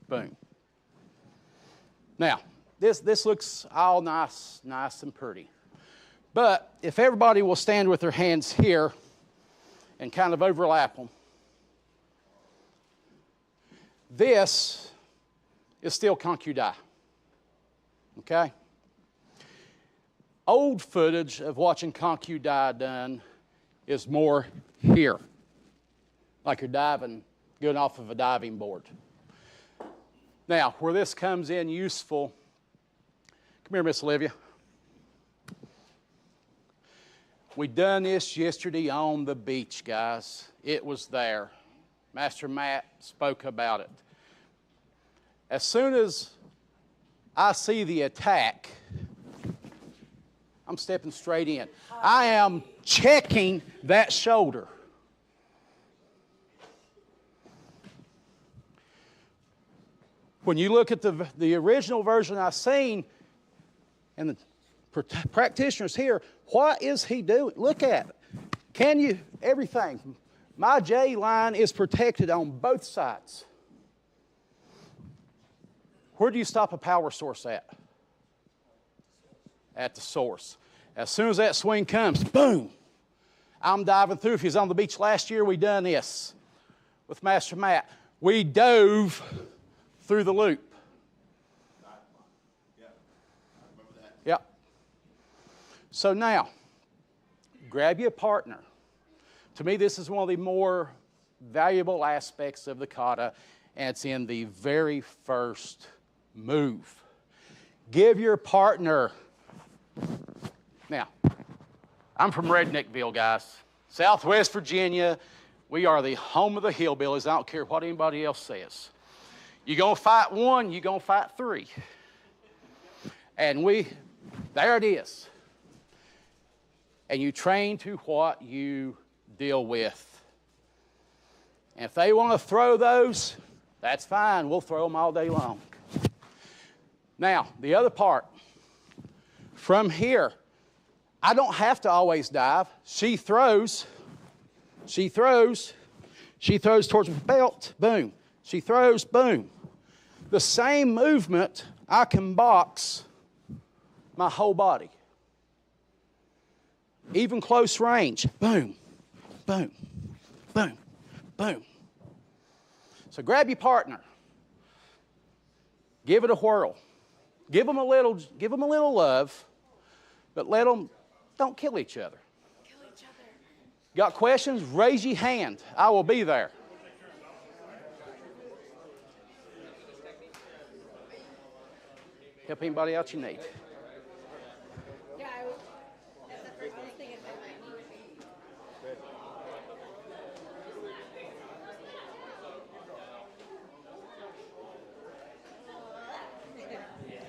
Boom. Now, this looks all nice and pretty. But if everybody will stand with their hands here and kind of overlap them, this is still Kanku-dai. Okay? Old footage of watching Kanku-dai done is more here, like you're diving, going off of a diving board. Now, where this comes in useful, come here, Miss Olivia. We done this yesterday on the beach, guys. It was there. Master Matt spoke about it. As soon as I see the attack, I'm stepping straight in. I am checking that shoulder. When you look at the original version I've seen, and the practitioners here, what is he doing? Look at it. Can you, everything. My J line is protected on both sides. Where do you stop a power source at? At the source. As soon as that swing comes, boom, I'm diving through. If he was on the beach last year, we done this with Master Matt. We dove through the loop. Yeah, I remember that. Yep. So now, grab your partner. To me, this is one of the more valuable aspects of the kata, and it's in the very first move. Give your partner. Now, I'm from Redneckville, guys. Southwest Virginia. We are the home of the hillbillies. I don't care what anybody else says. You're going to fight one, you're going to fight 3. And there it is. And you train to what you deal with. And if they want to throw those, that's fine. We'll throw them all day long. Now, the other part. From here, I don't have to always dive. She throws towards the belt, boom. She throws, boom. The same movement, I can box my whole body. Even close range, boom, boom, boom, boom. So grab your partner. Give it a whirl. Give them a little love, but don't kill each other. Got questions? Raise your hand. I will be there. Help anybody out you need. Yeah, that's the first thing in my mind.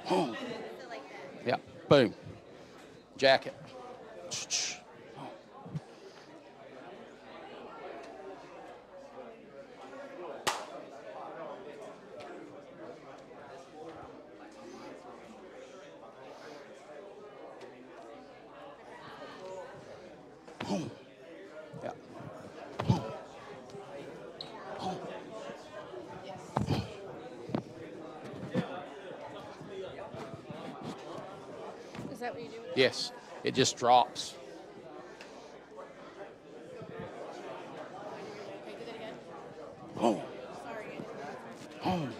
Boom. Yeah, boom. Jacket. Boom. Yeah. Boom. Boom. Is that what you do? Yes, it just drops.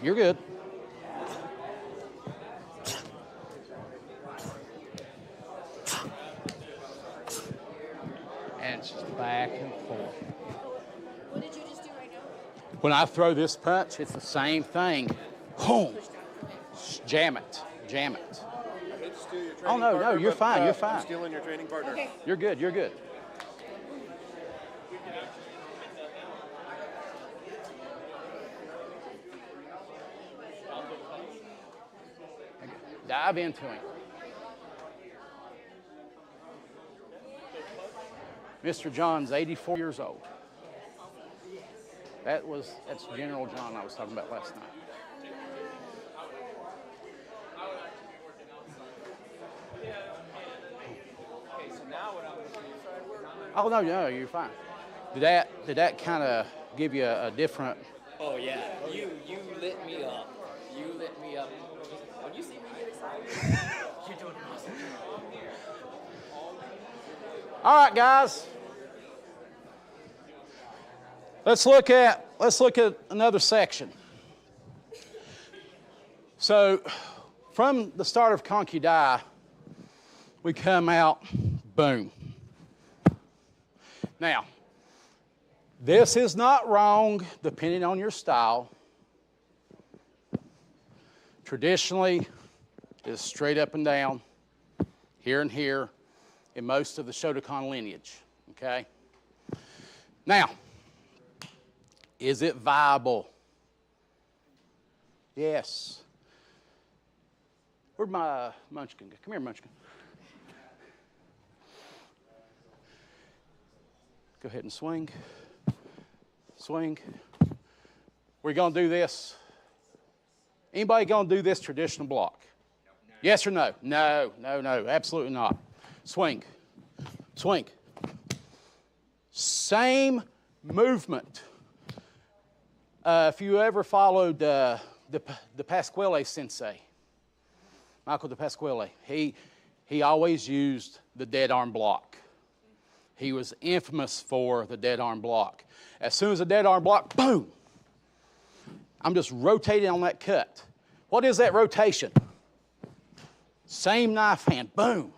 You're good. And it's just back and forth. What did you just do right now? When I throw this punch, it's the same thing. Boom. Jam it. Jam it. I hate to steal your training Oh, no, partner, you're but, fine, you're I'm fine. stealing your training partner. Okay. You're good, you're good. Dive into him. Mr. John's 84 years old. That's General John I was talking about last night. Oh no, you're fine. Did that kind of give you a different? Oh yeah, you lit me up. You lit me up. When you see me get excited, you're doing an awesome job. All right, guys. Let's look at another section. So, from the start of Kanku-dai, we come out, boom. Now, this is not wrong depending on your style. Traditionally, it's straight up and down, here and here, in most of the Shotokan lineage, okay? Now, is it viable? Yes. Where'd my munchkin go? Come here, munchkin. Go ahead and swing. Swing. We're going to do this. Anybody going to do this traditional block? Yes or no? No, absolutely not. Swing. Swing. Same movement. If you ever followed the Pasquale sensei, Michael de Pasquale, he always used the dead arm block. He was infamous for the dead arm block. As soon as the dead arm block, boom, I'm just rotating on that cut. What is that rotation? Same knife hand, boom.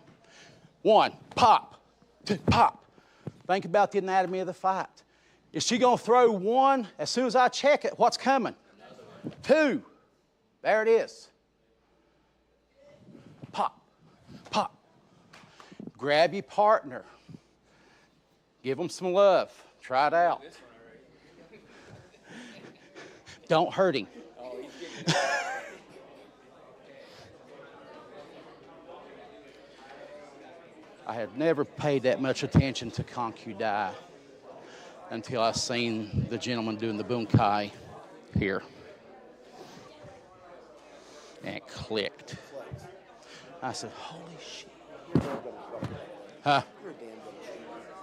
One, pop, two, pop. Think about the anatomy of the fight. Is she going to throw one? As soon as I check it, what's coming? Two. There it is. Pop, pop. Grab your partner. Give them some love. Try it out. Don't hurt him. I had never paid that much attention to Kanku-dai until I seen the gentleman doing the Bunkai here. And it clicked. I said, holy shit. Huh?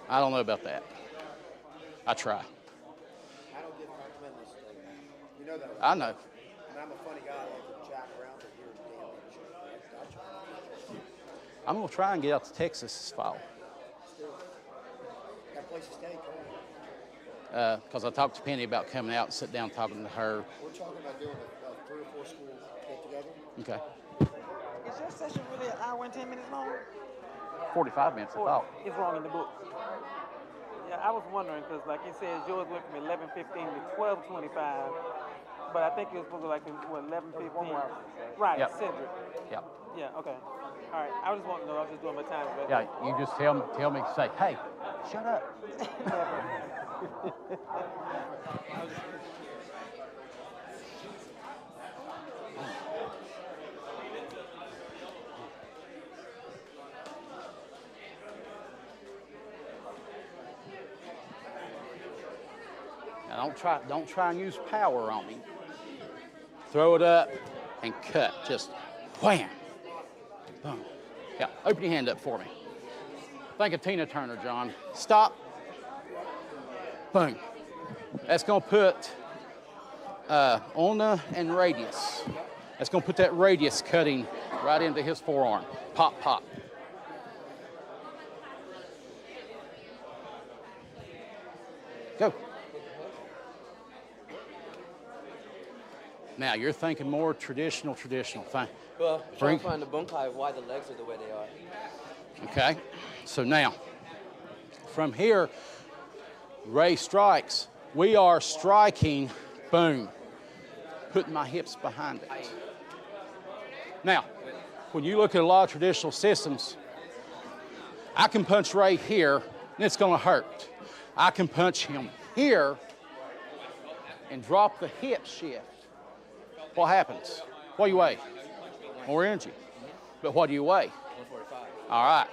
I don't know about that. I try. I don't get complimented this thing. You know that. I know. And I'm a funny guy. I like to jack around to hear damn shit. I'm going to try and get out to Texas this fall. Got a place to stay, Because I talked to Penny about coming out and sit down talking to her. We're talking about doing a 3 or 4 school get together. Okay. Is your session really an hour and 10 minutes long? 45 minutes, I thought. It's wrong in the book. Yeah, I was wondering because, like it says, yours went from 11:15 to 12:25, but I think it was supposed to be like 11:15. Right, Yep. Cedric. Yep. Yeah. Okay. All right. I just want to know. I was just doing my time. But Yeah, you just tell me, say, hey, shut up. Now don't try and use power on me. Throw it up and cut. Just wham. Boom. Yeah, open your hand up for me. Think of Tina Turner, John. Stop. Boom. That's going to put ulna and radius. That's going to put that radius cutting right into his forearm. Pop, pop. Go. Now, you're thinking more traditional. Fine. Well, I'm trying to find the bunkai of why the legs are the way they are. Okay. So now, from here, Ray strikes. We are striking, boom, putting my hips behind it. Now, when you look at a lot of traditional systems, I can punch Ray here, and it's going to hurt. I can punch him here and drop the hip shift. What happens? What do you weigh? More energy. But what do you weigh? 145. All right.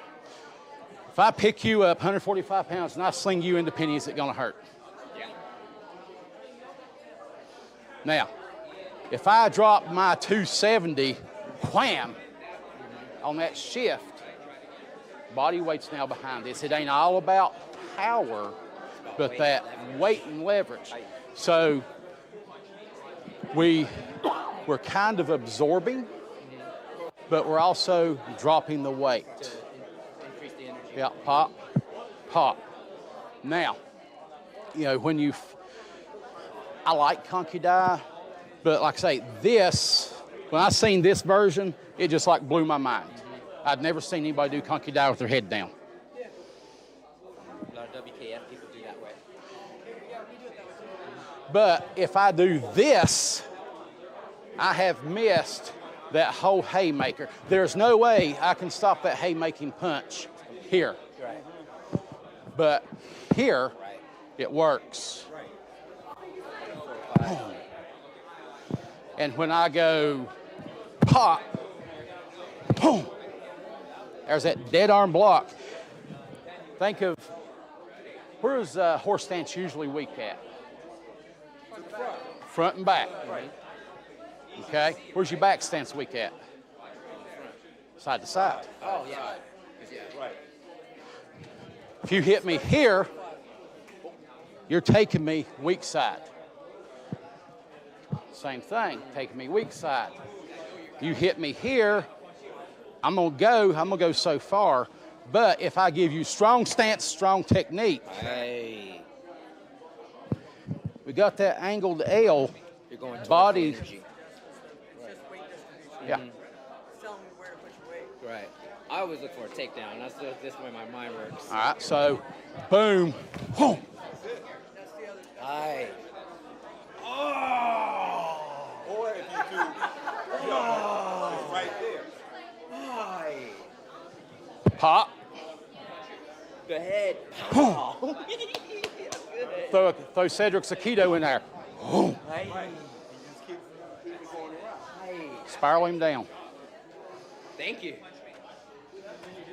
If I pick you up 145 pounds and I sling you into pennies, is it going to hurt? Yeah. Now, if I drop my 270, wham, on that shift, body weight's now behind this. It ain't all about power, but that weight and leverage. So we're kind of absorbing, but we're also dropping the weight. Increase the energy. Yeah, pop, pop. Now, you know, when I like Kanku-dai, but like I say, when I seen this version, it just like blew my mind. I'd never seen anybody do Kanku-dai with their head down. A lot of WKF people do that way. But if I do this, I have missed that whole haymaker. There's no way I can stop that haymaking punch here. Right. But here, it works. Right. And when I go pop, boom, there's that dead arm block. Think of, where's horse stance usually weak at? Front and back. Okay, where's your back stance weak at? Side to side. Oh, yeah. Right. If you hit me here, you're taking me weak side. Same thing, taking me weak side. You hit me here, I'm gonna go so far, but if I give you strong stance, strong technique, Hey. we got that angled L, You're going towards body. the energy. Yeah. Tell me where to put your weight. Right. I always look for a takedown. That's the way my mind works. All right, so boom, boom. Aye. Or if you do, it's right there. Aye. Pop. The head. Boom. Throw Cedric's Aikido in there. Boom. Aye. Spiral him down. Thank you.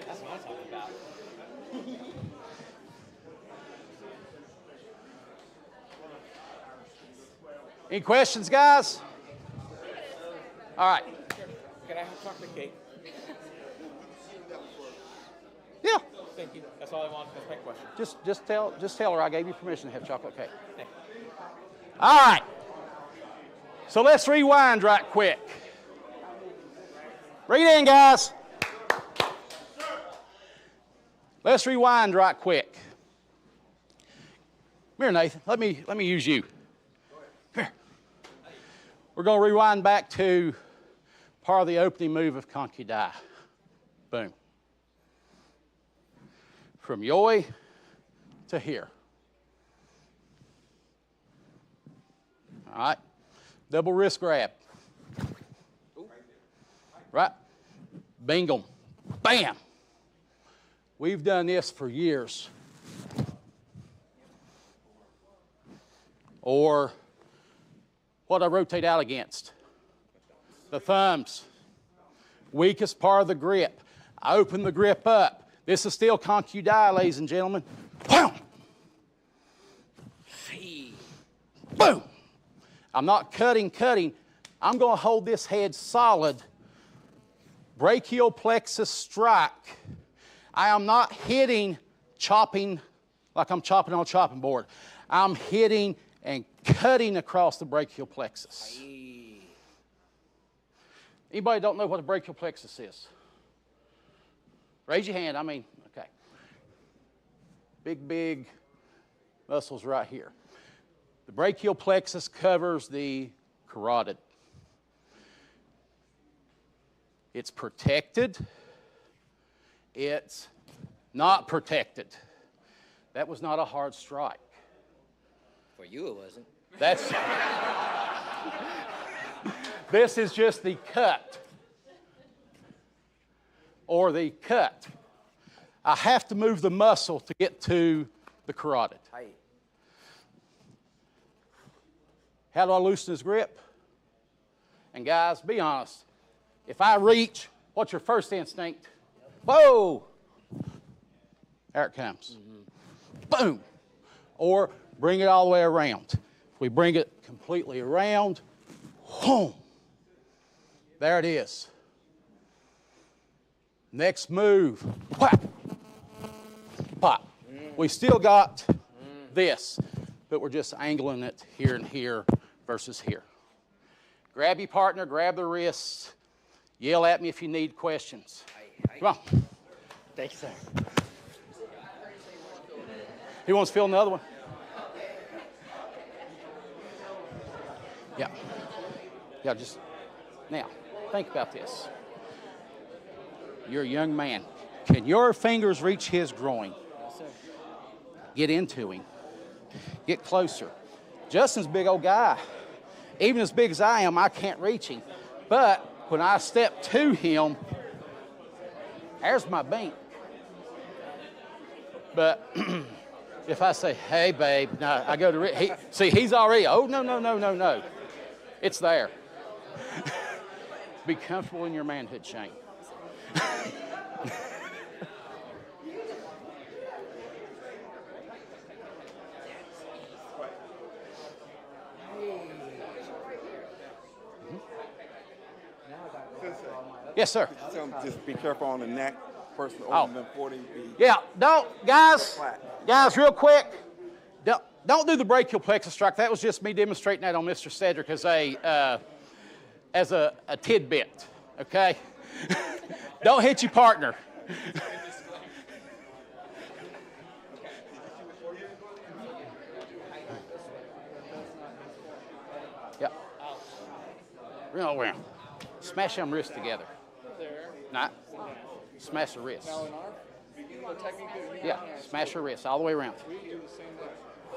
That's what I'm talking about. Any questions, guys? All right. Can I have chocolate cake? Yeah. Thank you. That's all I wanted. That's my question. Just tell her I gave you permission to have chocolate cake. Thank you. All right. So let's rewind right quick. Read in, guys. Let's rewind right quick. Come here, Nathan. Let me use you. Come here. We're going to rewind back to part of the opening move of Kanku-dai. Boom. From yoi to here. All right. Double wrist grab. Right? Bingham. Bam. We've done this for years. Or what I rotate out against. The thumbs. Weakest part of the grip. I open the grip up. This is still Kanku-dai, ladies and gentlemen. Boom. Boom. I'm not cutting. I'm going to hold this head solid. Brachial plexus strike. I am not hitting, chopping like I'm chopping on a chopping board. I'm hitting and cutting across the brachial plexus. Anybody don't know what the brachial plexus is? Raise your hand. Okay. Big muscles right here. The brachial plexus covers the carotid. It's protected. It's not protected. That was not a hard strike. For you, it wasn't. That's this is just the cut or the cut. I have to move the muscle to get to the carotid. Tight. How do I loosen his grip? And guys, be honest. If I reach, what's your first instinct? Whoa! There it comes. Boom! Or bring it all the way around. If we bring it completely around, boom! There it is. Next move, whack! Pop. We still got this, but we're just angling it here and here versus here. Grab your partner, grab the wrists, yell at me if you need questions. Come on. Thanks, sir. He wants to fill another one? Yeah. Yeah, just now, think about this. You're a young man. Can your fingers reach his groin? Yes, sir. Get into him. Get closer. Justin's a big old guy. Even as big as I am, I can't reach him. But when I step to him, there's my beat. But if I say, hey, babe, no, I go to, see, he's already, oh, no, no, no, no, no. It's there. Be comfortable in your manhood, Shane. Yes, sir. Just be careful on the neck. First, Oh. than 40 feet. Yeah, don't, guys, real quick, don't do the brachial plexus strike. That was just me demonstrating that on Mr. Cedric as a tidbit, okay? Don't hit your partner. Yep. Real well. Smash them wrists together. Not smash the wrist. Yeah, smash your wrist all the way around.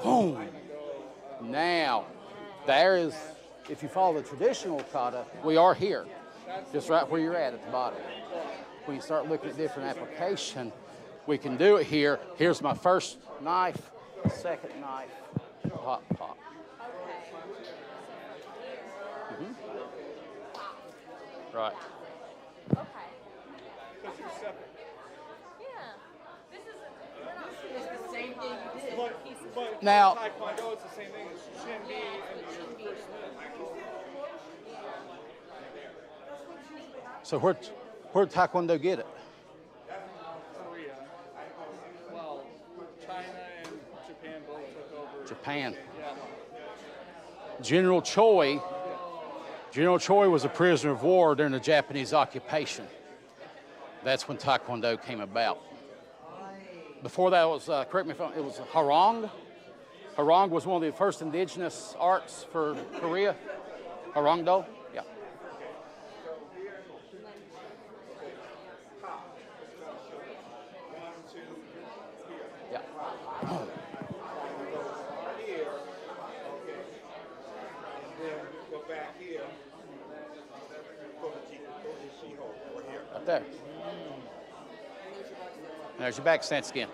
Boom. Now, there is, if you follow the traditional kata, we are here, just right where you're at the bottom. When you start looking at different application, we can do it here. Here's my first knife, second knife, pop, pop. Right. Okay. Because you're separate. Yeah. This is the same thing you did. But Now, Taekwondo, it's the same thing as Shin-Bi and your first move. So where'd Taekwondo get it? Korea. Well, China and Japan both took over. Japan. Yeah. General Choi was a prisoner of war during the Japanese occupation. That's when Taekwondo came about. Before that was, correct me if I'm, it was Harong. Harong was one of the first indigenous arts for Korea. Harongdo, yeah. Yeah. Up there. There's your back stance again.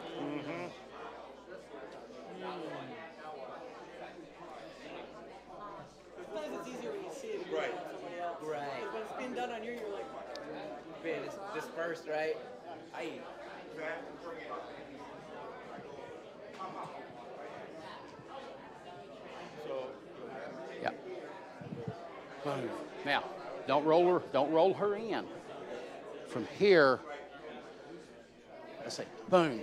Sometimes it's easier when you see it again from somebody else. Right. When it's being done on you, you're like, Man, it's dispersed, right? Yeah. Boom. Now, don't roll her in. From here, let's say, boom.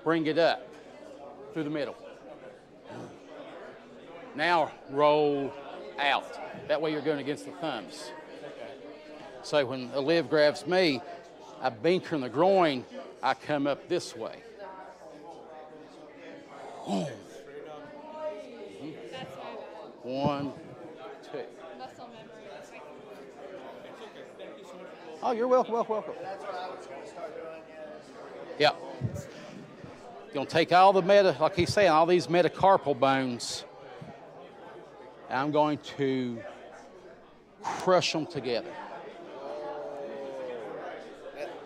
Bring it up through the middle. Now roll out. That way you're going against the thumbs. So when Olive grabs me, I bink her in the groin, I come up this way. Boom. One, two. Muscle memory. Oh, you're welcome, welcome. That's what I was going to start doing. Yeah. You're going to take all the like he's saying, all these metacarpal bones, and I'm going to crush them together.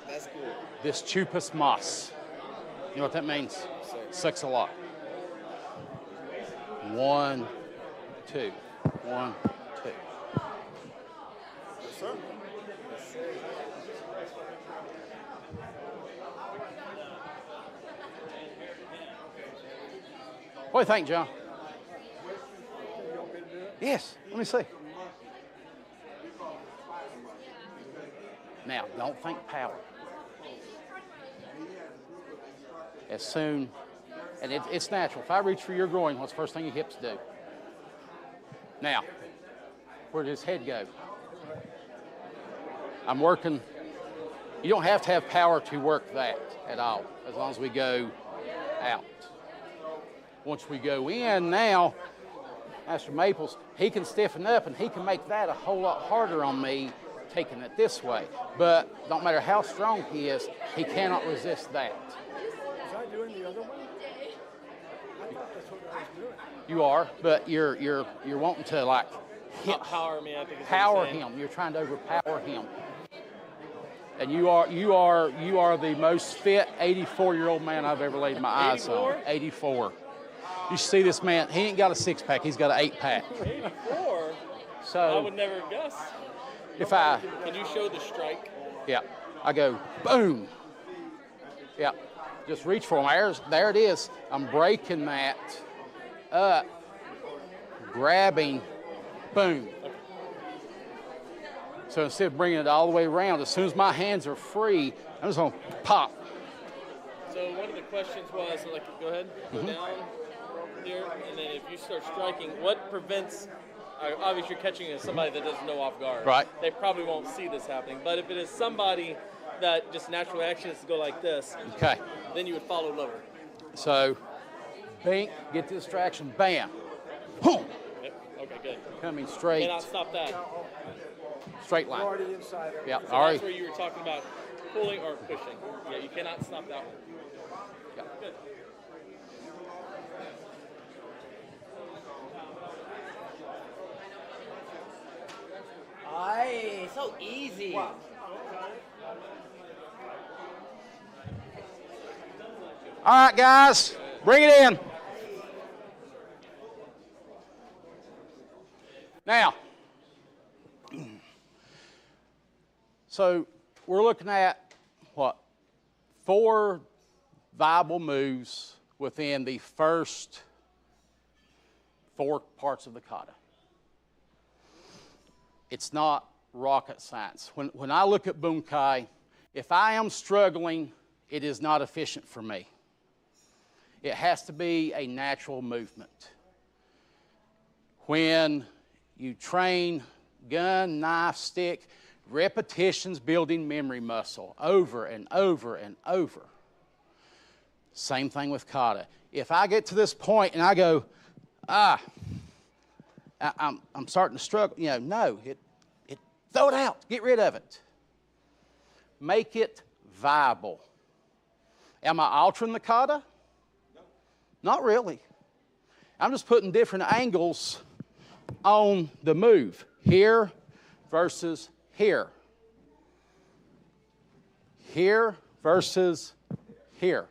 That's cool. This chupus mas. You know what that means? Sucks a lot. 1, 2. 1, 2. Yes, sir. What do you think, John? Yes, let me see. Now, don't think power. As soon, and it's natural. If I reach for your groin, what's the first thing your hips do? Now, where does his head go? I'm working. You don't have to have power to work that at all, as long as we go out. Once we go in now, Master Maples, he can stiffen up and he can make that a whole lot harder on me taking it this way. But don't matter how strong he is, he cannot resist that. Was I doing the other one? I thought that's what I was doing. You are, but you're wanting to like hit, Power me, I think. power him. You're trying to overpower him. And you are the most fit 84-year-old man I've ever laid my eyes on. 84. You should see this man. He ain't got a 6-pack. He's got an 8-pack. 84? So I would never guess. Can you show the strike? Yeah, I go boom. Yeah, just reach for him. There it is. I'm breaking that up, grabbing, boom. So instead of bringing it all the way around, as soon as my hands are free, I'm just going to pop. So one of the questions was, go ahead, go down here, and then if you start striking, what prevents, obviously you're catching somebody that doesn't know off guard. Right. They probably won't see this happening, but if it is somebody that just natural action is to go like this, okay, then you would follow lower. So, bink, get the distraction, bam, boom. Yep. Okay, good. Coming straight. Cannot stop that. Straight line. Already inside. Yeah, So all right. that's where you were talking about pulling or pushing. Yeah, you cannot stop that one. Yeah. Good. Aye, so easy. All right, guys, bring it in. Now, so we're looking at what? 4 viable moves within the first 4 parts of the kata. It's not rocket science. When I look at Bunkai, if I am struggling, it is not efficient for me. It has to be a natural movement. When you train gun, knife, stick, repetitions building memory muscle over and over and over. Same thing with kata. If I get to this point and I go, I'm starting to struggle, no, throw it out, get rid of it. Make it viable. Am I altering the kata? No. Not really. I'm just putting different angles on the move. Here versus here. Here versus here.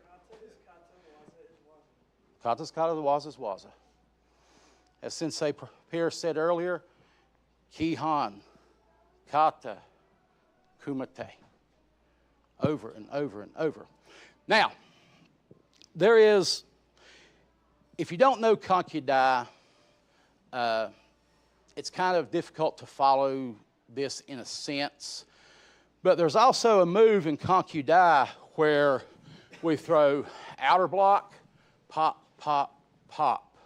Kata's kata, waza's waza. As Sensei Pierce said earlier, Kihan, kata, kumite. Over and over and over. Now, there is, if you don't know Kanku-dai, it's kind of difficult to follow this in a sense. But there's also a move in Kanku-dai where we throw outer block, pop, pop, pop.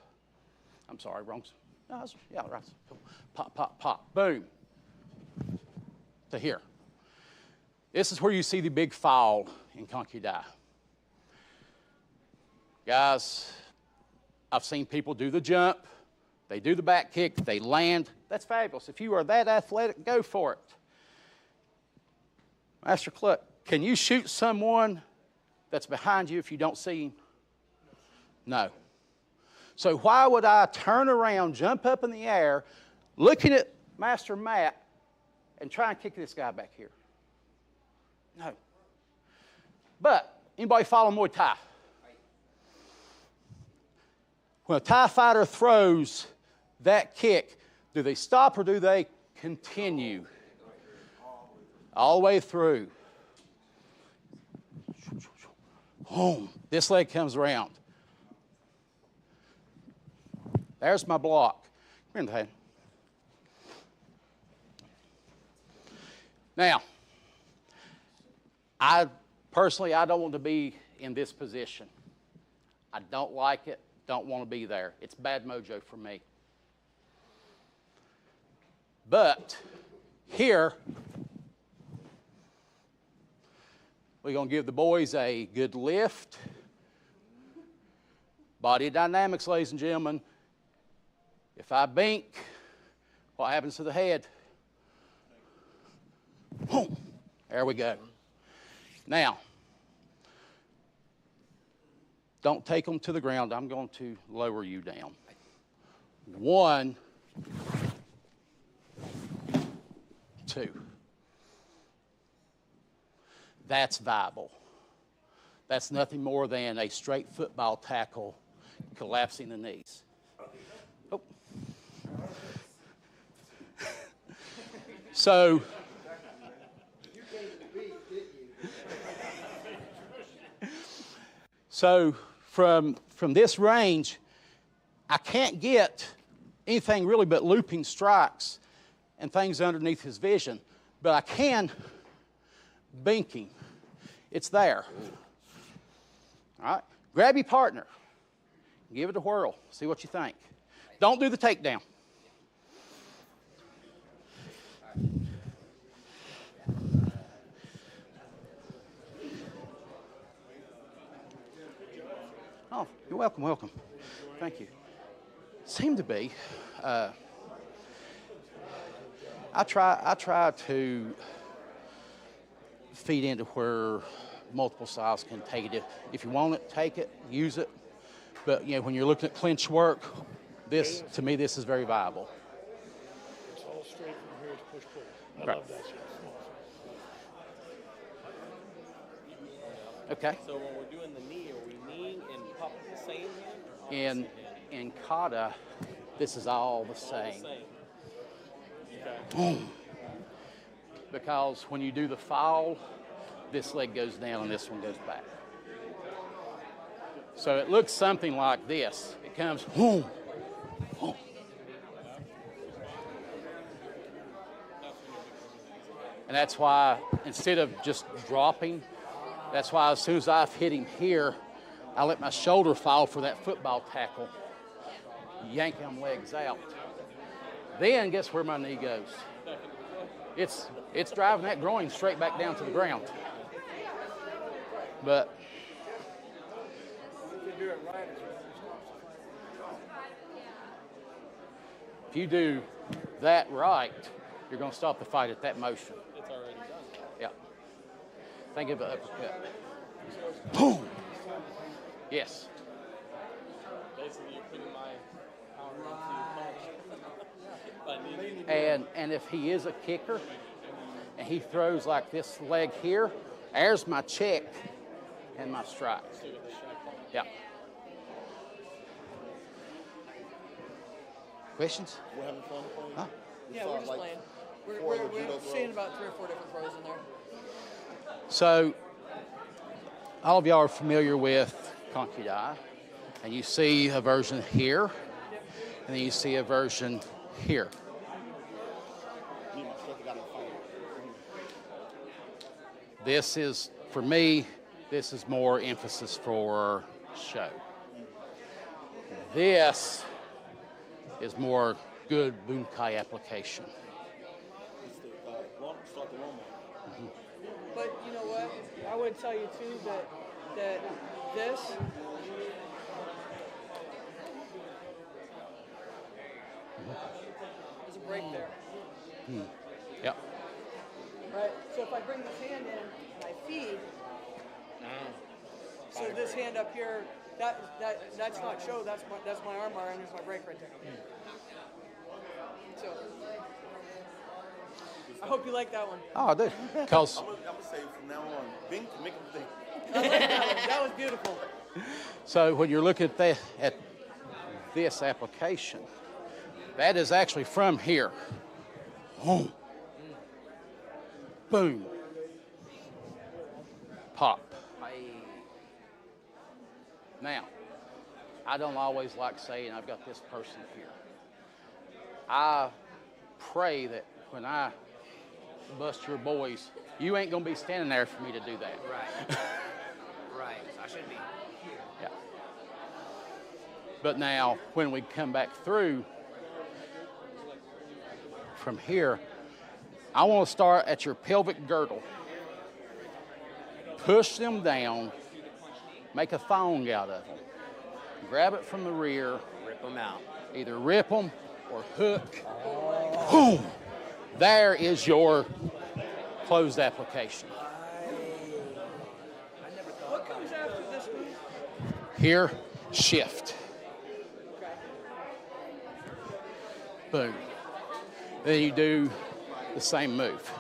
I'm sorry, wrong. No, yeah, right. Pop, pop, pop, boom. To here. This is where you see the big fall in Kanku-dai. Guys, I've seen people do the jump, they do the back kick, they land. That's fabulous. If you are that athletic, go for it. Master Cluck, can you shoot someone that's behind you if you don't see him? No. So why would I turn around, jump up in the air, looking at Master Matt, and try and kick this guy back here? No. But anybody follow Muay Thai? When a Thai fighter throws that kick, do they stop or do they continue? All the way through. Boom. This leg comes around. There's my block. Come here, now, I don't want to be in this position. I don't like it, don't want to be there. It's bad mojo for me. But here, we're going to give the boys a good lift. Body dynamics, ladies and gentlemen. If I bink, what happens to the head? Boom. There we go. Now, don't take them to the ground. I'm going to lower you down. 1, 2. That's viable. That's nothing more than a straight football tackle collapsing the knees. Oh. So, from this range, I can't get anything really but looping strikes and things underneath his vision, but I can binking. It's there. All right, grab your partner, give it a whirl, see what you think. Don't do the takedown. Oh, you're welcome, welcome. Thank you. Seem to be. I try to feed into where multiple styles can take it. If you want it, take it, use it. But you know, when you're looking at clinch work, this to me, this is very viable. It's all straight from here to push-pull. I Right. love that shit. Okay. So when we're doing the knee, are we kneeing and popping the same hand? Or In kata, this is all the same. Okay. Boom. Because when you do the foul, this leg goes down and this one goes back. So it looks something like this. It comes boom, boom. And that's why instead of just dropping, that's why as soon as I've hit him here, I let my shoulder fall for that football tackle. Yank them legs out. Then guess where my knee goes? It's driving that groin straight back down to the ground. But if you do that right, you're going to stop the fight at that motion. It's already done. Yeah. Think of an uppercut. Boom. Yes. Basically, you're putting my power into punch. And if he is a kicker and he throws like this leg here, there's my check and my strike. Yeah. Questions? We're having fun playing. Huh? Yeah, we're just playing. We're seeing about 3 or 4 different throws in there. So, all of y'all are familiar with Kanku-dai, and you see a version here, and then you see a version here. This is, for me, this is more emphasis for show. This is more good bunkai application. But you know what? I would tell you too that this there's a break there. Yep. right? So if I bring this hand in and I feed, so this hand up here, that's not show. That's my arm bar, and there's my break right there. So I hope you like that one. Oh, I do. Because I'm gonna say from now on, Bing can make them think. I like that one. That was beautiful. so when you're looking at this application, that is actually from here. Boom. Boom. Pop. Now, I don't always like saying I've got this person here. I pray that when I bust your boys, you ain't gonna be standing there for me to do that. Right. Right. I shouldn't be. Yeah. But now, when we come back through from here, I want to start at your pelvic girdle. Push them down, make a thong out of them. Grab it from the rear. Rip them out. Either rip them or hook. Boom! There is your closed application. What comes after this move? Here, shift. Boom. Then you do the same move.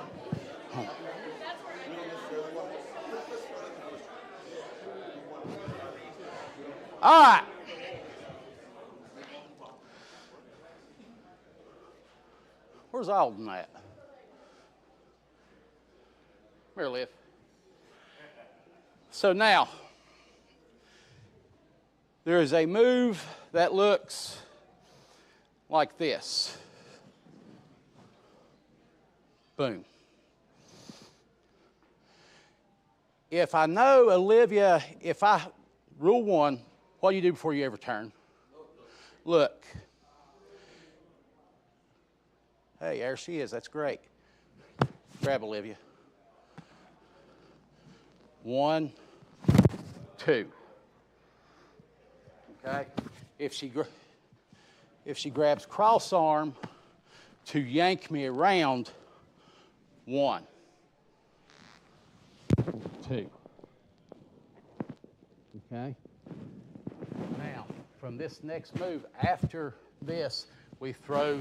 All right. Where's Alden at? Come here, Liv. So now, there is a move that looks like this. Boom. If I know Olivia, rule one, what do you do before you ever turn? Look. Hey, there she is. That's great. Grab Olivia. 1, 2. Okay. If she grabs cross arm to yank me around, 1, 2. Okay. Now, from this next move, after this, we throw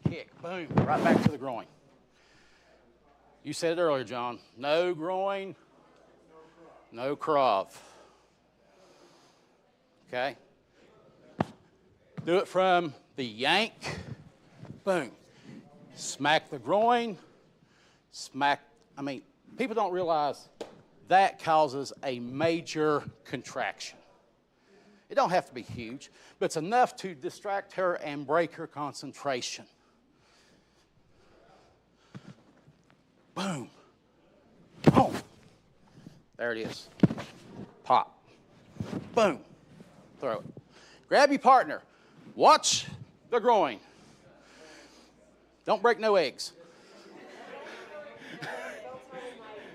kick, boom, right back to the groin. You said it earlier, John. No groin, no krav. Okay? Do it from the yank, boom. Smack the groin, people don't realize that causes a major contraction. It don't have to be huge, but it's enough to distract her and break her concentration. Boom. Boom. There it is. Pop. Boom. Throw it. Grab your partner. Watch the groin. Don't break no eggs.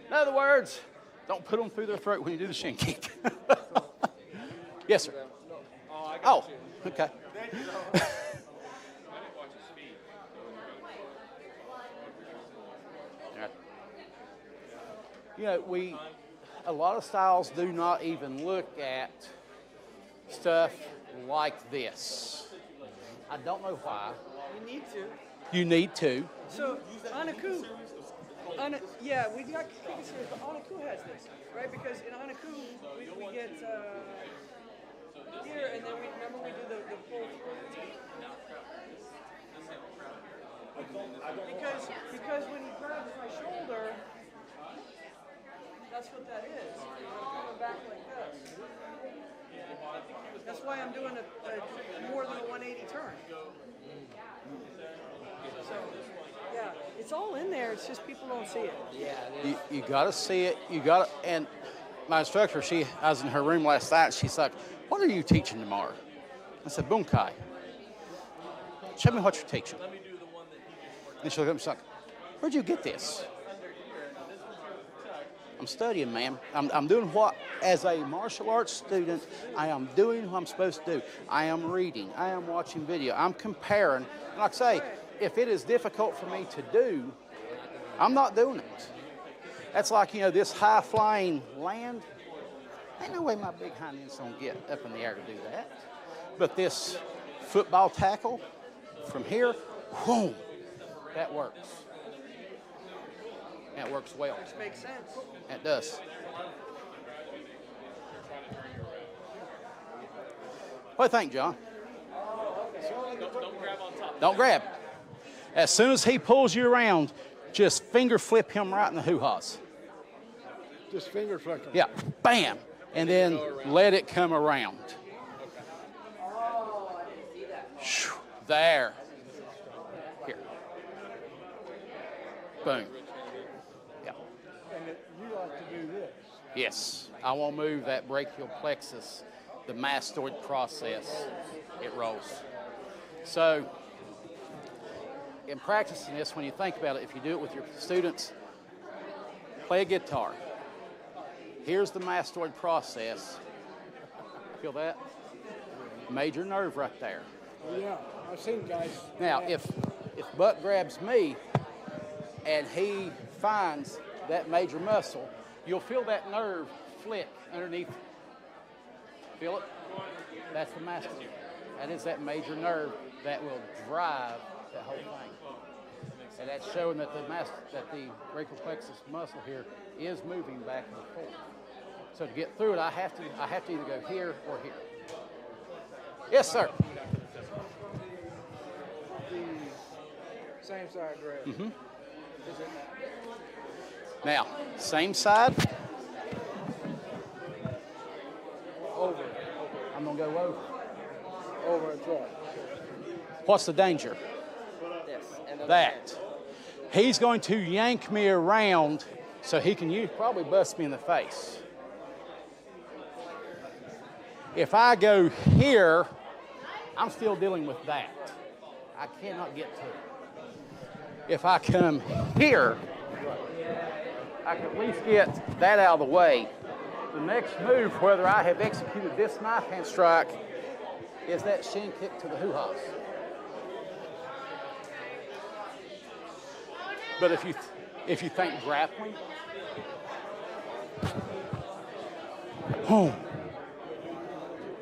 In other words, don't put them through their throat when you do the shin kick. Yes, sir. Oh, okay. You know, a lot of styles do not even look at stuff like this. I don't know why. You need to. You need to. So, Anaku, yeah, we got Kick It Serious, but Anaku has this, right? Because in Anaku, we get here, and then we do the pull through. Because when he grabs my shoulder, that's what that is. I'm coming back like this. That's why I'm doing a more than a 180 turn. So, yeah, it's all in there. It's just people don't see it. Yeah. You got to see it. And my instructor, I was in her room last night. She's like, "What are you teaching tomorrow?" I said, "Bunkai." Show me what you're teaching. And she looked at me, she's like, "Where'd you get this?" I'm studying, ma'am. I'm doing what, as a martial arts student, I am doing what I'm supposed to do. I am reading. I am watching video. I'm comparing. And like I say, if it is difficult for me to do, I'm not doing it. That's like, this high-flying land. Ain't no way my big hind end's gonna get up in the air to do that. But this football tackle from here, boom, that works. That works well. Which makes sense. It does. What do you think, John? Don't grab on top. Don't grab. As soon as he pulls you around, just finger flip him right in the hoo-haws. Just finger flick him. Yeah, bam. And then let it come around. Shoo, there. Here. Boom. Yeah. And you like to do this. Yes. I want to move that brachial plexus, the mastoid process. It rolls. So, in practicing this, when you think about it, if you do it with your students, play a guitar. Here's the mastoid process. Feel that? Major nerve right there. Yeah, I've seen guys. Now, if Buck grabs me and he finds that major muscle, you'll feel that nerve flick underneath. Feel it? That's the mastoid. That is that major nerve that will drive that whole thing. And that's showing that the brachial plexus muscle here is moving back and forth. So to get through it, I have to either go here or here. Yes, sir. The same side grab. Mm-hmm. Now, same side. Over. I'm gonna go over. Over and try. What's the danger? That. He's going to yank me around so he can probably bust me in the face. If I go here, I'm still dealing with that. I cannot get to it. If I come here, I can at least get that out of the way. The next move, whether I have executed this knife hand strike, is that shin kick to the hoo-haws. But if you think grappling, boom,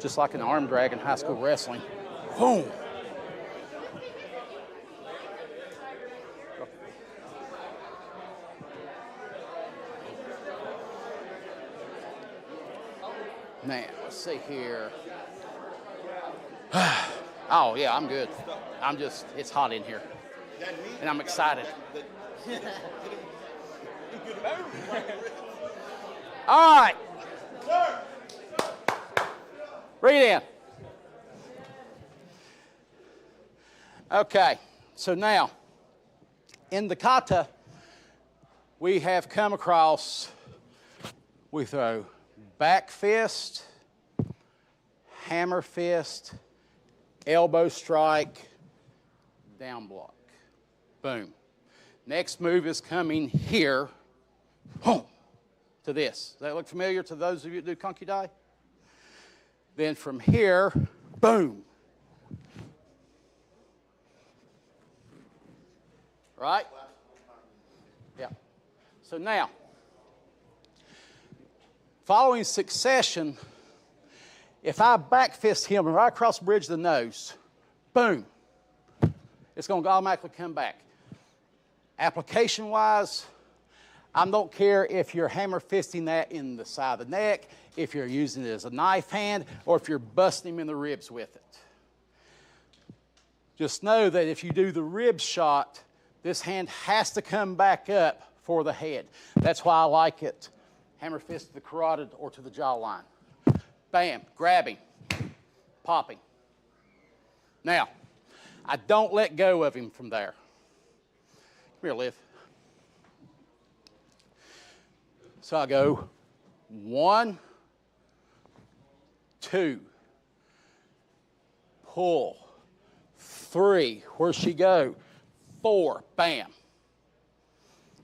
just like an arm drag in high school wrestling, boom. Now, let's see here. Oh, yeah, I'm good. It's hot in here. And I'm excited. All right. Bring it in. Okay, so now, in the kata, we have come across, we throw back fist, hammer fist, elbow strike, down block. Boom. Next move is coming here, boom, to this. Does that look familiar to those of you that do Kanku-dai? Then from here, boom. Right? Yeah. So now, following succession, if I back fist him right across the bridge of the nose, boom, it's going to automatically come back. Application-wise, I don't care if you're hammer fisting that in the side of the neck, if you're using it as a knife hand, or if you're busting him in the ribs with it. Just know that if you do the rib shot, this hand has to come back up for the head. That's why I like it hammer fist to the carotid or to the jawline. Bam, grabbing, popping. Now, I don't let go of him from there. Come here, Liv. So I go 1, 2, pull, 3, where'd she go? 4, bam.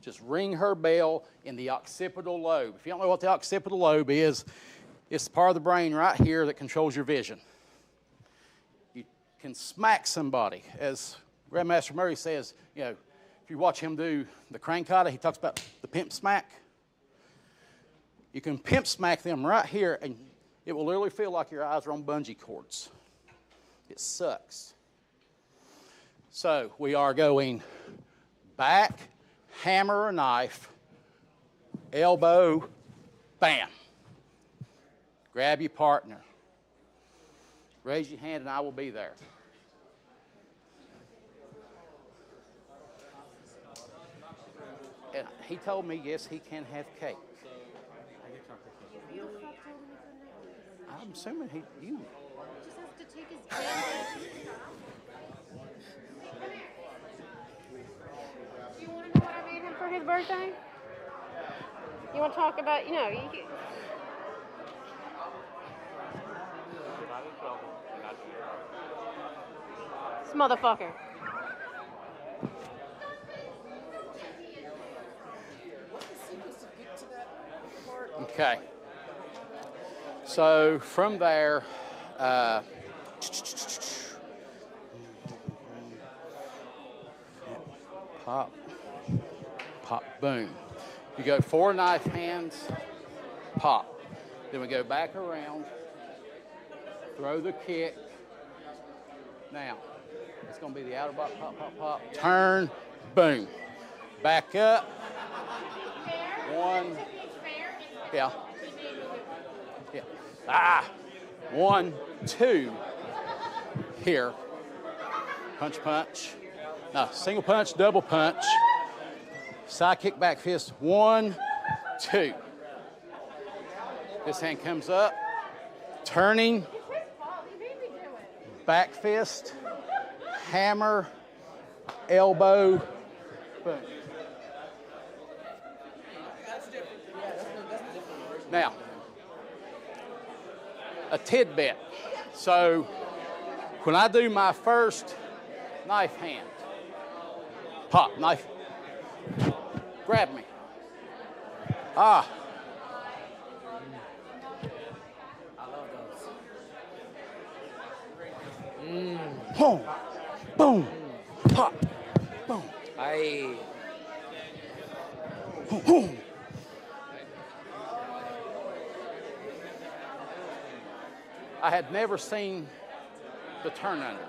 Just ring her bell in the occipital lobe. If you don't know what the occipital lobe is, it's the part of the brain right here that controls your vision. You can smack somebody. As Grandmaster Murray says, if you watch him do the crane kata, he talks about the pimp smack. You can pimp smack them right here, and it will literally feel like your eyes are on bungee cords. It sucks. So we are going back, hammer or knife, elbow, bam. Grab your partner. Raise your hand and I will be there. And he told me, yes, he can have cake. I'm assuming you. Just has to take his damn. Do you want to know what I made him for his birthday? You want to talk about, you know, this motherfucker. Okay. So from there, pop, pop, boom. You go 4 knife hands, pop. Then we go back around, throw the kick. Now, it's going to be the outer block, pop, pop, pop. Turn, boom. Back up. 1. Yeah. Yeah. Ah. 1, 2. Here. Punch, punch. No, single punch, double punch. Side kick, back fist. 1, 2. This hand comes up. Turning. Back fist. Hammer. Elbow. Boom. Now, a tidbit. So, when I do my first knife hand, pop, knife, grab me. Ah. I love those. Boom, boom, pop, boom. Boom, boom. I had never seen the turn under.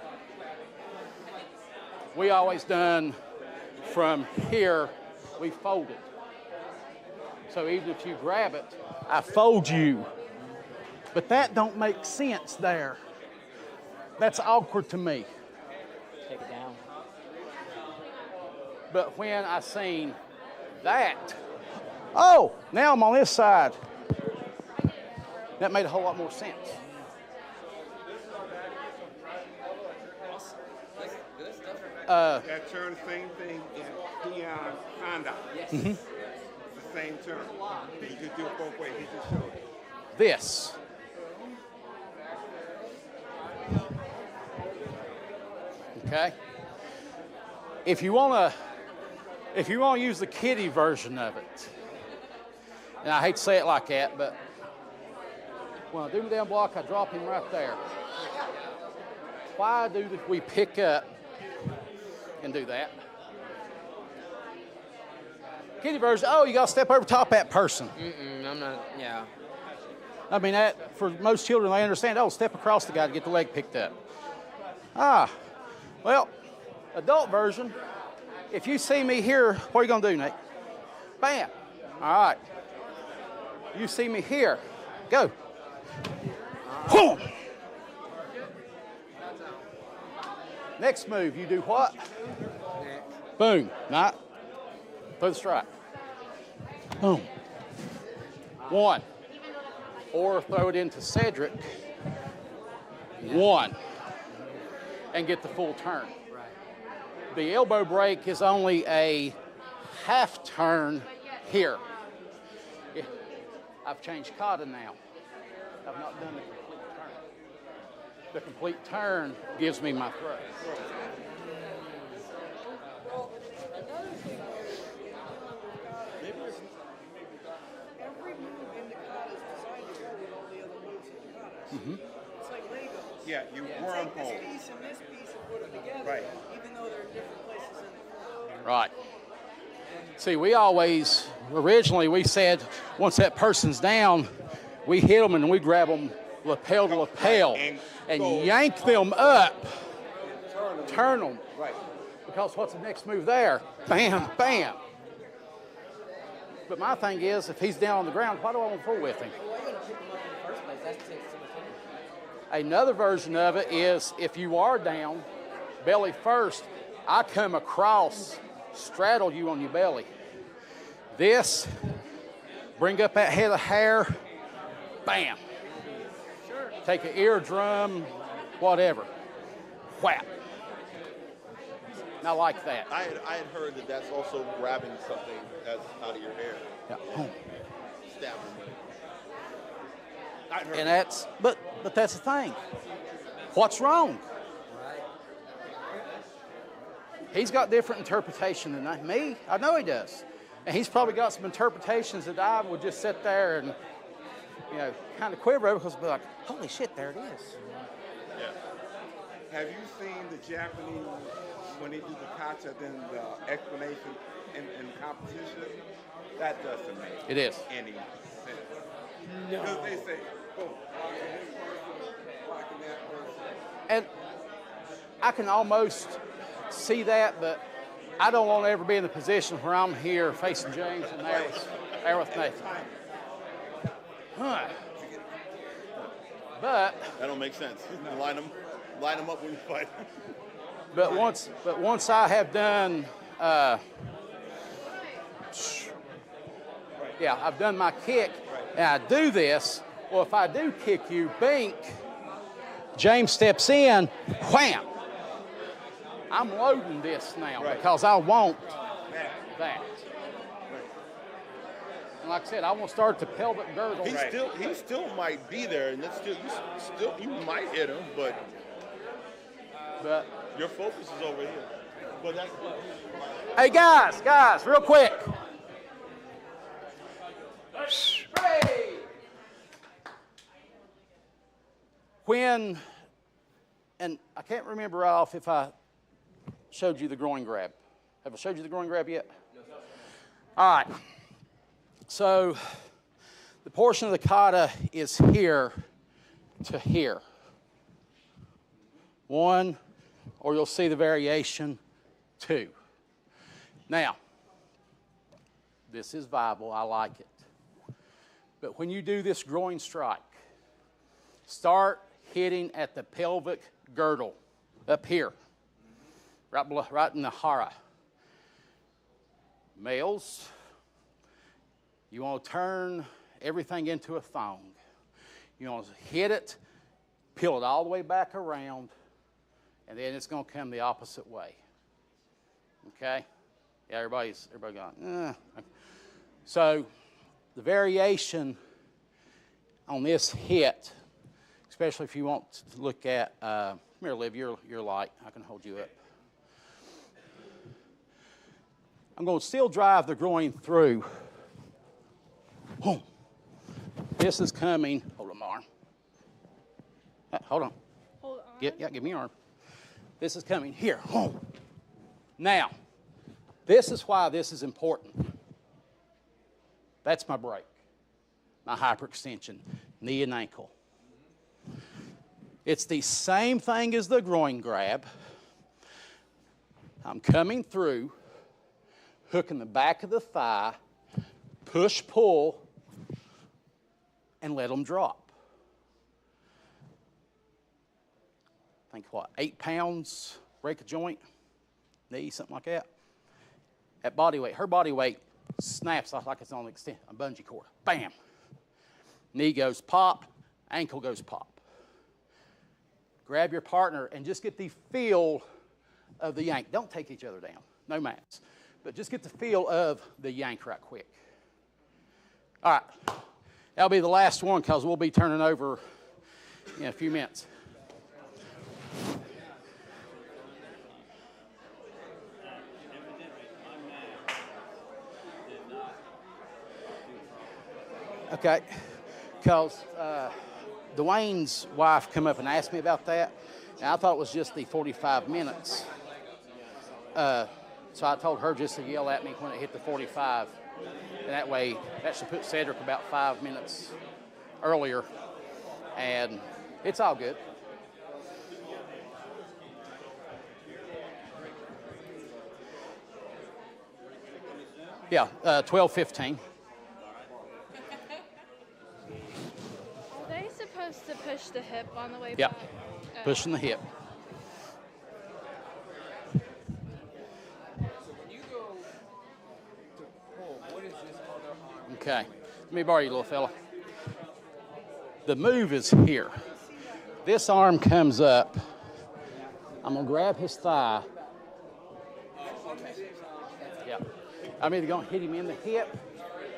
We always done from here, we folded. So even if you grab it, I fold you. But that don't make sense there. That's awkward to me. Take it down. But when I seen that, oh, now I'm on this side. That made a whole lot more sense. That turn, same thing in Pion Honda. Yes. Mm-hmm. It's the same turn. You just do it both ways. He just showed it. This. Okay. If you wanna use the kiddie version of it, and I hate to say it like that, but when I do my down block, I drop him right there. Why do we pick up and do that? Kiddie version, oh, you gotta step over top that person. I'm not, yeah. I mean, that, for most children, they understand, oh, step across the guy to get the leg picked up. Ah, well, adult version, if you see me here, what are you gonna do, Nate? Bam. All right. You see me here, go. Boom. Next move, you do what? Boom. Not. Throw the strike. Boom. 1. Or throw it into Cedric. 1. And get the full turn. The elbow break is only a half turn here. Yeah. I've changed kata now. I've not done the complete turn. The complete turn gives me my throw. Every move in the kata is designed to go with all the other moves in the kata. Mm-hmm. It's like Legos. Yeah, you wormhole. Take this piece and this piece and put them together, Right. even though they're in different places in the Right. See, we always originally we said once that person's down, we hit them and we grab them lapel to lapel and yank them up, turn them. Right. Because what's the next move there? Bam, bam. But my thing is, if he's down on the ground, why do I want to fool with him? Another version of it is if you are down, belly first, I come across, straddle you on your belly. This, bring up that head of hair, bam. Take an eardrum, whatever, whap. And I like that. I had heard that that's also grabbing something that's out of your hair. Yeah. Stabbing. And that's, but that's the thing. What's wrong? He's got different interpretation than me. I know he does. And he's probably got some interpretations that I would just sit there and, you know, kind of quiver over because I'd be like, holy shit, there it is. Yeah. Have you seen the Japanese, when they do the kata, then the explanation in competition? That doesn't make It is. any sense. No. Because they say, oh, blocking that person. And I can almost see that, but I don't want to ever be in the position where I'm here facing James and there with Nathan. Huh. But that don't make sense. Line them up when you fight. But once I have done, I've done my kick, and I do this. Well, if I do kick you, bink, James steps in, wham. I'm loading this now because I want that. And like I said, I want to start the pelvic girdle. He still might be there, and it's still you might hit him, but your focus is over here. But that's hey guys, real quick. When, and I can't remember right off if I showed you the groin grab. Have I showed you the groin grab yet? No, sir. All right. So the portion of the kata is here to here. One, or you'll see the variation, two. Now, this is viable. I like it. But when you do this groin strike, start hitting at the pelvic girdle up here, right in the hara. Males, you want to turn everything into a thong. You want to hit it, peel it all the way back around, and then it's going to come the opposite way. Okay? Yeah, everybody going, So the variation on this hit, especially if you want to look at, come here, Liv, you're light. I can hold you up. I'm going to still drive the groin through. Boom. This is coming. Hold on my arm. Hold on. Hold on. Give me your arm. This is coming here. Boom. Now, this is why this is important. That's my break. My hyperextension, knee and ankle. It's the same thing as the groin grab. I'm coming through, hooking the back of the thigh, push, pull, and let them drop. I think 8 pounds, break a joint, knee, something like that. At body weight, her body weight snaps like it's on a bungee cord. Bam. Knee goes pop, ankle goes pop. Grab your partner and just get the feel of the yank. Don't take each other down, no mats. But just get the feel of the yank right quick. All right, that'll be the last one because we'll be turning over in a few minutes. Okay, because Dwayne's wife come up and asked me about that, and I thought it was just the 45 minutes. So I told her just to yell at me when it hit the 45. And that way, that should put Cedric about 5 minutes earlier. And it's all good. Yeah, 12:15. Are they supposed to push the hip on the way Yeah, back? Oh. pushing the hip. Okay, let me borrow you, little fella. The move is here. This arm comes up. I'm gonna grab his thigh. Yeah. I'm either gonna hit him in the hip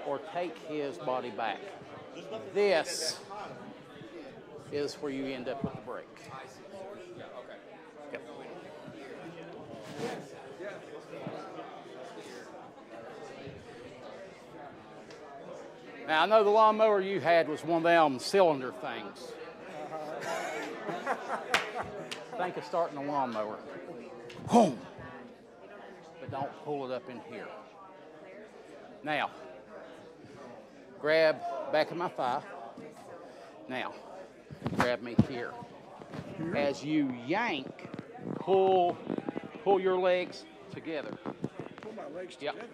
or take his body back. This is where you end up with the break. Yep. Now, I know the lawnmower you had was one of them cylinder things. Think of starting a lawnmower. Boom. But don't pull it up in here. Now, grab back of my thigh. Now, grab me here. As you yank, pull your legs together. Pull my legs Yep. together.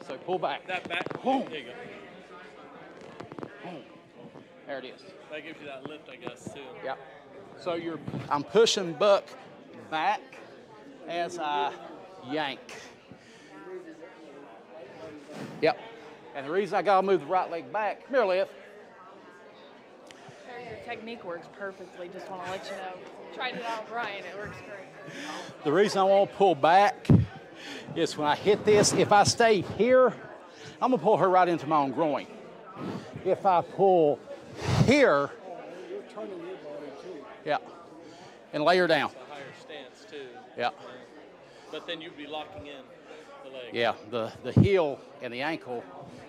So pull back. That back. Boom. There you go. Boom. There it is. That gives you that lift, I guess, too. Yep. So I'm pushing Buck back as I yank. Yep. And the reason I gotta move the right leg back, come here, Liv. Your technique works perfectly. Just want to let you know. Tried it out, Brian. It works great. The reason I want to pull back is when I hit this, if I stay here, I'm gonna pull her right into my own groin. If I pull here, You're turning your body too. yeah, and lay her down. It's a higher stance, too. Yeah. But then you'd be locking in the leg. Yeah, the heel and the ankle,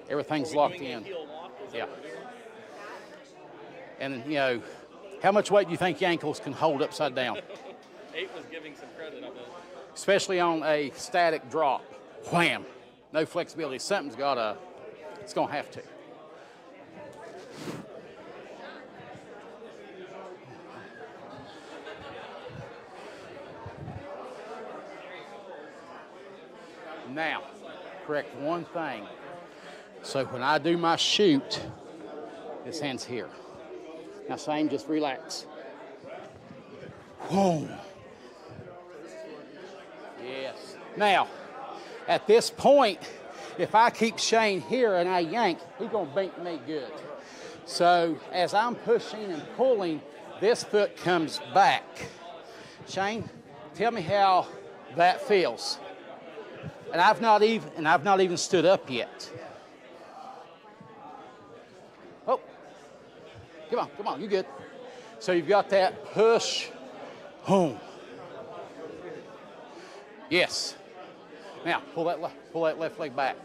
everything's locked Doing a in. heel lock? Is Yeah. that what we're doing? And, you know, how much weight do you think your ankles can hold upside down? 8 was giving some credit, I bet. Especially on a static drop. Wham! No flexibility. Something's gotta, it's gonna have to. Now, correct one thing. So when I do my shoot, this hand's here. Now same, just relax. Boom. Yes. Now, at this point, if I keep Shane here and I yank, he's gonna beat me good. So as I'm pushing and pulling, this foot comes back. Shane, tell me how that feels. And I've not even stood up yet. Oh, come on, you good. So you've got that push, boom. Yes. Now pull that left leg back.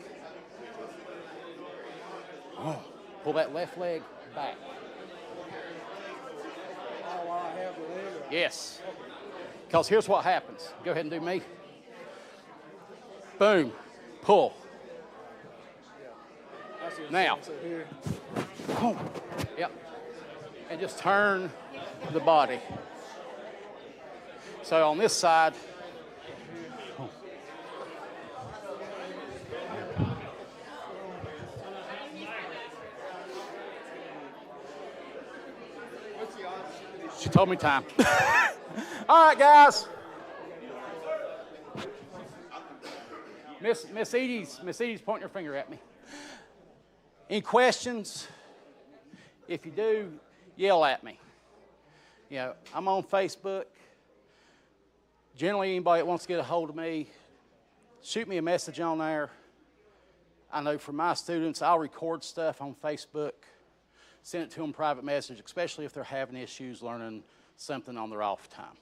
Oh, pull that left leg back. Oh, I have the leg. Yes. Because here's what happens. Go ahead and do me. Boom. Pull. Now. Boom. Yep. And just turn the body. So on this side. Boom. She told me time. All right, guys. Miss Edie's pointing her finger at me. Any questions? If you do, yell at me. You know, I'm on Facebook. Generally, anybody that wants to get a hold of me, shoot me a message on there. I know for my students, I'll record stuff on Facebook, send it to them private message, especially if they're having issues learning something on their off time.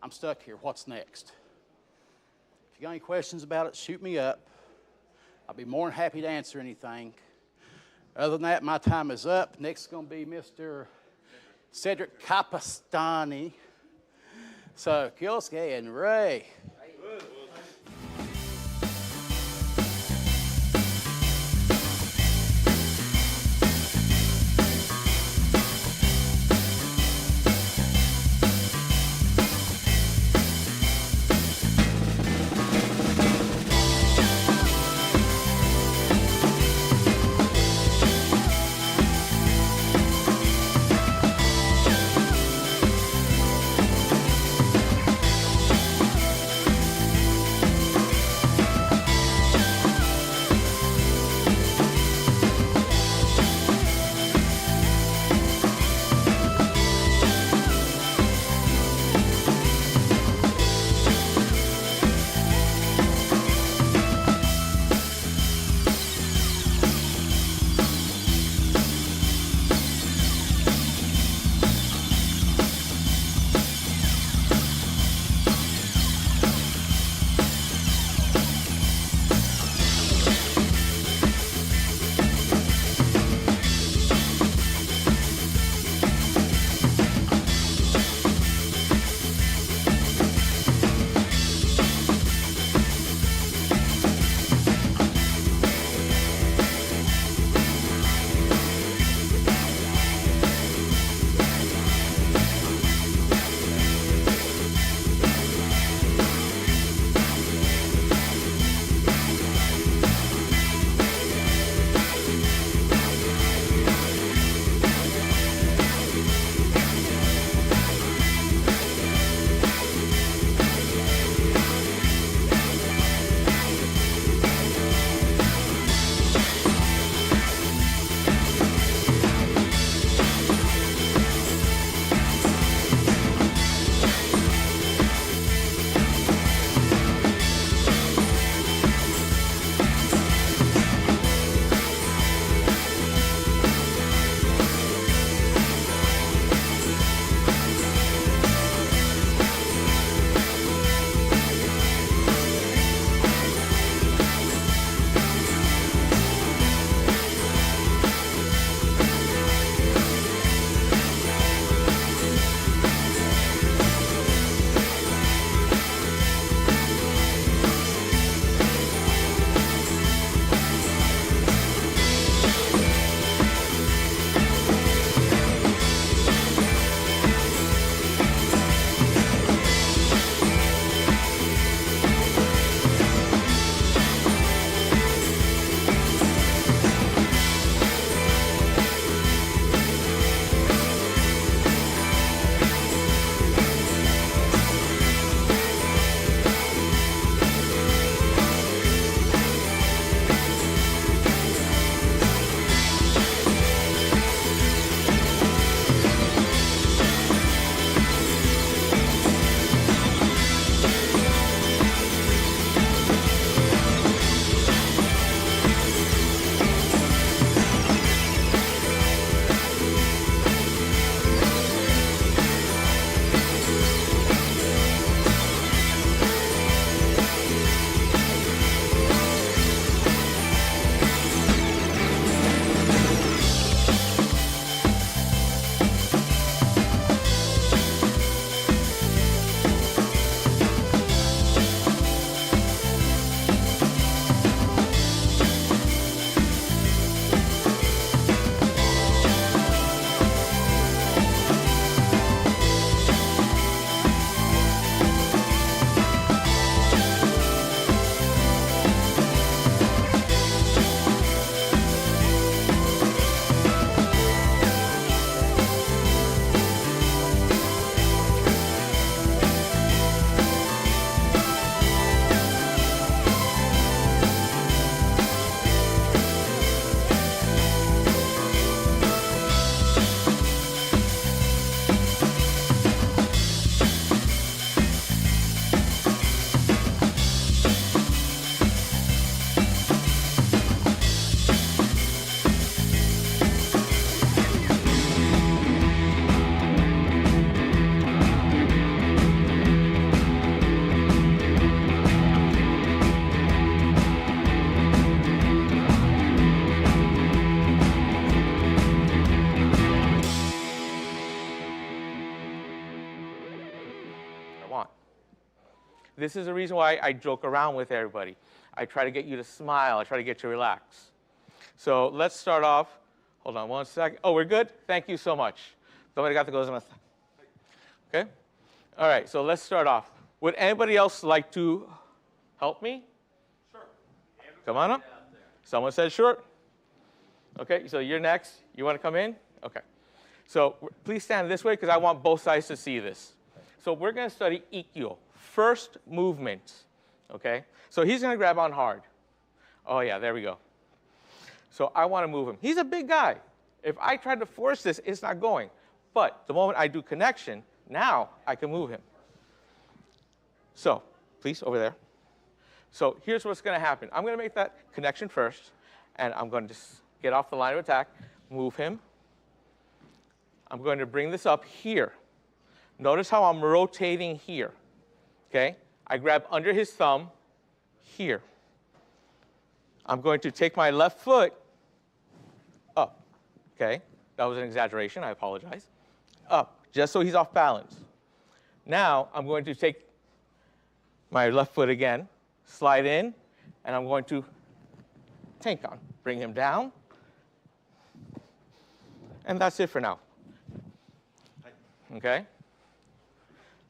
I'm stuck here. What's next? If you got any questions about it, shoot me up. I'll be more than happy to answer anything. Other than that, my time is up. Next is going to be Mr. Cedric Capestany. So, Kyosuke and Ray. This is the reason why I joke around with everybody. I try to get you to smile. I try to get you to relax. So let's start off. Hold on one second. Oh, we're good? Thank you so much. Somebody got the gozaimashita. Okay? All right, so let's start off. Would anybody else like to help me? Sure. Come on up. Someone said sure. Okay, so you're next. You want to come in? Okay. So please stand this way because I want both sides to see this. So we're going to study Ik-Kyu, first movement. Okay? So he's going to grab on hard. Oh, yeah, there we go. So I want to move him. He's a big guy. If I try to force this, it's not going. But the moment I do connection, now I can move him. So please, over there. So here's what's going to happen. I'm going to make that connection first, and I'm going to just get off the line of attack, move him. I'm going to bring this up here. Notice how I'm rotating here. Okay? I grab under his thumb here. I'm going to take my left foot up. Okay? That was an exaggeration. I apologize. Up, just so he's off balance. Now I'm going to take my left foot again, slide in, and I'm going to tank on. Bring him down. And that's it for now. Okay?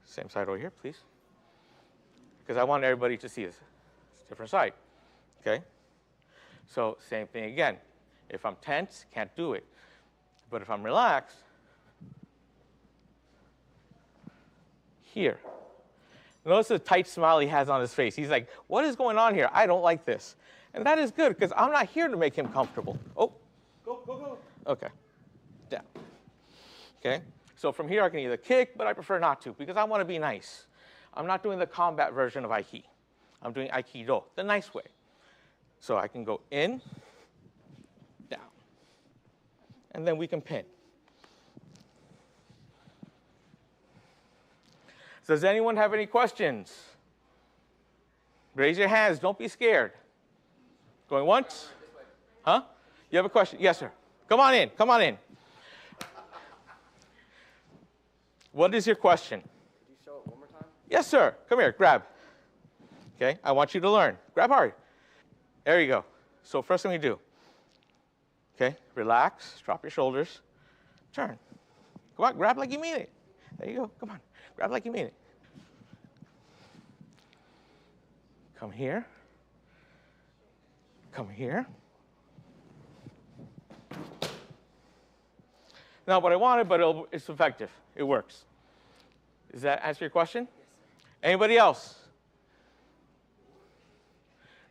Same side over here, please. Because I want everybody to see this. It's a different side. Okay? So same thing again. If I'm tense, can't do it. But if I'm relaxed, here. Notice the tight smile he has on his face. He's like, what is going on here? I don't like this. And that is good because I'm not here to make him comfortable. Oh. Go. Okay. Down. Okay? So from here I can either kick, but I prefer not to because I want to be nice. I'm not doing the combat version of Aiki. I'm doing Aikido, the nice way. So I can go in, down. And then we can pin. So does anyone have any questions? Raise your hands. Don't be scared. Going once? Huh? You have a question? Yes, sir. Come on in. Come on in. What is your question? Could you show it one more time? Yes, sir. Come here. Grab. Okay? I want you to learn. Grab hard. There you go. So first thing we do. Okay? Relax. Drop your shoulders. Turn. Come on. Grab like you mean it. There you go. Come on. Grab like you mean it. Come here. Come here. Not what I wanted, but it's effective. It works. Does that answer your question? Yes, sir. Anybody else?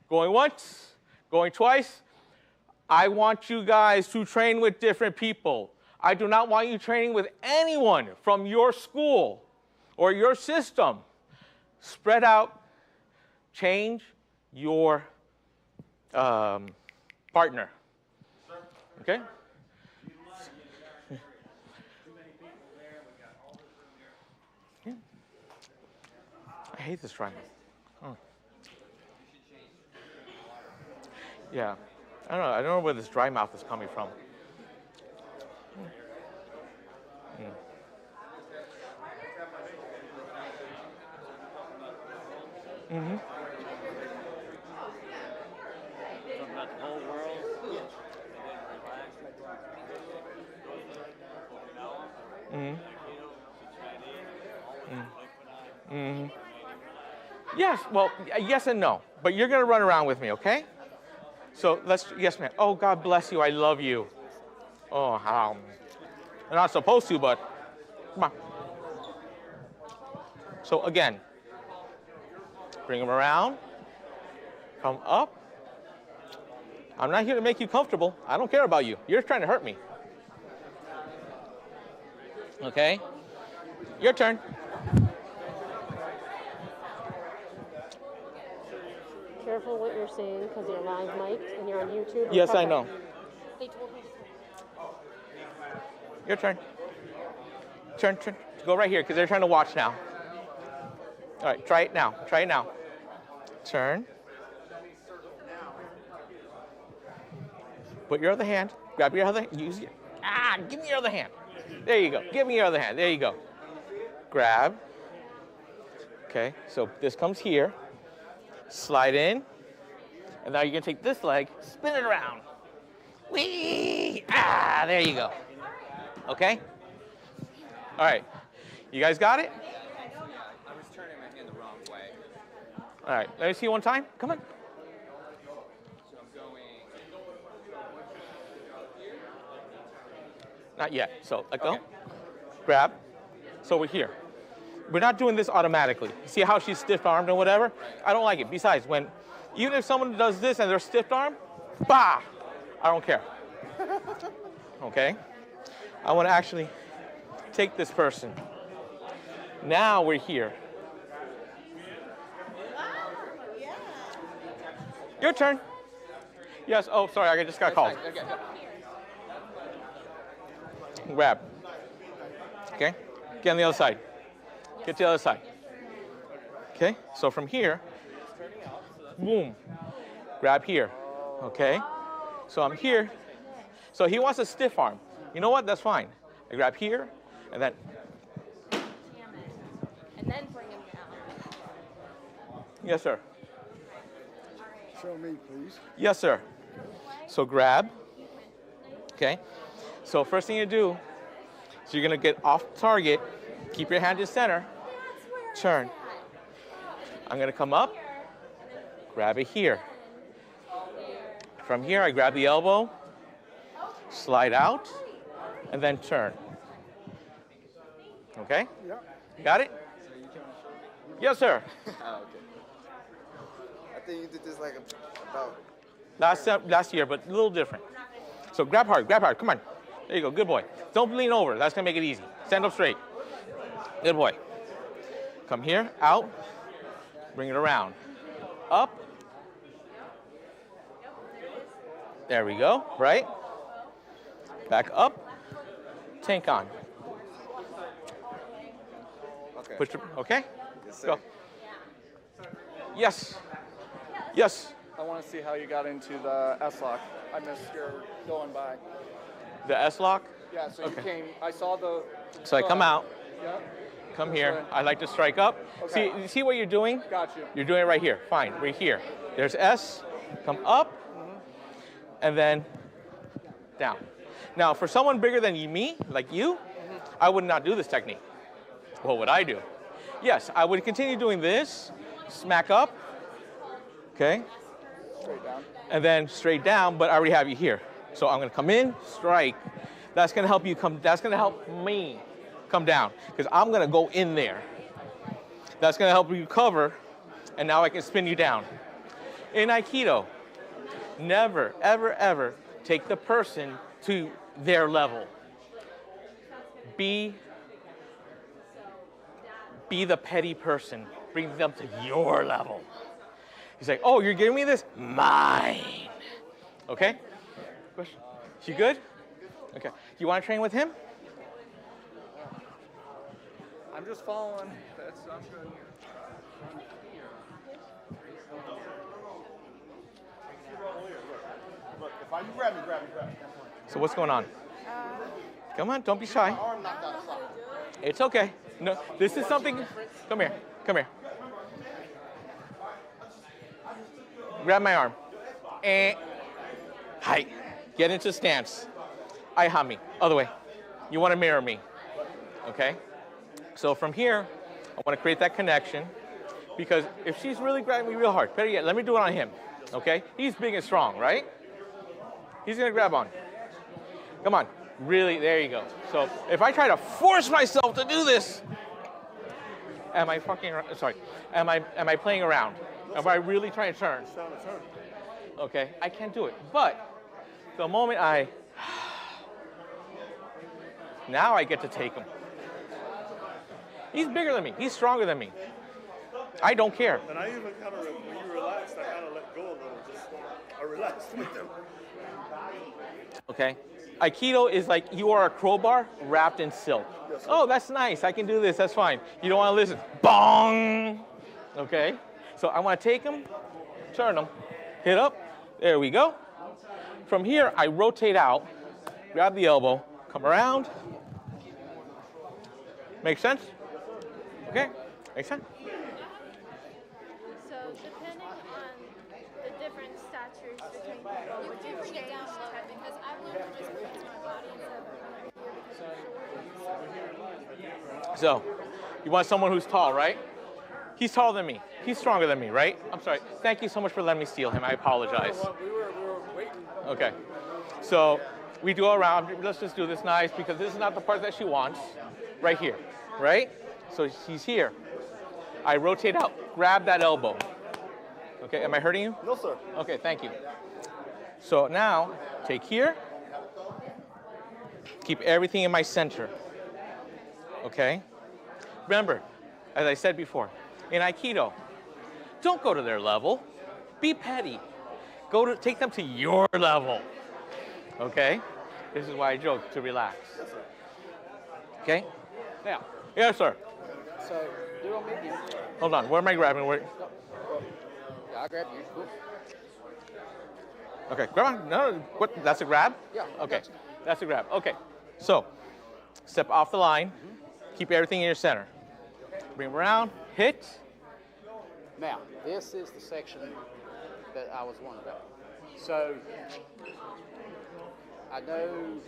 Going once? Going twice? I want you guys to train with different people. I do not want you training with anyone from your school or your system. Spread out. Change your partner. Okay? I hate this triangle. Oh. Yeah. I don't know where this dry mouth is coming from. Mm-hmm. Talking about the whole world. Mm-hmm. Mm-hmm. Yes, well, yes and no. But you're going to run around with me, okay? So let's, yes, ma'am. Oh, God bless you. I love you. Oh, I'm not supposed to, but come on. So again, bring them around. Come up. I'm not here to make you comfortable. I don't care about you. You're trying to hurt me. Okay? Your turn. Careful what you're saying because you're live mic'd and you're on YouTube. Yes, I know. They told me. Your turn. Turn. Go right here because they're trying to watch now. All right, try it now. Try it now. Turn. Put your other hand. Grab your other. Use your. Give me your other hand. There you go. Give me your other hand. There you go. Grab. Okay, so this comes here, slide in, and now you're gonna take this leg, spin it around. Whee! Ah, there you go. Okay? All right, you guys got it? I was turning my hand the wrong way. All right, let me see one time. Come on. So I'm going. Not yet. So let go. Grab. So we're here. We're not doing this automatically. See how she's stiff-armed and whatever? I don't like it. Besides, even if someone does this and they're stiff-armed, bah! I don't care. Okay? I want to actually take this person. Now we're here. Your turn. Yes. Oh, sorry. I just got called. Grab. Okay. Get on the other side. Get to the other side. Okay. So from here, boom. Grab here. Okay. So I'm here. So he wants a stiff arm. You know what? That's fine. I grab here, and then. And then bring him down. Yes, sir. Show me, please. Yes, sir. So grab. Okay. So first thing you do, so you're gonna get off target. Keep your hand to center. Turn. I'm gonna come up. Grab it here. From here, I grab the elbow, slide out, and then turn. Okay? Yeah. Got it? Yes, sir. Oh, okay. I think you did this like about. Last year, but a little different. So grab hard, come on. There you go, good boy. Don't lean over, that's gonna make it easy. Stand up straight. Good boy. Come here, out, bring it around. Up. There we go, right? Back up, tank on. Okay. Push the, okay? Yes, sir. Go. Yes. Yes. I want to see how you got into the S-lock. I missed your going by. The S-lock? Yeah, so you Okay. came, I saw the... So I come out, Yeah. come here. I like to strike up. Okay. See, you see what you're doing? Got you. You're doing it right here. Fine, right here. There's S, come up, and then down. Now, for someone bigger than me, like you, I would not do this technique. What would I do? Yes, I would continue doing this, smack up, okay? Straight down. And then straight down, but I already have you here. So I'm gonna come in, strike. That's gonna help you that's gonna help me come down, because I'm gonna go in there. That's gonna help you cover, and now I can spin you down. In Aikido, never, ever, ever take the person to their level. Be the petty person. Bring them to your level. He's like, oh, you're giving me this? Mine. Okay? Question? You good? Okay. Do you want to train with him? I'm just following. I'm good. Look, if you grab me. So what's going on? Come on, don't be shy. It's okay. No, this is something. Come here. Grab my arm. Hi. Get into stance. I hami. Other way. You want to mirror me. Okay? So from here, I want to create that connection, because if she's really grabbing me real hard, better yet, let me do it on him. Okay? He's big and strong, right? He's going to grab on. Come on. Really, there you go. So if I try to force myself to do this, am I playing around? Am I really trying to turn? Okay, I can't do it. But the moment now I get to take him. He's bigger than me. He's stronger than me. I don't care. And I even kind of, when you relaxed, I kind of let go a little. I relaxed with them. Okay. Aikido is like you are a crowbar wrapped in silk. Yes, oh, that's nice. I can do this. That's fine. You don't want to listen. Bong! Okay? So I want to take him, turn him, hit up. There we go. From here, I rotate out, grab the elbow, come around. Make sense? Okay? Make sense? catchers between people. Would you bring it down lower because I want to just flex my body instead of So, you want someone who's tall, right? He's taller than me. He's stronger than me, right? I'm sorry. Thank you so much for letting me steal him. I apologize. We were waiting. Okay. So, we do a round. Let's just do this nice because this is not the part that she wants. Right here, right? So she's here. I rotate out. Grab that elbow. Okay, am I hurting you? No, sir. Okay, thank you. So now, take here. Keep everything in my center. Okay? Remember, as I said before, in Aikido, don't go to their level. Be petty. Take them to your level. Okay? This is why I joke, to relax. Okay? Now, yes, sir. So, do on me again. Hold on, where am I grabbing? Yeah, I'll grab you. Cool. Okay, grab on. No, what? That's a grab? Yeah. Okay, that's a grab. Okay, so step off the line. Keep everything in your center. Bring them around. Hit. Now, this is the section that I was wondering about. So, I know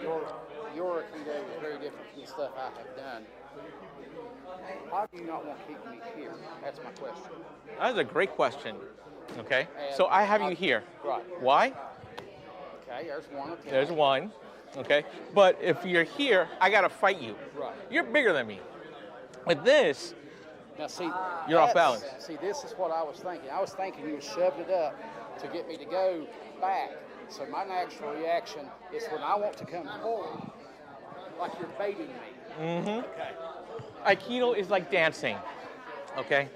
your Aikido is very different from the stuff I have done. Why do you not want to keep me here? That's my question. That is a great question. Okay, And so I have you here. Right. Why? Okay, there's one. Okay. There's one. Okay, but if you're here, I gotta fight you. Right. You're bigger than me. With this, now see, you're off balance. See, this is what I was thinking. I was thinking you shoved it up to get me to go back. So my natural reaction is when I want to come forward, like you're baiting me. Mm-hmm. Okay. Aikido is like dancing. Okay.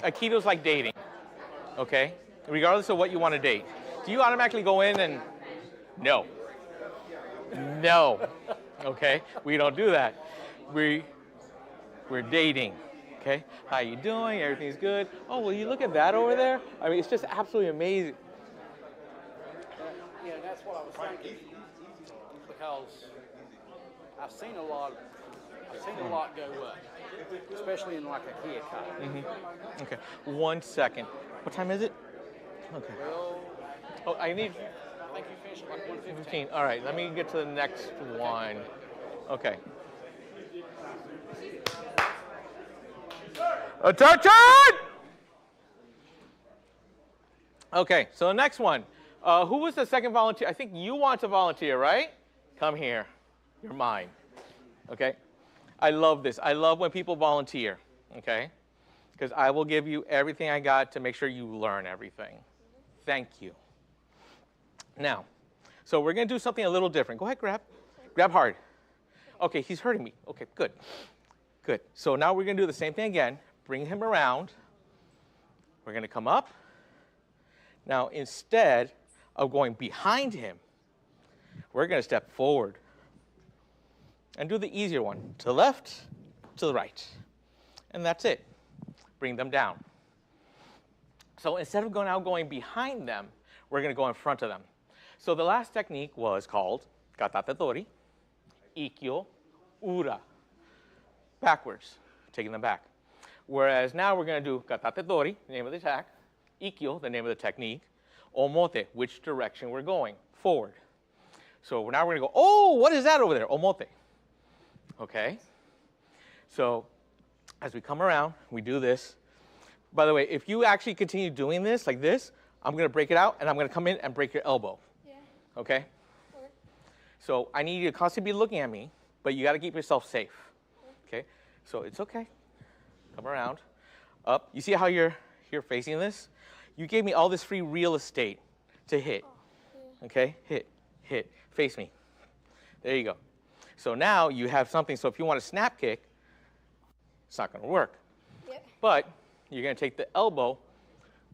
Aikido's like dating. Okay. Regardless of what you want to date, do you automatically go in and no? No. Okay. We don't do that. We're dating. Okay. How you doing? Everything's good. Oh, will you look at that over there? I mean, it's just absolutely amazing. Yeah, that's what I was thinking. Because I've seen a lot go up, especially in like a kid kind. Mm-hmm. Okay. 1 second. What time is it? Okay. Well, Oh, I think you finished like 1:15. All right. Let me get to the next one. Okay. Attention! Okay, so the next one. Who was the second volunteer? I think you want to volunteer, right? Come here. You're mine. Okay? I love this. I love when people volunteer, okay? Because I will give you everything I got to make sure you learn everything. Thank you. Now, so we're going to do something a little different. Go ahead, grab. Grab hard. Okay, he's hurting me. Okay, good. Good. So now we're going to do the same thing again. Bring him around. We're going to come up. Now, instead of going behind him, we're going to step forward and do the easier one. To the left, to the right. And that's it. Bring them down. So instead of going behind them, we're going to go in front of them. So the last technique was called katate tori, Ik-Kyu, ura. Backwards, taking them back. Whereas now we're going to do katate tori, the name of the attack, Ik-Kyu, the name of the technique, omote, which direction we're going, forward. So now we're going to go, oh, what is that over there? Omote. Okay? So as we come around, we do this. By the way, if you actually continue doing this like this, I'm going to break it out, and I'm going to come in and break your elbow. Yeah. Okay? Sure. So I need you to constantly be looking at me, but you got to keep yourself safe. Sure. Okay? So it's okay. Come around, up. You see how you're facing this? You gave me all this free real estate to hit. Oh, yeah. Okay? Hit, hit. Face me. There you go. So now you have something. So if you want a snap kick, it's not going to work. Yep. But you're going to take the elbow,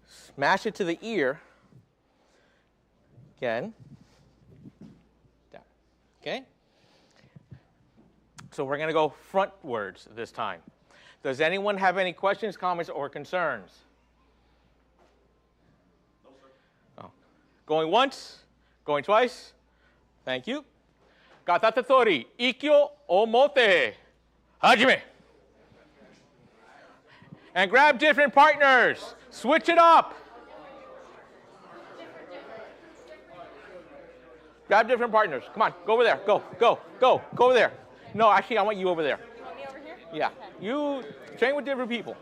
smash it to the ear. Again. Down. Okay? So we're going to go frontwards this time. Does anyone have any questions, comments, or concerns? No, sir. Oh. Going once? Going twice? Thank you. Katate tori, Ik-Kyu, omote. Hajime. And grab different partners. Switch it up. Grab different partners. Come on, go over there. Go over there. No, actually, I want you over there. You want me over here? Yeah, Okay. you train with different people.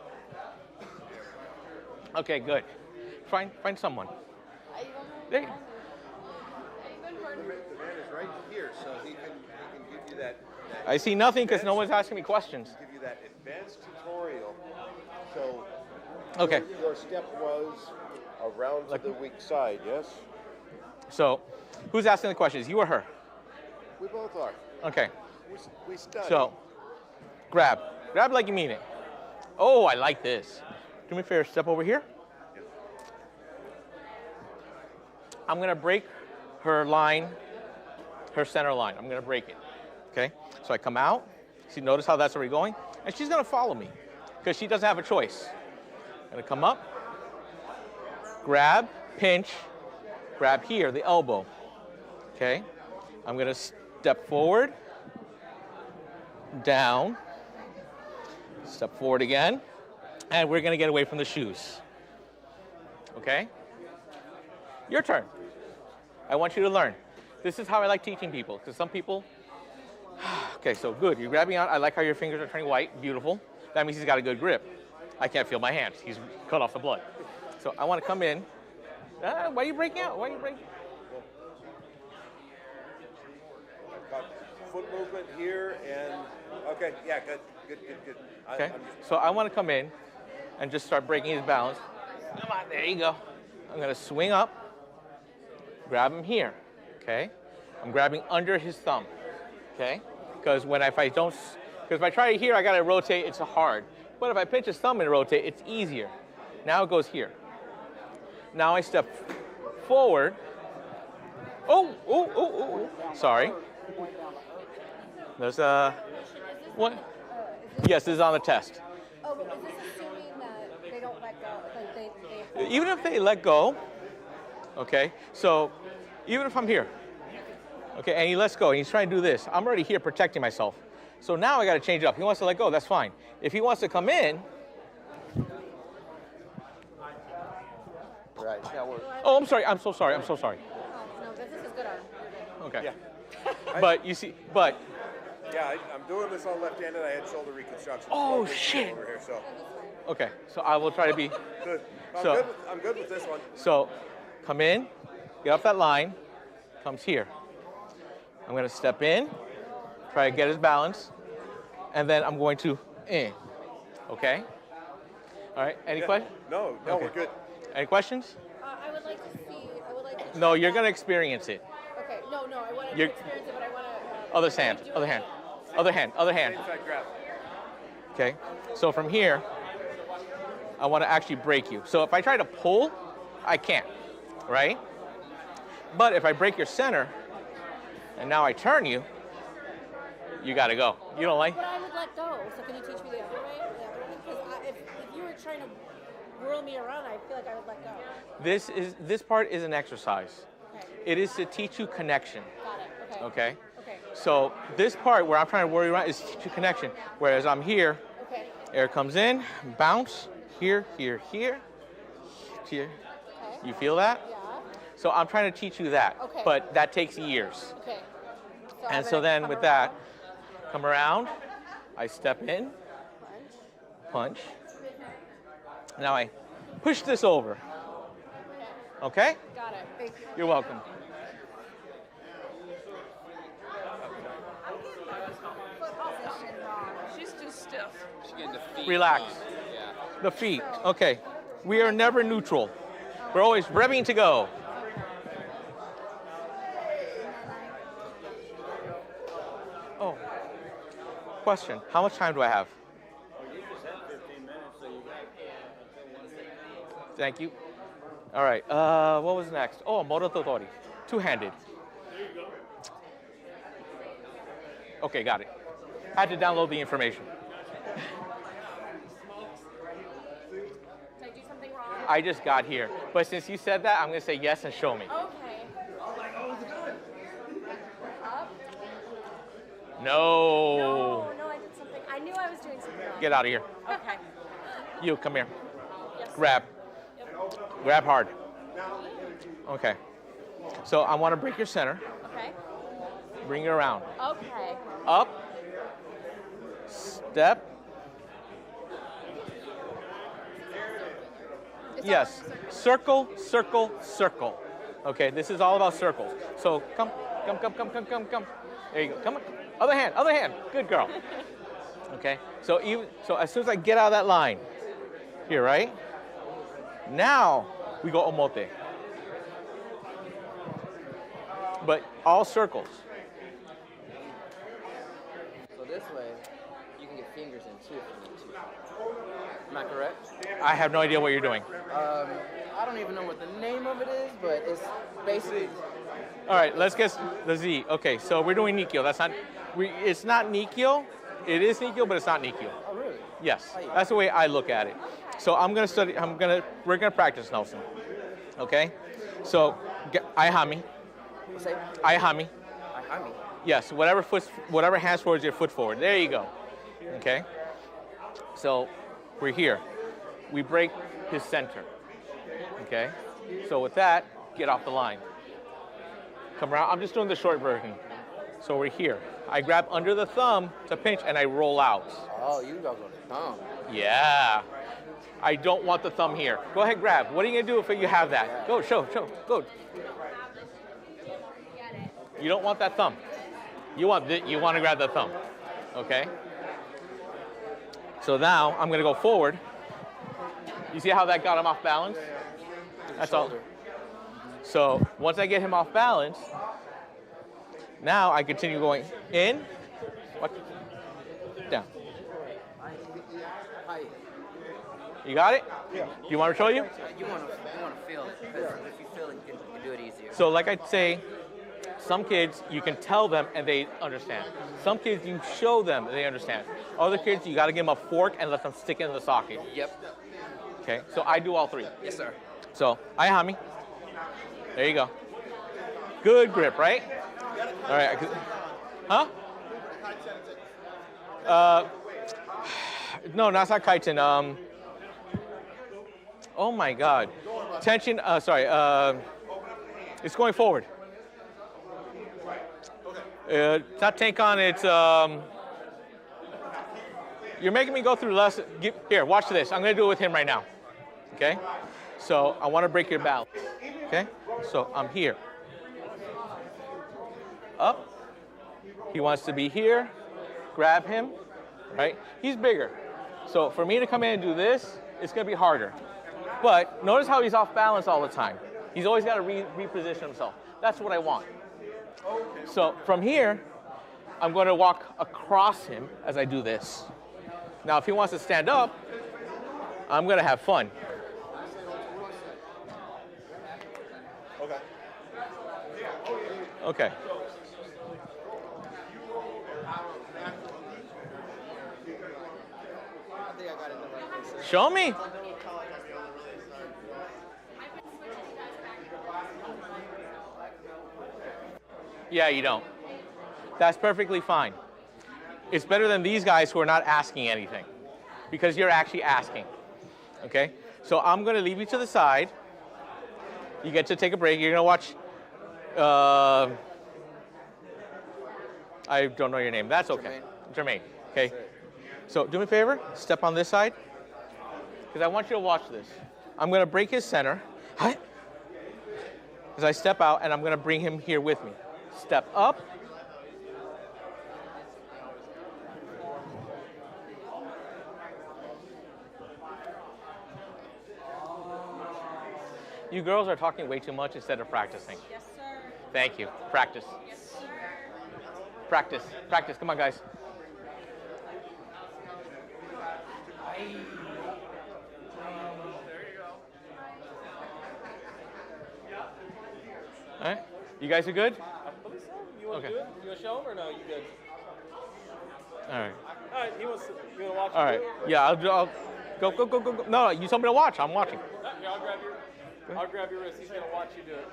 Okay, good. Find someone. There you- The man is right here, so he can give you that. I see nothing because no one's asking me questions. Give you that advanced tutorial. So. Okay. Your step was around to the weak side, yes? So, who's asking the questions? You or her? We both are. Okay. We study. So, grab. Grab like you mean it. Oh, I like this. Do me a favor, step over here. I'm going to break her line, her center line. I'm going to break it. Okay? So I come out. See, notice how that's already going? And she's going to follow me because she doesn't have a choice. I'm going to come up, grab, pinch, grab here, the elbow. Okay? I'm going to step forward, down, step forward again, and we're going to get away from the shoes. Okay? Your turn. I want you to learn. This is how I like teaching people, because some people, okay, so good. You're grabbing out. I like how your fingers are turning white. Beautiful. That means he's got a good grip. I can't feel my hands. He's cut off the blood. So I want to come in. Why are you breaking out? Why are you breaking? Foot movement here and okay, yeah, good. Okay. So I want to come in and just start breaking his balance. Come on, there you go. I'm going to swing up, grab him here. Okay. I'm grabbing under his thumb. Okay. Because if I try it here, I got to rotate. It's hard. But if I pinch his thumb and rotate, it's easier. Now it goes here. Now I step forward. Oh. Sorry. There's what? Yes, this is on the test. Oh, but is this assuming that they don't let go? Like they Even if they let go, okay, so even if I'm here, okay, and he lets go, and he's trying to do this, I'm already here protecting myself. So now I got to change it up. He wants to let go, that's fine. If he wants to come in, right. oh, I'm sorry, I'm so sorry. Oh, no, this is good on. Okay. Yeah. But you see, Yeah, I'm doing this all left-handed. I had shoulder reconstruction. Oh, so shit. Over here, so. okay, so I will try to be, Good. I'm good with this one. so come in, get off that line, comes here. I'm going to step in, try to get his balance, and then I'm going to in. Okay? All right, any questions? No, Okay. we're good. Any questions? I would like to see. I would like to. No, you're going to experience it. Okay. No. I want to You're- experience it, but I want to. Other hand. Other hand. Inside grab. Okay? So from here, I want to actually break you. So if I try to pull, I can't, right? But if I break your center, and now I turn you, you got to go. You don't like? But I would let go. So can you teach me the other way? Because if you were trying to whirl me around, I feel like I would let go. This part is an exercise. Okay. It is to teach you connection. Got it. Okay? Okay. So this part where I'm trying to worry around is to teach you connection. Whereas I'm here, Okay. air comes in, bounce, here. You feel that? Yeah. So I'm trying to teach you that. Okay. But that takes years. Okay. And so then with that, come around, I step in, punch. Now I push this over. Okay? Got it. Thank you. You're welcome. Position wrong. She's too stiff. She's getting the feet Relax. wrong. Yeah. The feet. Okay. We are never neutral. We're always revving to go. Oh. Question. How much time do I have? You just had 15 minutes, so you got Thank you. All right. What was next? Oh, Mototori. Two-handed. There you go. Okay, got it. Had to download the information. Did I do something wrong? I just got here. But since you said that, I'm going to say yes and show me. Okay. Up? No. No, I did something. I knew I was doing something wrong. Get out of here. Okay. You, come here. Grab. Grab hard. Okay. So I want to break your center. Okay. Bring it around. Okay. Up. Step. Yes. Circle, circle, circle. Okay, this is all about circles. So come. There you go. Come on. Other hand. Good girl. Okay. So as soon as I get out of that line, here, right? Now we go omote. But all circles. So this way, you can get fingers in too if you need to. Am I correct? I have no idea what you're doing. I don't even know what the name of it is, but it's basically. All right, let's get the Z. Okay, so we're doing Nikyo. It's not Nikyo. It is Nikyo, but it's not Nikyo. Oh, really? Yes, that's the way I look at it. So we're gonna practice, Nelson. Okay? So, Aihami. Say? Aihami. Aihami. Yes, whatever hands towards your foot forward. There you go. Okay? So, we're here. We break his center. Okay? So with that, get off the line. Come around. I'm just doing the short version. So we're here. I grab under the thumb to pinch and I roll out. Oh, you guys on the thumb. Yeah. I don't want the thumb here. Go ahead, grab. What are you gonna do if you have that? Go, show, go. You don't want that thumb. You want to grab the thumb. Okay? So now I'm gonna go forward. You see how that got him off balance? That's all. So once I get him off balance, now I continue going in, down. You got it? Yeah. Do you want to show you? You want to feel it, because if you feel it, you can do it easier. So like I say, some kids, you can tell them and they understand. Some kids, you show them and they understand. Other kids, you got to give them a fork and let them stick it in the socket. Yep. Okay, so I do all three. Yes, sir. So, Aihami. There you go. Good grip, right? All right. Huh? No, that's not kaiten. Oh my God. Tension, it's going forward. It's not Tenkan, it's, you're making me go through less. Here, watch this. I'm gonna do it with him right now. Okay? So I wanna break your balance. Okay? So I'm here. Up. He wants to be here. Grab him, right? He's bigger. So for me to come in and do this, it's gonna be harder. But notice how he's off balance all the time. He's always gotta reposition himself. That's what I want. So from here, I'm gonna walk across him as I do this. Now, if he wants to stand up, I'm gonna have fun. Okay. Show me. Yeah, you don't. That's perfectly fine. It's better than these guys who are not asking anything, because you're actually asking. Okay? So I'm going to leave you to the side. You get to take a break. You're going to watch. I don't know your name. That's okay. Jermaine. Okay? So do me a favor. Step on this side, because I want you to watch this. I'm going to break his center as I step out, and I'm going to bring him here with me. Step up. You girls are talking way too much instead of practicing. Yes, sir. Thank you. Practice. Yes, sir. Practice. Practice. Come on, guys. All right. You guys are good? I believe so. You want Okay. to do it? You want to show him or no? You good? All right. All right. You want to watch? All right. Yeah, I'll go. No, you told me to watch. I'm watching. Yeah, I'll grab your wrist. He's gonna watch you do it.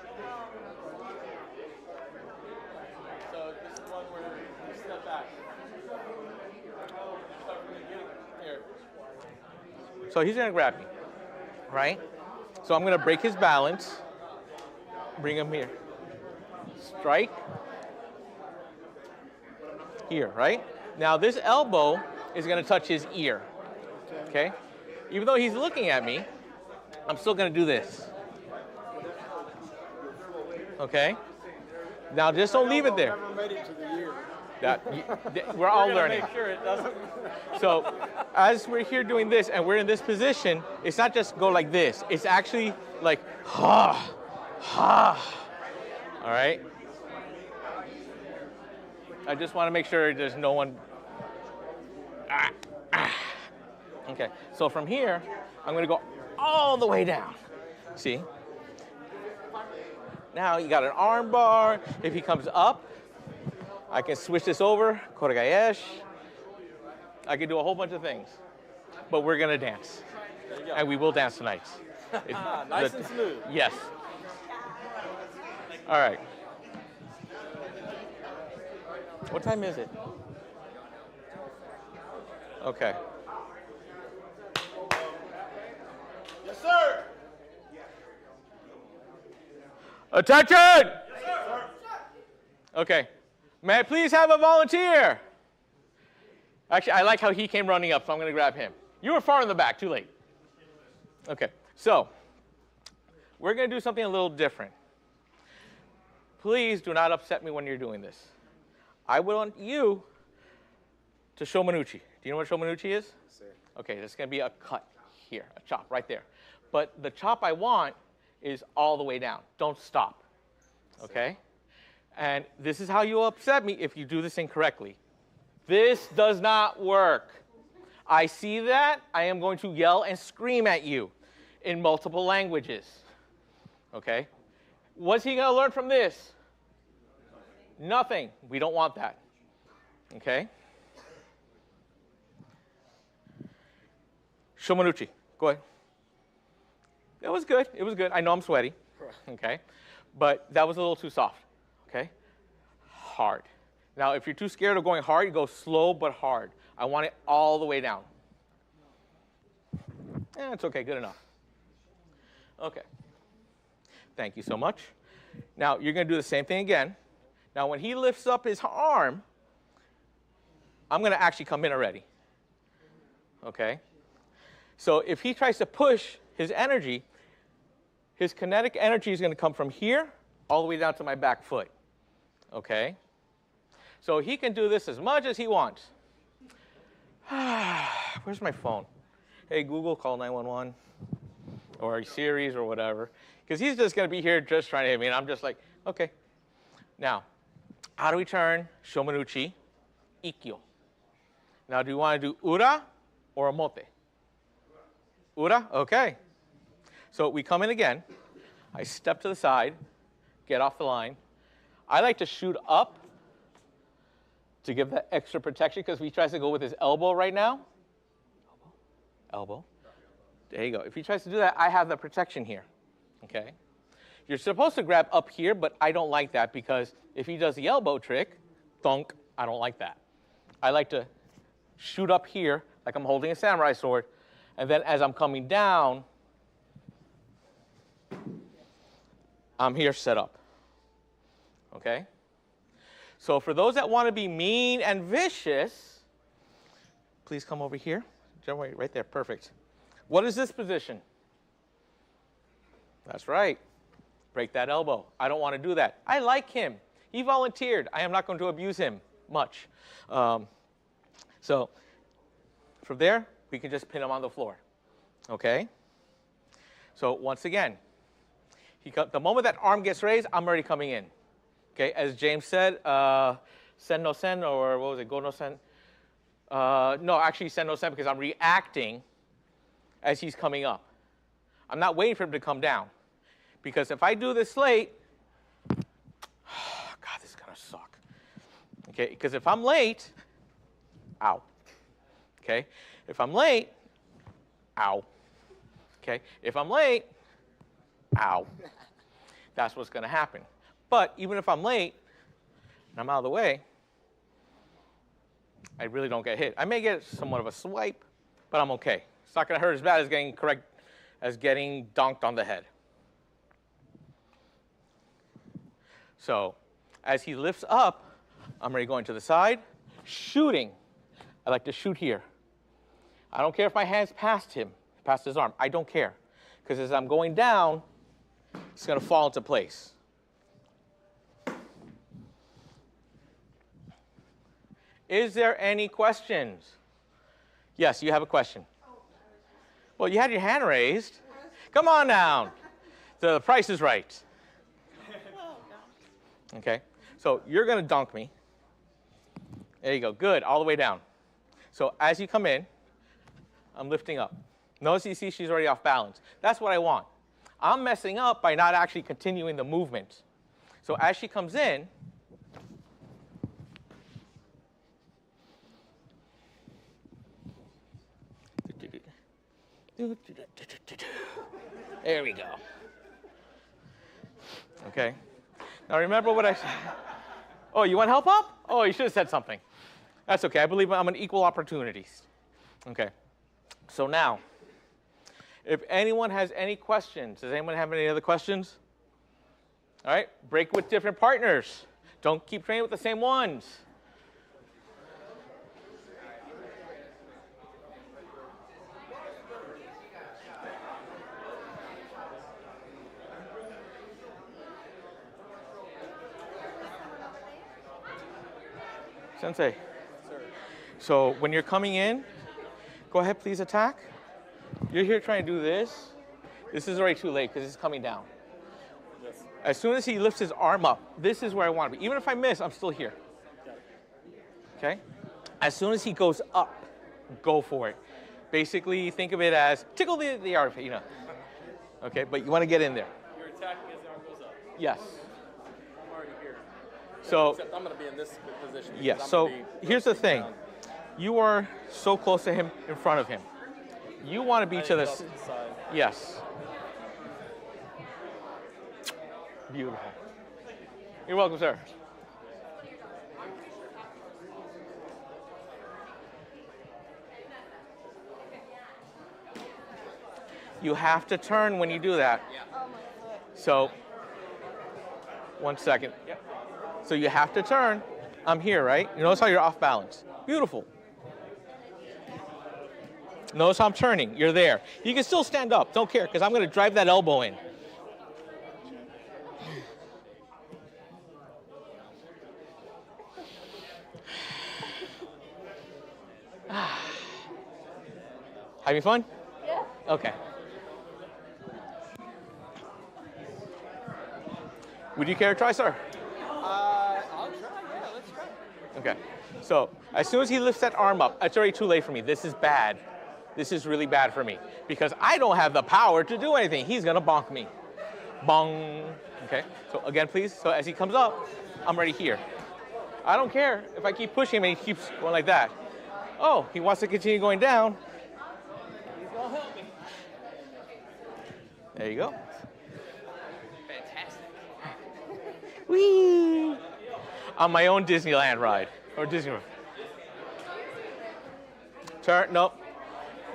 So this is one where you step back. Start from the beginning. Here. So he's going to grab me, right? So I'm going to break his balance, bring him here. Strike. Here, right? Now this elbow is going to touch his ear, okay? Even though he's looking at me, I'm still going to do this. Okay? Now just don't leave it there. We're all learning. Make sure it doesn't. So as we're here doing this and we're in this position, it's not just go like this. It's actually like, ha, ha. All right? I just want to make sure there's no one. Okay, so from here, I'm going to go all the way down. See? Now you got an arm bar. If he comes up, I can switch this over, koregaesh. I can do a whole bunch of things. But we're going to dance. And we will dance tonight. Nice and smooth. Yes. All right. What time is it? Okay. Yes, sir. Attention! Yes, sir. Okay. May I please have a volunteer? Actually, I like how he came running up, so I'm going to grab him. You were far in the back, too late. Okay, so we're going to do something a little different. Please do not upset me when you're doing this. I want you to shomanuchi. Do you know what shomanuchi is? Sir. Okay, there's going to be a cut here, a chop right there. But the chop I want is all the way down. Don't stop. Okay? And this is how you'll upset me if you do this incorrectly. This does not work. I see that. I am going to yell and scream at you in multiple languages. Okay? What's he going to learn from this? Nothing. We don't want that. Okay? Shomanuchi. Go ahead. It was good. It was good. I know I'm sweaty. Okay? But that was a little too soft. Okay? Hard. Now, if you're too scared of going hard, you go slow but hard. I want it all the way down. It's okay. Good enough. Okay. Thank you so much. Now, you're going to do the same thing again. Now, when he lifts up his arm, I'm going to actually come in already. Okay? So if he tries to push his energy, his kinetic energy is going to come from here all the way down to my back foot. Okay? So he can do this as much as he wants. Where's my phone? Hey, Google, call 911 or Siri's or whatever. Because he's just going to be here just trying to hit me. And I'm just like, okay. Now, how do we turn shomanuchi Ik-Kyu? Now, do you want to do ura or omote? Ura? Okay. So we come in again. I step to the side, get off the line. I like to shoot up to give that extra protection because if he tries to go with his elbow right now, elbow. There you go. If he tries to do that, I have the protection here. Okay? You're supposed to grab up here, but I don't like that because if he does the elbow trick, thunk, I don't like that. I like to shoot up here like I'm holding a samurai sword, and then as I'm coming down, I'm here set up. Okay? So for those that want to be mean and vicious, please come over here. Right there, perfect. What is this position? That's right. Break that elbow. I don't want to do that. I like him. He volunteered. I am not going to abuse him much. So from there, we can just pin him on the floor. Okay? So once again, the moment that arm gets raised, I'm already coming in. Okay, as James said, sen no sen, or what was it, go no sen? No, actually sen no sen because I'm reacting as he's coming up. I'm not waiting for him to come down. Because if I do this late, God, this is going to suck. Okay, because if I'm late, ow. Okay, if I'm late, ow. Okay, if I'm late, ow. That's what's going to happen. But even if I'm late and I'm out of the way, I really don't get hit. I may get somewhat of a swipe, but I'm okay. It's not going to hurt as bad as getting donked on the head. So as he lifts up, I'm already going to the side, shooting. I like to shoot here. I don't care if my hand's past him, past his arm. I don't care. Because as I'm going down, it's going to fall into place. Is there any questions? Yes, you have a question. Well, you had your hand raised. Come on down. The price is right. Okay, so you're going to dunk me. There you go. Good. All the way down. So as you come in, I'm lifting up. Notice you see she's already off balance. That's what I want. I'm messing up by not actually continuing the movement. So as she comes in, there we go. Okay. Now remember what I said. Oh, you want help up? Oh, you should have said something. That's okay. I believe I'm an equal opportunities. Okay. So now, if anyone has any questions, does anyone have any other questions? All right. Break with different partners. Don't keep training with the same ones. Sensei. So when you're coming in, go ahead, please attack. You're here trying to do this. This is already too late because it's coming down. Yes. As soon as he lifts his arm up, this is where I want to be. Even if I miss, I'm still here. Okay? As soon as he goes up, go for it. Basically, think of it as tickle the arm, you know. Okay, but you want to get in there. You're attacking as the arm goes up. Yes. I'm already here. So, except I'm going to be in this position. Yes, so here's the thing. You are so close to him, in front of him. You want to be to the side. Yes. Beautiful. You're welcome, sir. You have to turn when you do that. So, 1 second. So you have to turn. I'm here, right? You notice how you're off balance. Beautiful. Notice how I'm turning. You're there. You can still stand up. Don't care, because I'm going to drive that elbow in. Having fun? Yeah. Okay. Would you care to try, sir? I'll try. Yeah, let's try. Okay. So as soon as he lifts that arm up, it's already too late for me. This is bad. This is really bad for me because I don't have the power to do anything. He's going to bonk me. Bong. Okay. So again, please. So as he comes up, I'm already here. I don't care if I keep pushing him and he keeps going like that. Oh, he wants to continue going down. He's going to help me. There you go. Fantastic. Whee! On my own Disneyland ride or Disney ride. Turn. Nope.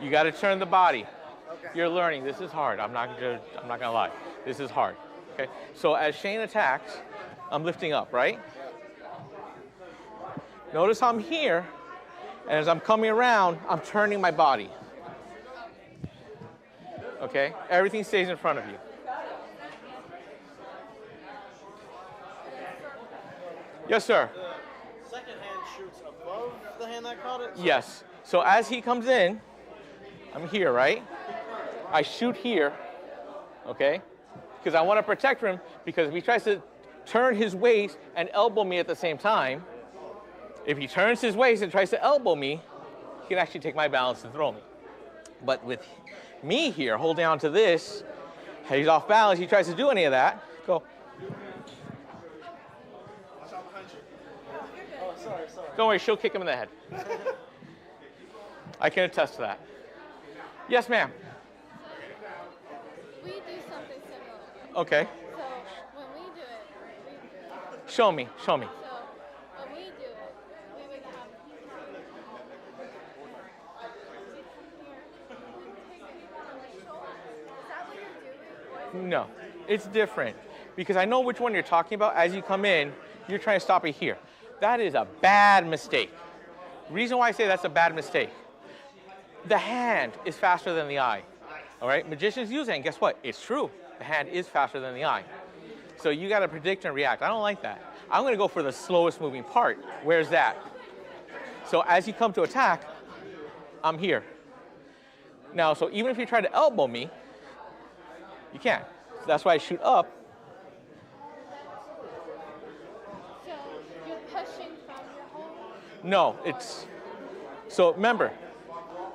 You got to turn the body. Okay. You're learning. This is hard. I'm not gonna lie. This is hard. Okay. So as Shane attacks, I'm lifting up, right? Notice I'm here, and as I'm coming around, I'm turning my body. Okay. Everything stays in front of you. Yes, sir. The second hand shoots above the hand that caught it? Yes. So as he comes in, I'm here, right? I shoot here, okay? Because I want to protect him, because if he tries to turn his waist and elbow me at the same time, if he turns his waist and tries to elbow me, he can actually take my balance and throw me. But with me here holding on to this, he's off balance, he tries to do any of that, go. Oh, sorry. Don't worry, she'll kick him in the head. I can attest to that. Yes, ma'am. We do something similar. Okay. So when we do it, Show me. So when we do it, we would have No, it's different because I know which one you're talking about. As you come in, you're trying to stop it here. That is a bad mistake. Reason why I say that's a bad mistake. The hand is faster than the eye. All right, magicians use it, and guess what? It's true. The hand is faster than the eye. So you got to predict and react. I don't like that. I'm going to go for the slowest moving part. Where's that? So as you come to attack, I'm here. Now, so even if you try to elbow me, you can't. So that's why I shoot up. So you're pushing from your whole. No, it's, so remember,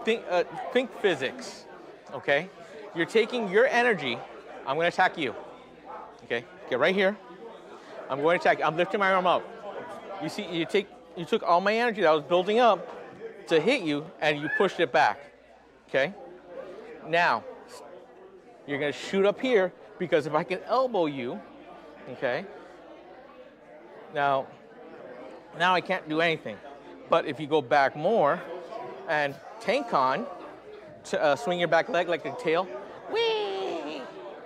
think physics, okay? You're taking your energy, I'm gonna attack you, okay? Get right here, I'm going to attack you. I'm lifting my arm up. You see, you took all my energy that was building up to hit you, and you pushed it back, okay? Now, you're gonna shoot up here, because if I can elbow you, okay? Now I can't do anything. But if you go back more and tank on, swing your back leg like a tail, whee!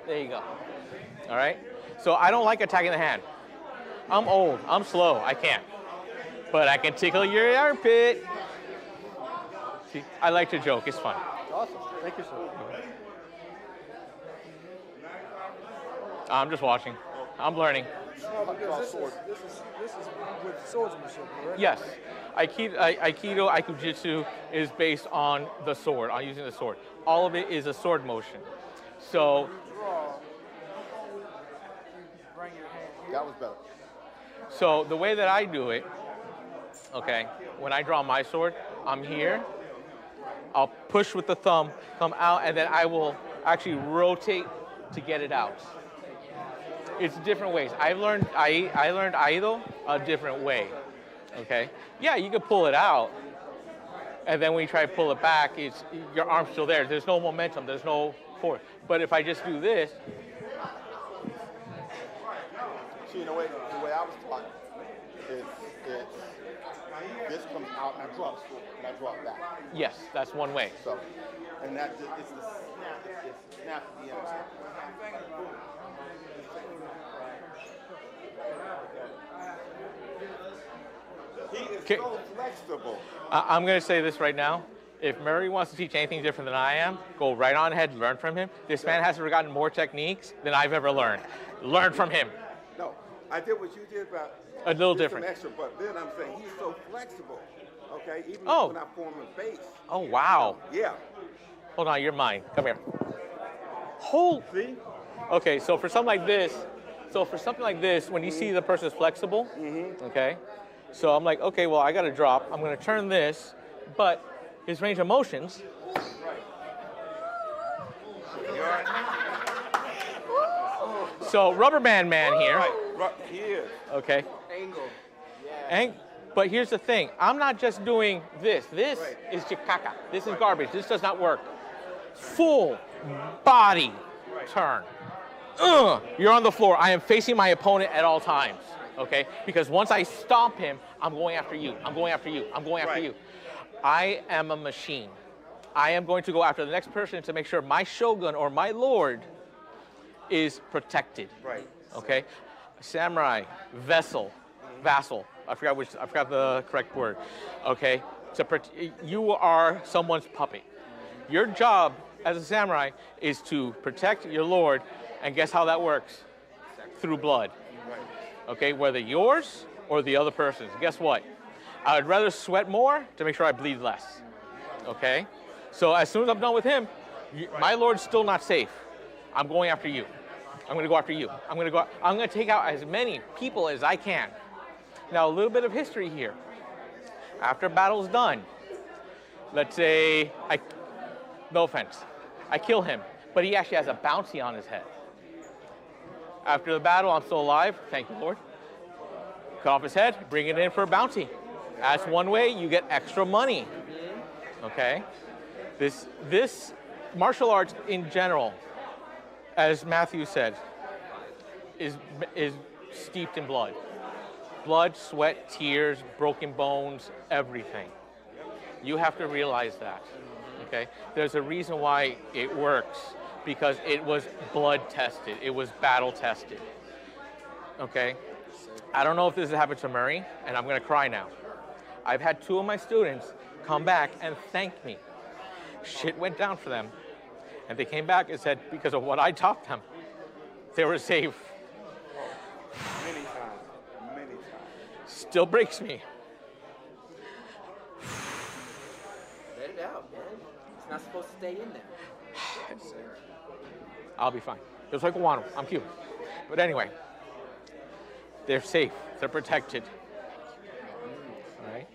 There you go. All right? So I don't like attacking the hand. I'm old, I'm slow, I can't. But I can tickle your armpit. See, I like to joke, it's fun. Awesome. Thank you, sir. I'm just watching. I'm learning. No, because this is with swordsmanship, correct? Yes. Aikido Ik-Kyu is based on the sword, on using the sword. All of it is a sword motion. So, Bring your hand here. That was better. so the way that I do it, okay, when I draw my sword, I'm here. I'll push with the thumb, come out, and then I will actually rotate to get it out. It's different ways. I learned Aido a different way. Okay? Yeah, you can pull it out, and then when you try to pull it back, your arm's still there. There's no momentum. There's no force. But if I just do this, See, the way I was taught is this comes out and I draw it back. yes, that's one way. So, and that it's the snap at the end. He is Okay. so flexible. I'm going to say this right now. If Murray wants to teach anything different than I am, go right on ahead, learn from him. This man has forgotten more techniques than I've ever learned. Learn from him. No, I did what you did, but A little just different. Some extra, but then I'm saying he's so flexible. Okay, even Oh. when I form a base. Oh, wow. Yeah. Hold on, you're mine. Come here. Hold. See? Okay, so for something like this, when you see the person's flexible, okay, so I'm like, okay, well, I got to drop. I'm going to turn this, but his range of motions. So rubber band man here. Right here. Okay. Angle. But here's the thing. I'm not just doing this. This is chikaka. This is garbage. This does not work. Full body turn. You're on the floor. I am facing my opponent at all times. Okay? Because once I stomp him, I'm going after you. I'm going after you. I'm going after you. I am a machine. I am going to go after the next person to make sure my shogun or my lord is protected. Right. Okay? Samurai, vassal. I forgot the correct word. Okay? You are someone's puppet. Your job as a samurai is to protect your lord, and guess how that works? Through blood. Okay? Whether yours or the other person's. Guess what? I would rather sweat more to make sure I bleed less. Okay? So as soon as I'm done with him, my lord's still not safe. I'm going after you. I'm going to go after you. I'm going to take out as many people as I can. Now, a little bit of history here. After battle's done, let's say, no offense, I kill him, but he actually has a bounty on his head. After the battle, I'm still alive. Thank you, Lord. Cut off his head, bring it in for a bounty. That's one way you get extra money. Okay? This martial arts in general, as Matthew said, is steeped in blood. Blood, sweat, tears, broken bones, everything. You have to realize that. Okay? There's a reason why it works, because it was blood tested. It was battle tested. Okay? I don't know if this has happened to Murray, and I'm going to cry now. I've had 2 of my students come back and thank me. Shit went down for them. And they came back and said, because of what I taught them, they were safe. Many times. Many times. Still breaks me. Let it out, man. It's not supposed to stay in there. I'll be fine. Just like Guano. I'm Cuban. But anyway, they're safe. They're protected. All right?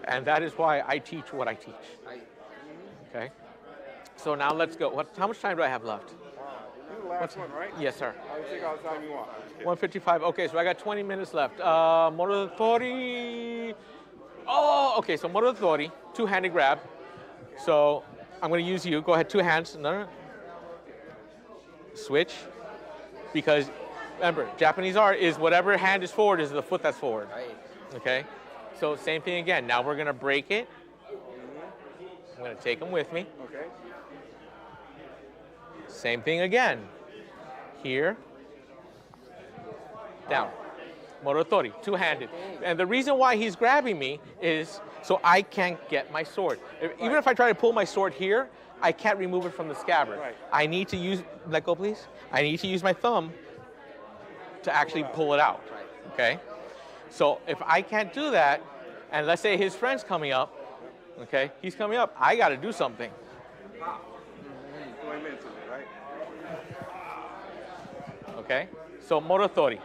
And that is why I teach what I teach. Okay? So now let's go. How much time do I have left? You're the last one, right? Yes, sir. I'll take all the time you want. 1:55. Okay, so I got 20 minutes left. Mototori. Oh, okay, so Mototori, 2-handed grab. So I'm going to use you. Go ahead, 2 hands. No. Switch. Because remember, Japanese art is whatever hand is forward is the foot that's forward. Right. Okay? So same thing again. Now we're going to break it. I'm going to take them with me. Okay. Same thing again. Here. Down. Mototori, 2-handed. And the reason why he's grabbing me is so I can't get my sword. Even if I try to pull my sword here, I can't remove it from the scabbard. Right. I need to use, let go please. I need to use my thumb to actually pull it out. Okay? So if I can't do that, and let's say his friend's coming up, okay, he's coming up, I got to do something. Going mentally, right? Okay? So Mototori.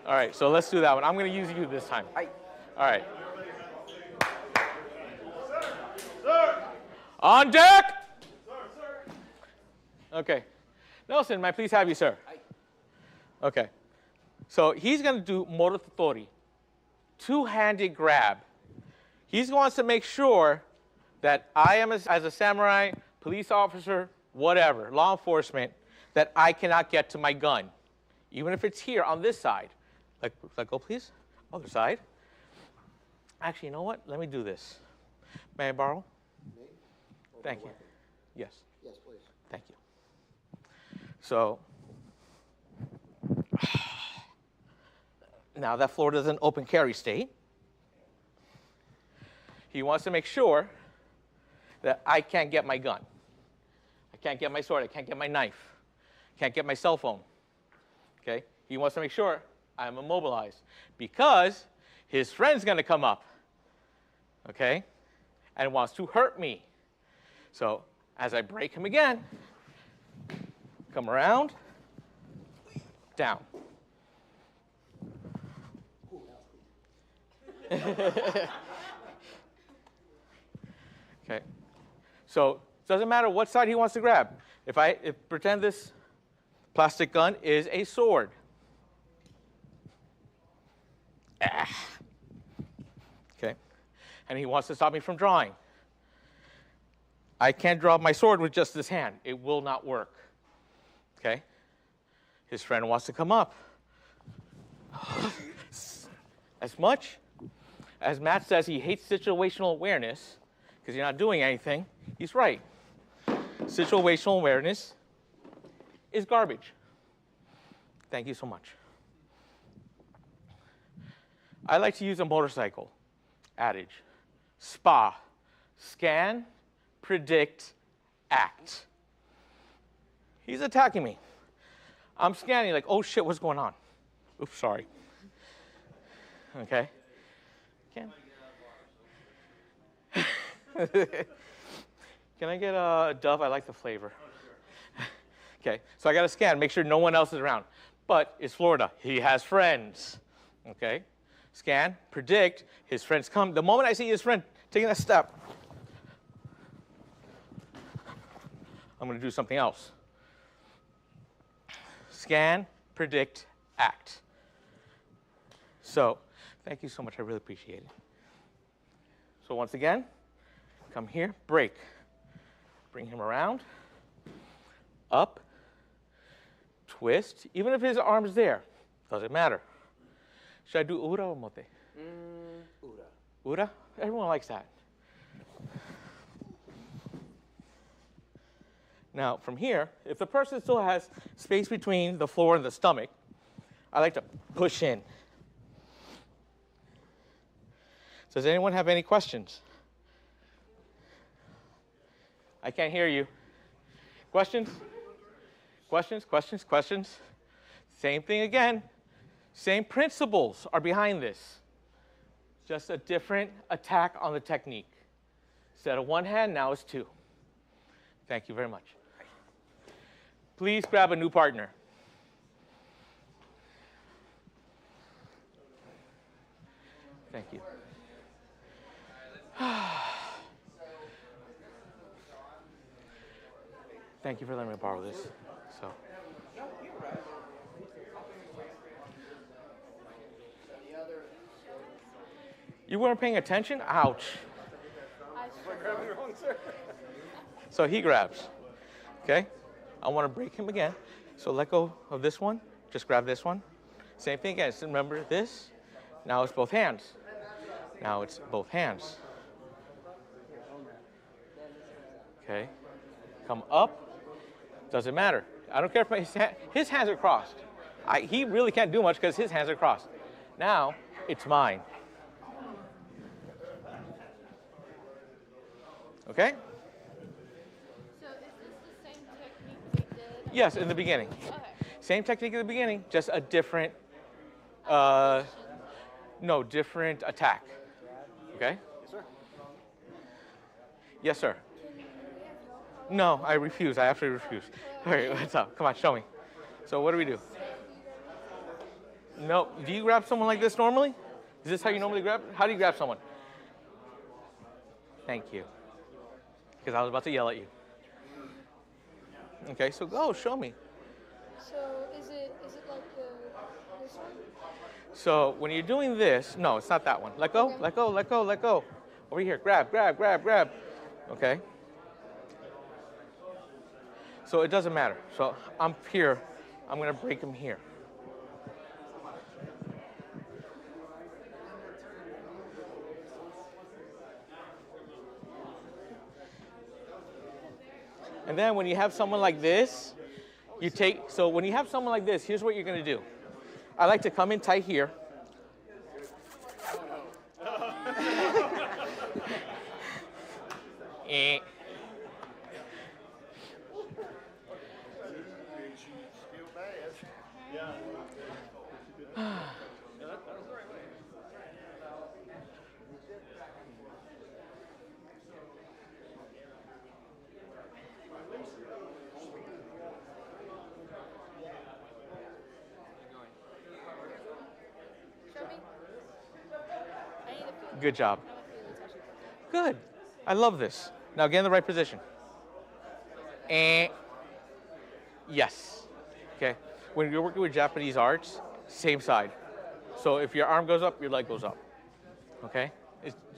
All right, so let's do that one. I'm going to use you this time. All right. On deck! Okay. Nelson, may I please have you, sir? Okay. So he's going to do Mototori, 2-handed grab. He wants to make sure that I am, as a samurai, police officer, whatever, law enforcement, that I cannot get to my gun, even if it's here on this side. Let go, please. Other side. Actually, you know what? Let me do this. May I borrow? Thank you. Yes. Yes, please. Thank you. So, now that Florida is an open carry state, he wants to make sure that I can't get my gun. I can't get my sword. I can't get my knife. Can't get my cell phone. Okay? He wants to make sure I'm immobilized because his friend's going to come up. Okay? And wants to hurt me. So, as I break him again, come around, down. Okay. So, it doesn't matter what side he wants to grab. If pretend this plastic gun is a sword. Okay. And he wants to stop me from drawing. I can't draw my sword with just this hand. It will not work. Okay? His friend wants to come up. As much as Matt says he hates situational awareness because you're not doing anything, he's right. Situational awareness is garbage. Thank you so much. I like to use a motorcycle adage. SPA. Scan, predict, act. He's attacking me. I'm scanning like, oh shit, what's going on? Oops, sorry. Okay. Can I get a Dove? I like the flavor. Okay, so I got to scan, make sure no one else is around. But it's Florida. He has friends. Okay. Scan, predict, his friends come. The moment I see his friend taking a step, I'm going to do something else. Scan, predict, act. So, thank you so much. I really appreciate it. So once again, come here, break. Bring him around, up, twist. Even if his arm's there, doesn't matter. Should I do ura or mote? Ura. Ura? Everyone likes that. Now, from here, if the person still has space between the floor and the stomach, I like to push in. Does anyone have any questions? I can't hear you. Questions? Questions, questions, questions? Same thing again. Same principles are behind this. Just a different attack on the technique. Instead of one hand, now it's two. Thank you very much. Please grab a new partner. Thank you. Thank you for letting me borrow this. So. You weren't paying attention? Ouch. So he grabs. Okay? I want to break him again. So let go of this one. Just grab this one. Same thing again. So remember this? Now it's both hands. Now it's both hands. Okay? Come up. Doesn't matter. I don't care if his hands are crossed. He really can't do much because his hands are crossed. Now it's mine. Okay? So is this the same technique we did? Yes, in the beginning. Okay. Same technique in the beginning, just a different, different attack. Okay? Yes, sir. Yes, sir. No, I refuse. I absolutely refuse. All right, what's up? Come on, show me. So what do we do? No, do you grab someone like this normally? Is this how you normally grab? How do you grab someone? Thank you. Because I was about to yell at you. Okay, so go, show me. So is it like this one? So when you're doing this, no, it's not that one. Let go, let go, let go, let go. Over here, grab, grab, grab, grab. Okay? So it doesn't matter. So I'm here. I'm going to break him here. And then when you have someone like this, when you have someone like this, here's what you're going to do. I like to come in tight here. Good job. Good. I love this. Now get in the right position. And yes. Okay. When you're working with Japanese arts, same side. So if your arm goes up, your leg goes up. Okay?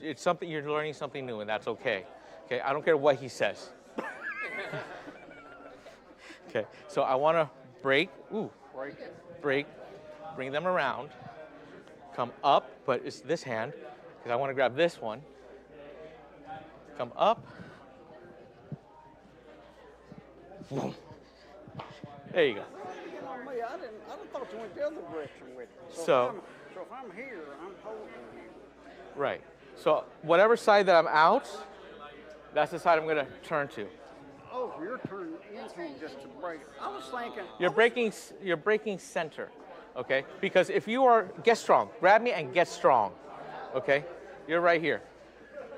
It's something, you're learning something new, and that's okay. Okay? I don't care what he says. Okay. So I want to break, bring them around, come up, but it's this hand, because I want to grab this one. Come up. Boom. There you go. I didn't thought you went the other direction with it. So if I'm here, I'm holding you. Right. So whatever side that I'm out, that's the side I'm going to turn to. Oh, you're turning into just to break. I was thinking. You're breaking center, okay? Because if you are, get strong. Grab me and get strong, okay? You're right here.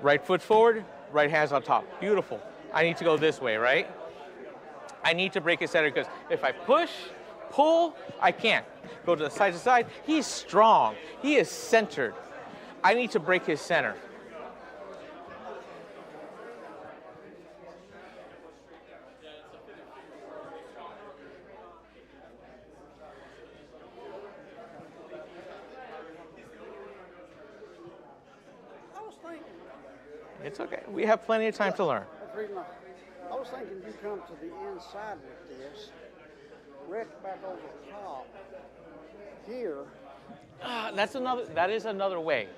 Right foot forward, right hands on top. Beautiful. I need to go this way, right? I need to break his center because if I push, pull, I can't. Go to side. He's strong. He is centered. I need to break his center. It's okay. We have plenty of time to learn. I was thinking you come to the inside with this, reach back over the top, here. That is another way.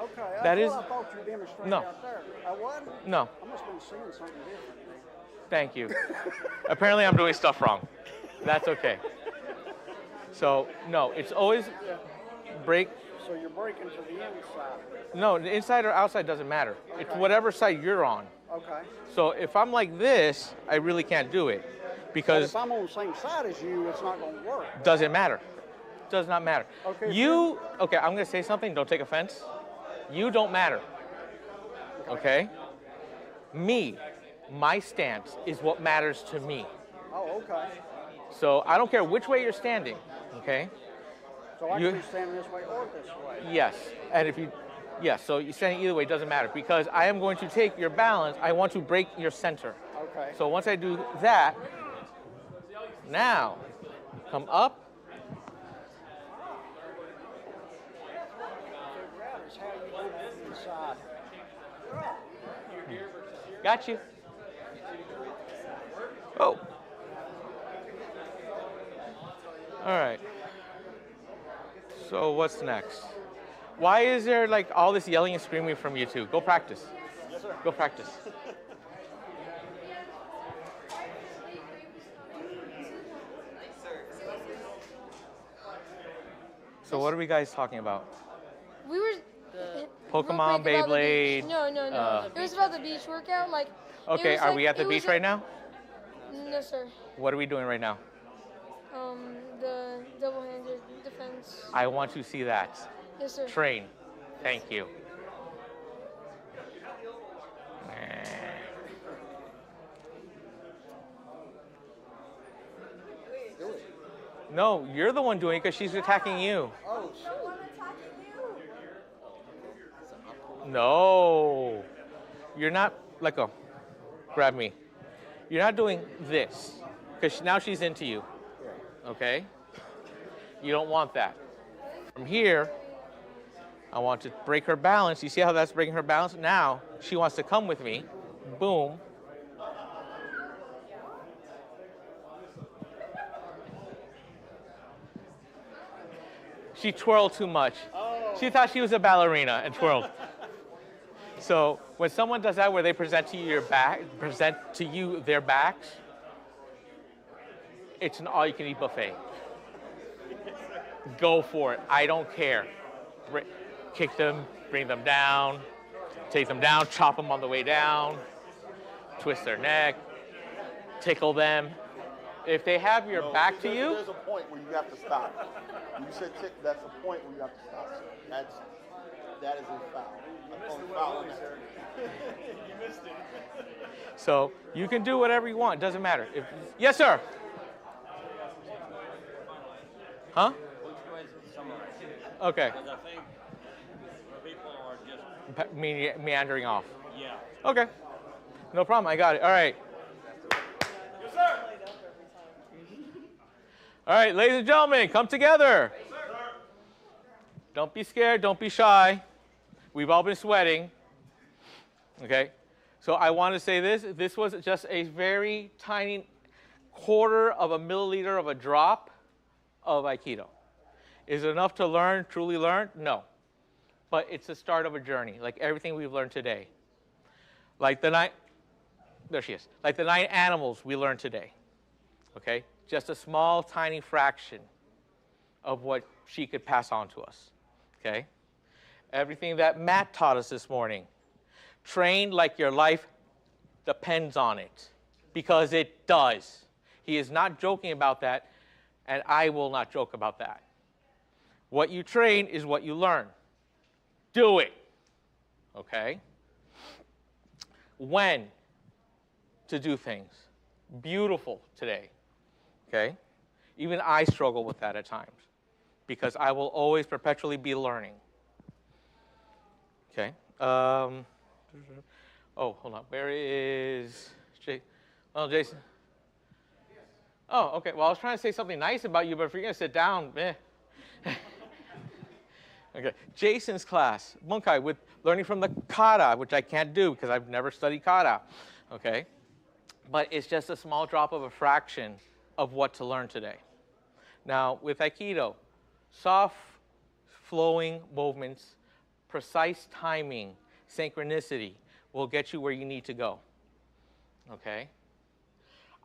Okay, that is. I thought you demonstrated No. out there. I wasn't? No. I must have been seeing something different. Thank you. Apparently I'm doing stuff wrong. That's okay. So, no, it's always break. So you're breaking to the inside. No, the inside or outside doesn't matter. Okay. It's whatever side you're on. Okay. So if I'm like this, I really can't do it because But if I'm on the same side as you, it's not going to work. Doesn't matter. Does not matter. Okay. Okay, I'm going to say something. Don't take offense. You don't matter. Okay? Me, my stance is what matters to me. Oh, okay. So I don't care which way you're standing. Okay? So I can be standing this way or this way. Yes. And if you, yes, so you're standing either way, it doesn't matter because I am going to take your balance. I want to break your center. Okay. So once I do that, now come up. Got you. Oh. All right. So what's next? Why is there like all this yelling and screaming from you two? Go practice. Yes, sir. Go practice. So what are we guys talking about? We were Pokemon, real quick about the Beyblade. beach. No. It was about the beach workout. Like. Okay, it was are like, we at the it beach was right now? No, sir. What are we doing right now? The double-handed defense. I want to see that. Yes, sir. Train. Thank you. No, you're the one doing it because she's attacking you. Oh, No. You're not like a, grab me. You're not doing this because now she's into you. Okay? You don't want that. From here, I want to break her balance. You see how that's breaking her balance? Now, she wants to come with me. Boom. She twirled too much. She thought she was a ballerina and twirled. So when someone does that where they present to you their backs, it's an all-you-can-eat buffet. Go for it. I don't care. Kick them, bring them down, take them down, chop them on the way down, twist their neck, tickle them. If they have your back to you, there's a point where you have to stop. You said tick. That's a point where you have to stop. That is a foul. You missed it. so you can do whatever you want. Doesn't matter. Yes, sir. Huh? Okay. Because I think people are just Meandering off. Yeah. Okay. No problem. I got it. All right. Yes, sir. All right, ladies and gentlemen, come together. Yes, sir. Don't be scared. Don't be shy. We've all been sweating. Okay. So I want to say this. This was just a very tiny quarter of a milliliter of a drop of Aikido. Is it enough to learn, truly learn? No. But it's the start of a journey, like everything we've learned today. Like there she is. Like the 9 animals we learned today. Okay? Just a small, tiny fraction of what she could pass on to us. Okay? Everything that Matt taught us this morning. Train like your life depends on it. Because it does. He is not joking about that, and I will not joke about that. What you train is what you learn. Do it. Okay? When to do things. Beautiful today. Okay? Even I struggle with that at times because I will always perpetually be learning. Okay? Oh, hold on. Where is Jason? Oh, okay. Well, I was trying to say something nice about you, but if you're going to sit down, meh. Okay. Jason's class, Bunkai, with learning from the kata, which I can't do because I've never studied kata. Okay? But it's just a small drop of a fraction of what to learn today. Now, with Aikido, soft flowing movements, precise timing, synchronicity will get you where you need to go. Okay?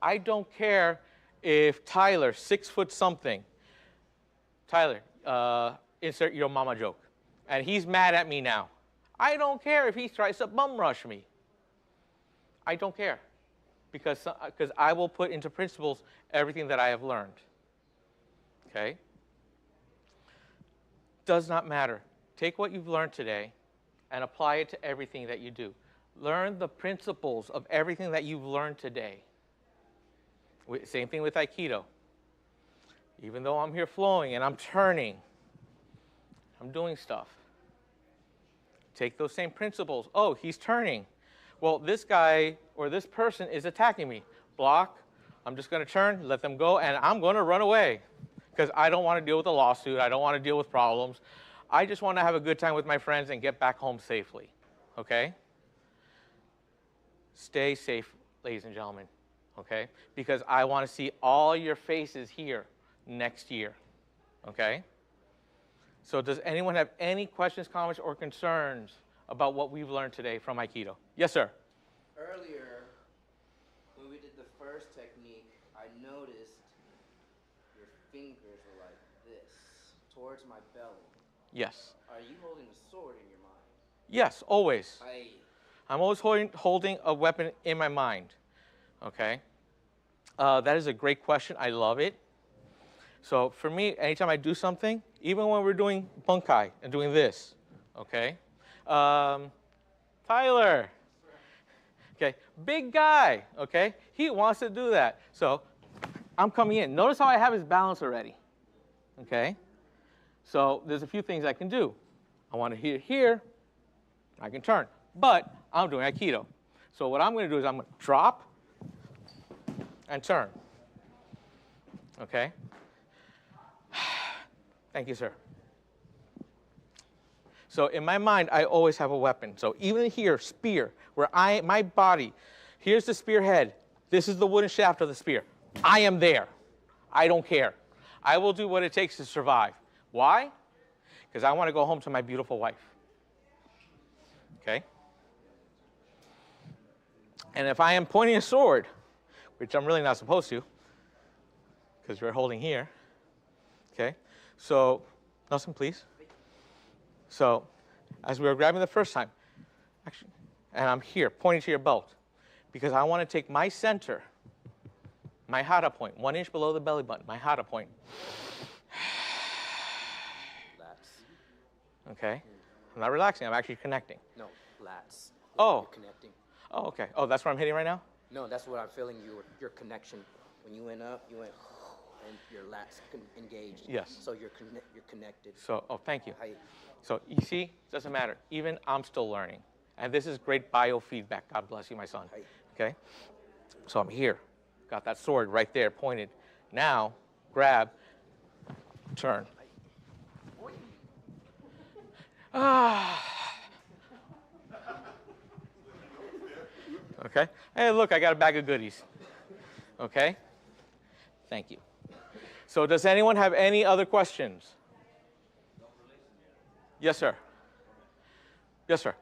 I don't care if Tyler, 6 foot something, Tyler, insert your mama joke, and he's mad at me now. I don't care if he tries to bum rush me. I don't care, because I will put into principles everything that I have learned. Okay? Does not matter. Take what you've learned today and apply it to everything that you do. Learn the principles of everything that you've learned today. Same thing with Aikido. Even though I'm here flowing and I'm turning, I'm doing stuff. Take those same principles. Oh, he's turning. Well, this guy or this person is attacking me. Block. I'm just going to turn, let them go, and I'm going to run away because I don't want to deal with a lawsuit. I don't want to deal with problems. I just want to have a good time with my friends and get back home safely. Okay? Stay safe, ladies and gentlemen. Okay? Because I want to see all your faces here next year. Okay? So does anyone have any questions, comments, or concerns about what we've learned today from Aikido? Yes, sir. Earlier, when we did the first technique, I noticed your fingers were like this, towards my belly. Yes. Are you holding a sword in your mind? Yes, always. Aye. I'm always holding a weapon in my mind. Okay? That is a great question. I love it. So for me, anytime I do something, even when we're doing bunkai and doing this, okay? Tyler, okay, big guy, okay? He wants to do that. So I'm coming in. Notice how I have his balance already, okay? So there's a few things I can do. I want to hit here. I can turn. But I'm doing Aikido. So what I'm going to do is I'm going to drop and turn, okay? Thank you, sir. So in my mind, I always have a weapon. So even here, spear, where my body, here's the spear head. This is the wooden shaft of the spear. I am there. I don't care. I will do what it takes to survive. Why? Because I want to go home to my beautiful wife. Okay? And if I am pointing a sword, which I'm really not supposed to, because we're holding here, okay? So, Nelson, please. So, as we were grabbing the first time, actually, and I'm here, pointing to your belt, because I want to take my center, my hara point, 1 inch below the belly button, my hara point. Relax. Okay? I'm not relaxing, I'm actually connecting. No, lats. Oh. You're connecting. Oh, okay. Oh, that's where I'm hitting right now? No, that's what I'm feeling. Your connection. When you went up, you went, and your lats engaged. Yes. So you're connected. So, oh, thank you. Hi. So you see, it doesn't matter. Even I'm still learning. And this is great biofeedback. God bless you, my son. Hi. Okay? So I'm here. Got that sword right there pointed. Now, grab, turn. Ah. Okay? Hey, look, I got a bag of goodies. Okay? Thank you. So does anyone have any other questions? Yes, sir. Yes, sir.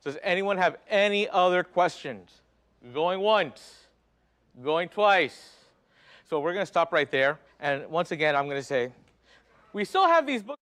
Does anyone have any other questions? Going once, going twice. So we're going to stop right there. And once again, I'm going to say, we still have these books.